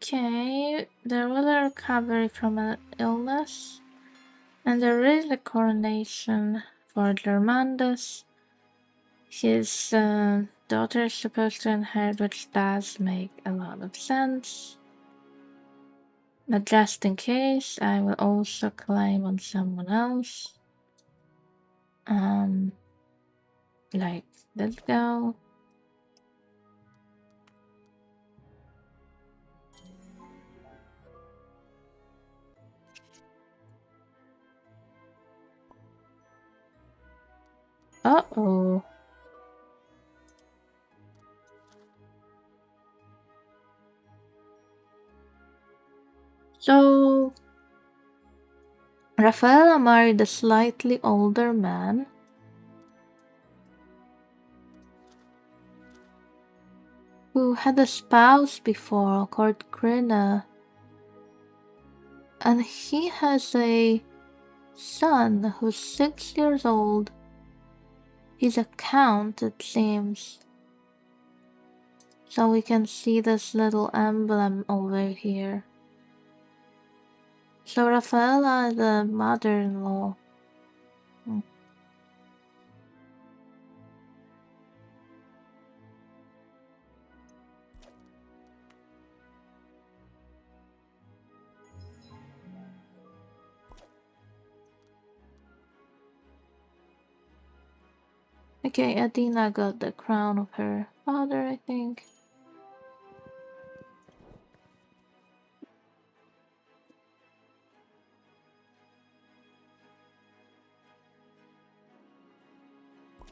Okay, there was a recovery from an illness, and there is a coronation for Germandus. His daughter is supposed to inherit, which does make a lot of sense. But just in case, I will also claim on someone else. Like, let's go. Uh-oh. So, Rafaela married a slightly older man who had a spouse before called Krina, and he has a son who's 6 years old. He's a count, it seems. So we can see this little emblem over here. So Rafaela, the mother-in-law. Okay, Adina got the crown of her father, I think.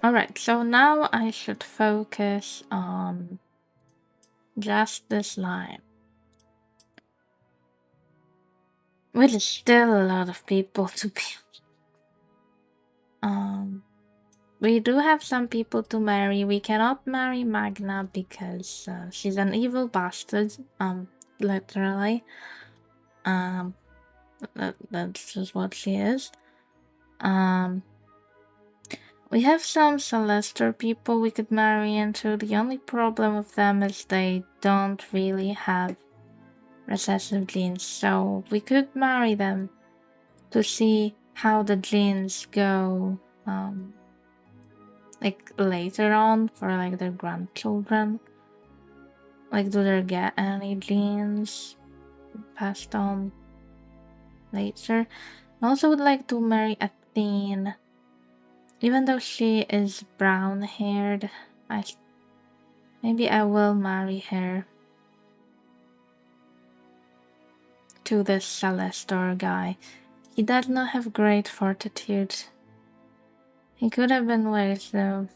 Alright, so now I should focus on just this line. Which is still a lot of people to be. We do have some people to marry. We cannot marry Magna because she's an evil bastard. Literally. That's just what she is. We have some Celestial people we could marry into. The only problem with them is they don't really have recessive genes, so we could marry them to see how the genes go, like later on for like their grandchildren. Like, do they get any genes passed on later? I also would like to marry Athene. Even though she is brown-haired, maybe I will marry her to this Celestor guy. He does not have great fortitude. He could have been worse though.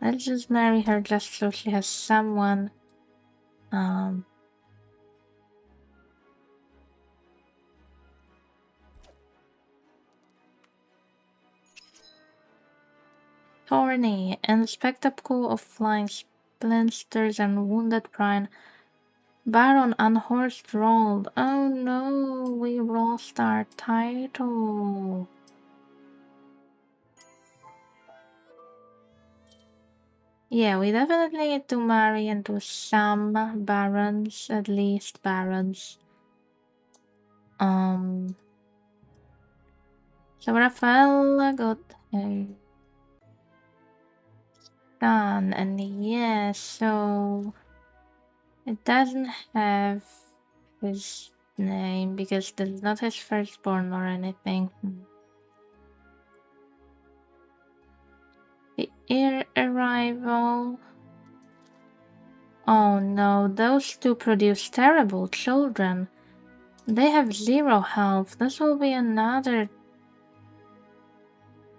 Let's just marry her just so she has someone. Thorny, and the spectacle of flying splinters and wounded Brian. Baron unhorsed rolled. Oh no, we lost our title. Yeah, we definitely need to marry into some barons, at least barons. So Rafael got a son, and yeah, so it doesn't have his name because that's not his firstborn or anything. The heir arrival. Oh no, those two produce terrible children. They have 0 health. This will be another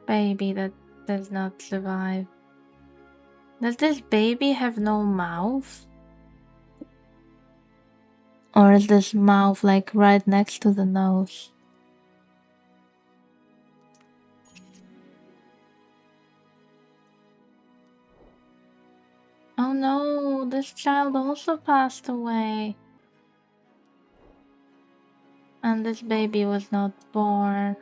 baby that does not survive. Does this baby have no mouth? Or is this mouth like right next to the nose? Oh no, this child also passed away. And this baby was not born.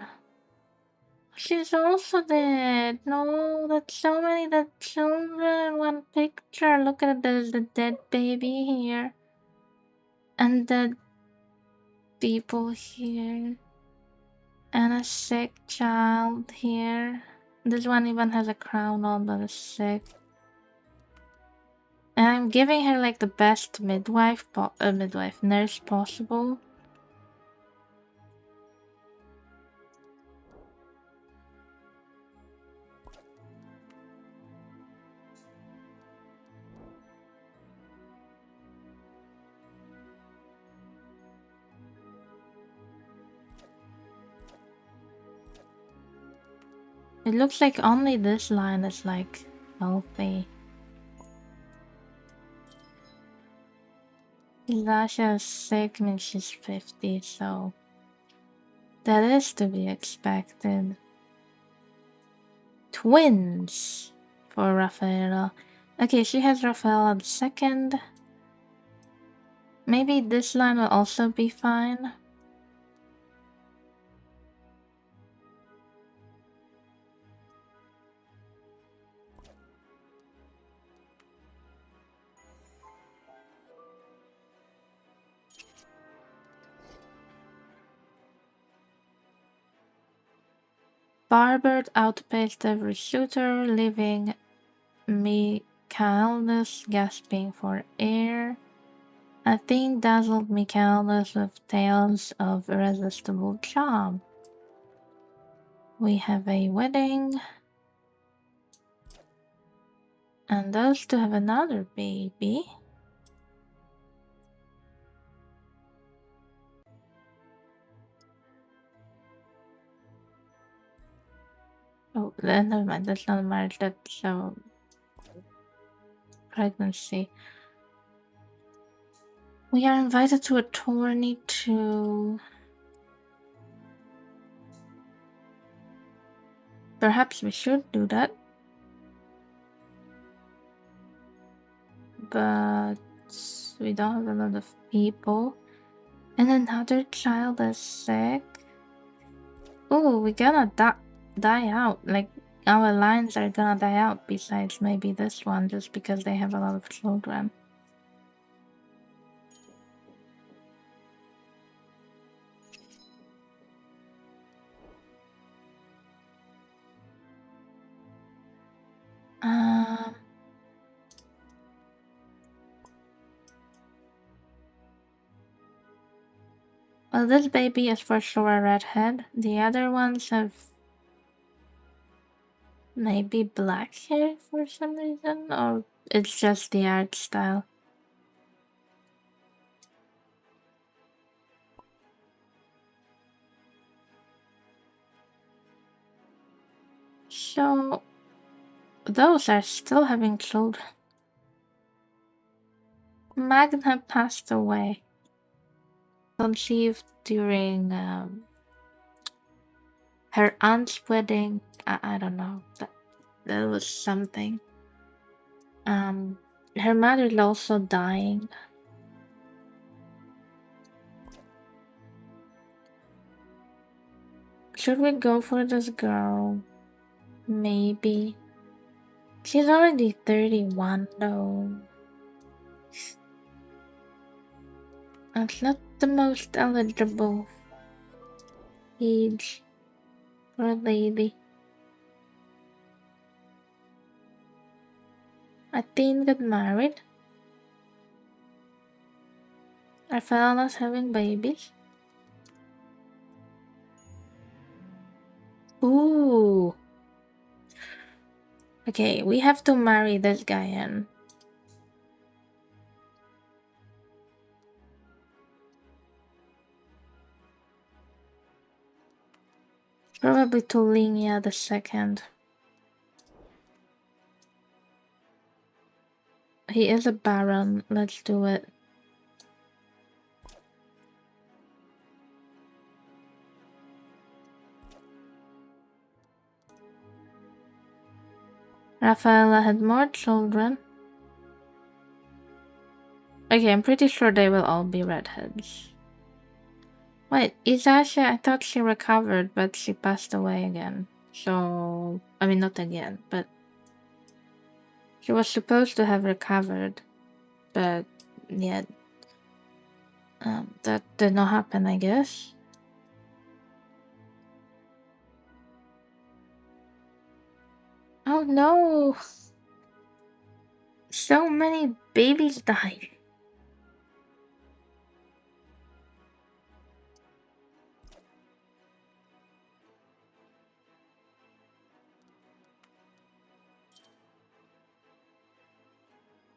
She's also dead. No, that's so many dead children in one picture. Look at it, there's the dead baby here. And dead people here. And a sick child here. This one even has a crown on, but is sick. And I'm giving her like the best midwife nurse possible. It looks like only this line is like healthy. Lasha is sick, means she's 50, so That is to be expected. Twins for Rafaela. Okay, she has Rafaela the second. Maybe this line will also be fine. Barbert outpaced every shooter, leaving Michaelis gasping for air. Athene dazzled Michaelis with tales of irresistible charm. We have a wedding. And those two have another baby. Oh, never mind. That's not a marriage. That's a pregnancy. We are invited to a tourney to... Perhaps we should do that. But we don't have a lot of people. And another child is sick. Oh, we're gonna die out. Like, our lines are gonna die out besides maybe this one, just because they have a lot of children. Well, this baby is for sure a redhead. The other ones have maybe black hair for some reason, or it's just the art style. So, those are still having children. Magna passed away. Conceived during her aunt's wedding. I don't know. That was something. Her mother is also dying. Should we go for this girl? Maybe. She's already 31 though. That's not the most eligible age for a lady. Athene got married. Rafaela's having babies. Ooh. Okay, we have to marry this guy in. Probably to Linia the second. He is a baron. Let's do it. Rafaela had more children. Okay, I'm pretty sure they will all be redheads. Wait, Izasha, I thought she recovered, but she passed away again. So, I mean, not again, but she was supposed to have recovered, but yeah, that did not happen, I guess. Oh no! So many babies died.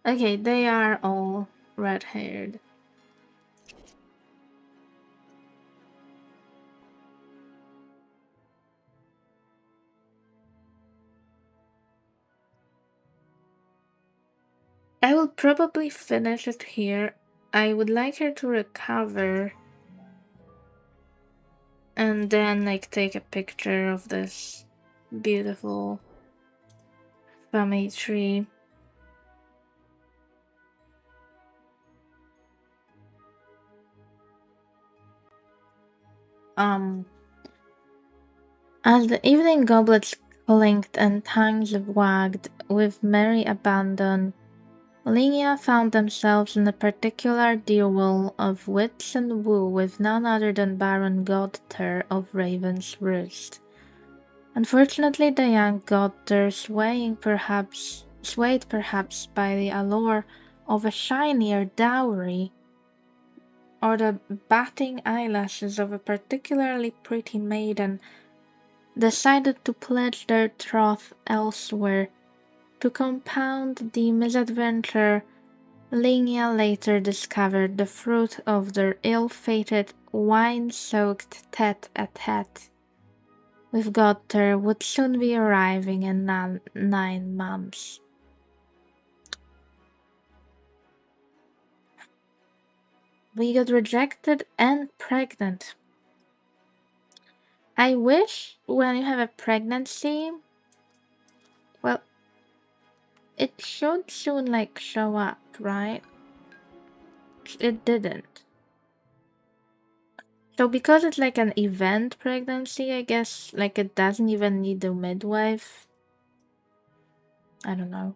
Okay, they are all red-haired. I will probably finish it here. I would like her to recover and then like take a picture of this beautiful family tree. As the evening goblets clinked and tongues wagged with merry abandon, Linnea found themselves in a particular duel of wits and woo with none other than Baron Godter of Raven's Roost. Unfortunately, the young Godter, swayed perhaps by the allure of a shinier dowry, or the batting eyelashes of a particularly pretty maiden, decided to pledge their troth elsewhere. To compound the misadventure, Linnea later discovered the fruit of their ill-fated, wine-soaked tete-a-tete with Godter would soon be arriving in 9 months. We got rejected and pregnant. I wish when you have a pregnancy, well, it should soon like show up, right? It didn't. So because it's like an event pregnancy, I guess like it doesn't even need a midwife. I don't know.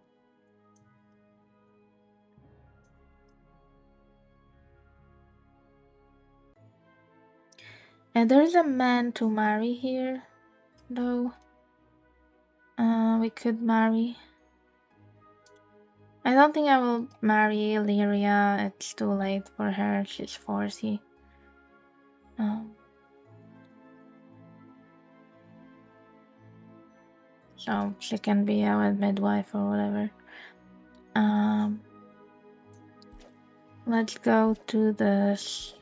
And there's a man to marry here, though. We could marry. I don't think I will marry Lyria. It's too late for her. She's 40. So she can be our midwife or whatever. Let's go to this.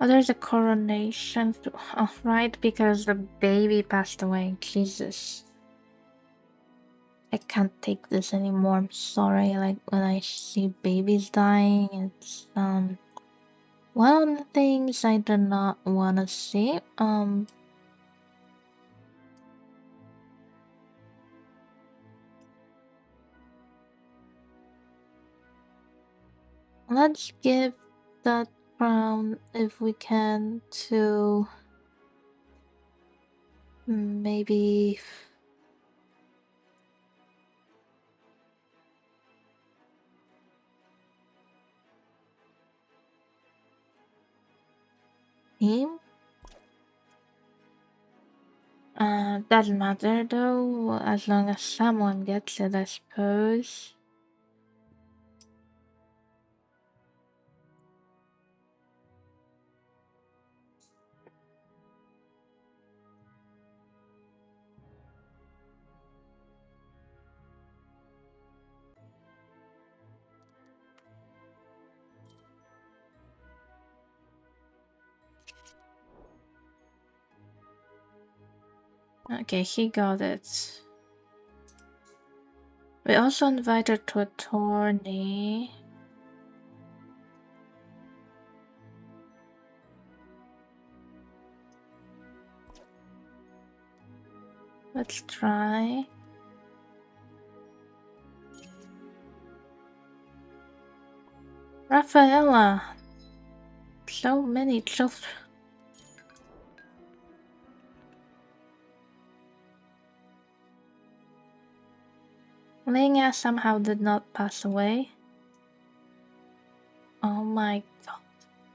Oh, there's a coronation. Oh, right, because the baby passed away. Jesus. I can't take this anymore. I'm sorry. Like, when I see babies dying, it's, one of the things I do not want to see. Let's give that crown, if we can, to maybe him. Doesn't matter though, as long as someone gets it, I suppose. Okay, he got it. We also invited to a tourney. Let's try. Rafaela! So many children. Lenya somehow did not pass away. Oh my god.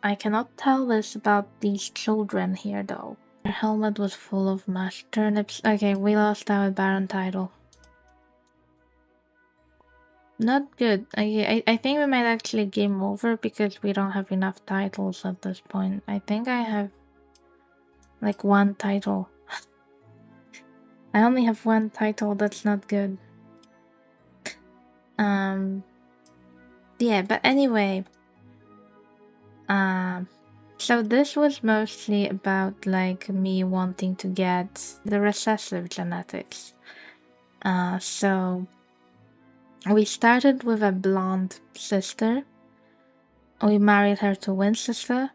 I cannot tell this about these children here though. Their helmet was full of mashed turnips. Okay, we lost our Baron title. Not good. I think we might actually game over because we don't have enough titles at this point. I think I have like one title. I only have one title, that's not good. Yeah, but anyway. So this was mostly about like me wanting to get the recessive genetics. So we started with a blonde sister. We married her to Winchester.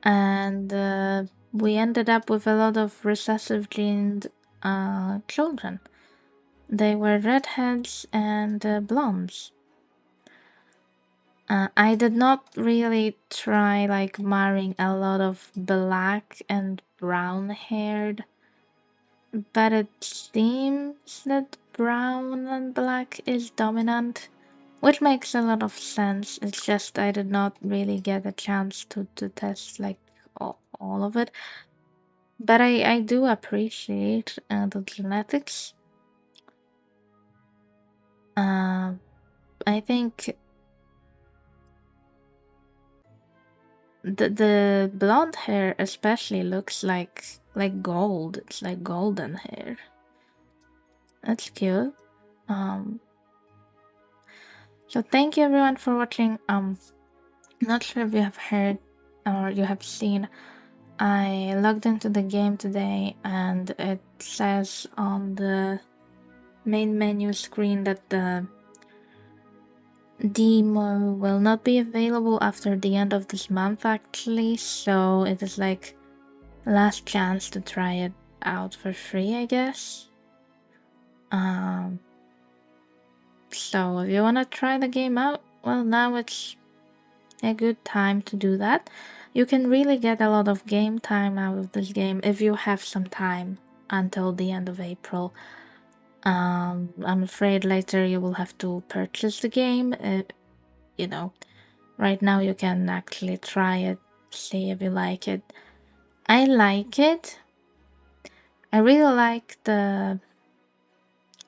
and we ended up with a lot of recessive gened children. They were redheads and blondes. I did not really try like marrying a lot of black and brown haired, but it seems that brown and black is dominant, which makes a lot of sense. It's just I did not really get a chance to test like all of it. But I do appreciate the genetics. Um, I think the blonde hair especially looks like gold. It's like golden hair. That's cute. Um, so thank you everyone for watching. Not sure if you have heard or you have seen. I logged into the game today and it says on the main menu screen that the demo will not be available after the end of this month actually, so it is like last chance to try it out for free, I guess. So if you wanna try the game out, well, now it's a good time to do that. You can really get a lot of game time out of this game if you have some time until the end of April. I'm afraid later you will have to purchase the game. You know, right now you can actually try it, see if you like it. I like it. I really like the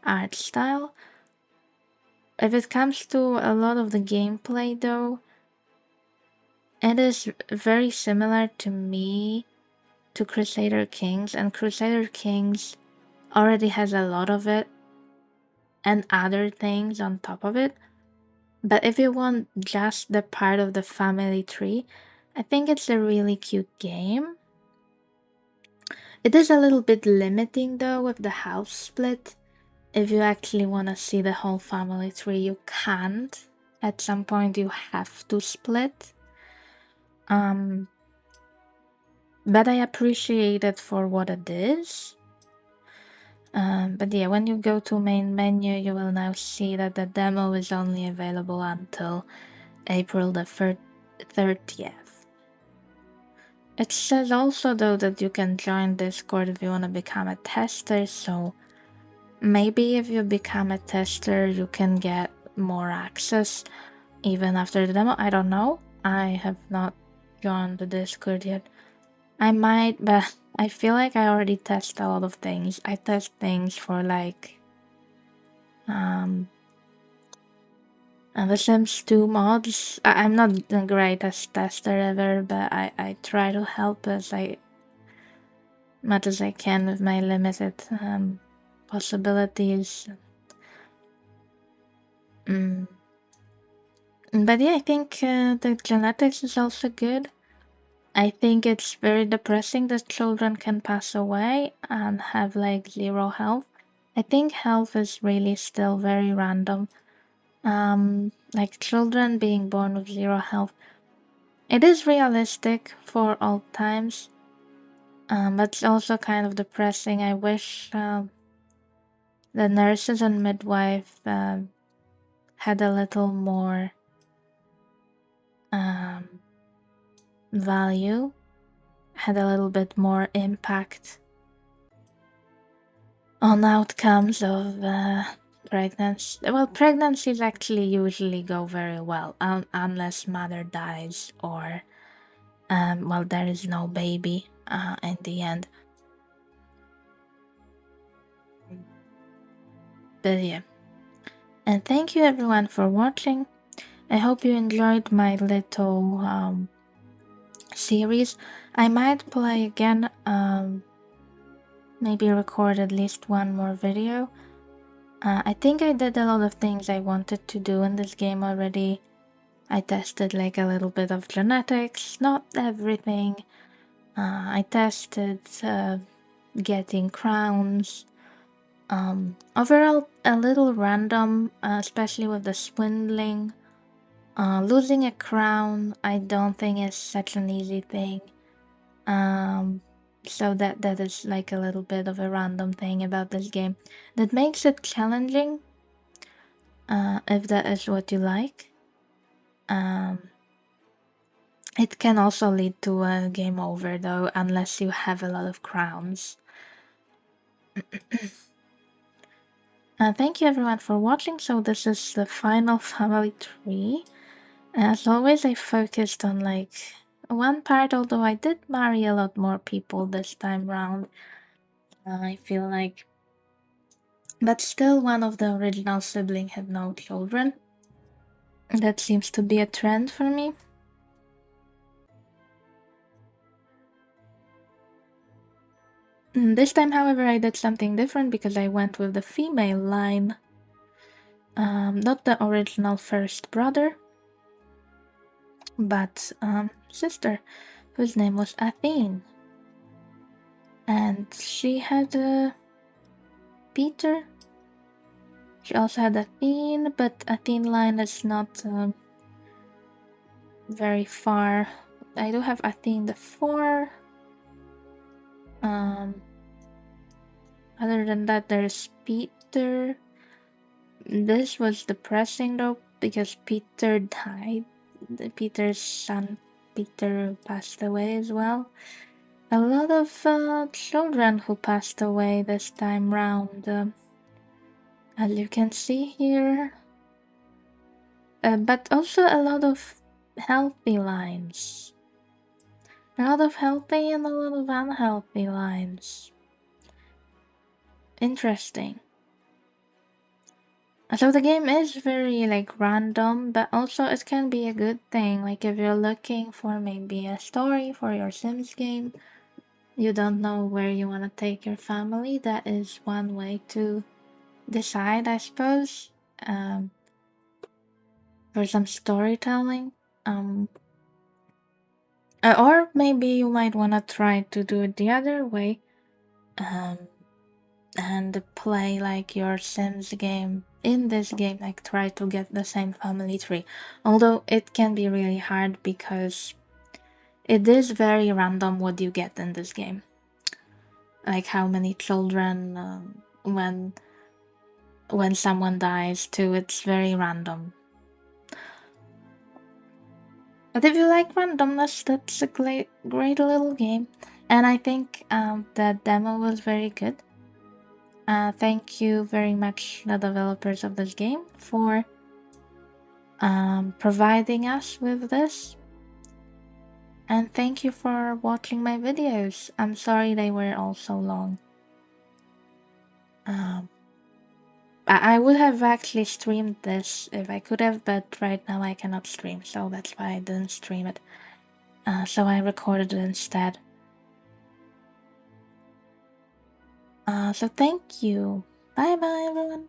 art style. If it comes to a lot of the gameplay though, it is very similar to me to Crusader Kings, and Crusader Kings already has a lot of it and other things on top of it. But if you want just the part of the family tree, I think it's a really cute game. It is a little bit limiting though with the house split. If you actually want to see the whole family tree, you can't. At some point you have to split. But I appreciate it for what it is. But yeah, when you go to main menu, you will now see that the demo is only available until April the 30th. It says also though that you can join Discord if you want to become a tester, so maybe if you become a tester you can get more access even after the demo. I don't know. I have not joined the Discord yet. I might, but I feel like I already test a lot of things. I test things for like the Sims 2 mods. I'm not the greatest tester ever, but I try to help as much as I can with my limited possibilities. But yeah, I think the genetics is also good. I think it's very depressing that children can pass away and have like zero health. I think health is really still very random. Like children being born with zero health. It is realistic for all times, but it's also kind of depressing. I wish the nurses and midwife had a little more value, had a little bit more impact on outcomes of pregnancy. Well, pregnancies actually usually go very well, unless mother dies or, well, there is no baby in the end. But yeah. And thank you everyone for watching. I hope you enjoyed my little series. I might play again, maybe record at least one more video. I think I did a lot of things I wanted to do in this game already. I tested like a little bit of genetics, not everything. I tested getting crowns. Overall, a little random, especially with the swindling. Losing a crown, I don't think is such an easy thing. Um, so that is like a little bit of a random thing about this game that makes it challenging. If that is what you like, it can also lead to a game over though, unless you have a lot of crowns. Thank you everyone for watching. So this is the final family tree. As always, I focused on like one part, although I did marry a lot more people this time round. I feel like, but still one of the original sibling had no children. That seems to be a trend for me. This time, however, I did something different because I went with the female line. Not the original first brother, but sister, whose name was Athene. And she had Peter. She also had Athene, but Athene line is not very far. I do have Athene the 4. Other than that, there's Peter. This was depressing though because Peter died. Peter's son Peter passed away as well. A lot of children who passed away this time round, as you can see here. But also a lot of healthy lines. A lot of healthy and a lot of unhealthy lines. Interesting. So the game is very like random, but also it can be a good thing. Like if you're looking for maybe a story for your Sims game, you don't know where you want to take your family, that is one way to decide, I suppose. For some storytelling. Or maybe you might want to try to do it the other way. And play like your Sims game in this game, like try to get the same family tree. Although it can be really hard because it is very random what you get in this game. Like how many children when someone dies too, it's very random. But if you like randomness, that's a great little game. And I think the demo was very good. Thank you very much, the developers of this game, for providing us with this. And thank you for watching my videos. I'm sorry they were all so long. I would have actually streamed this if I could have, but right now I cannot stream, so that's why I didn't stream it. So I recorded it instead. So thank you. Bye bye, everyone.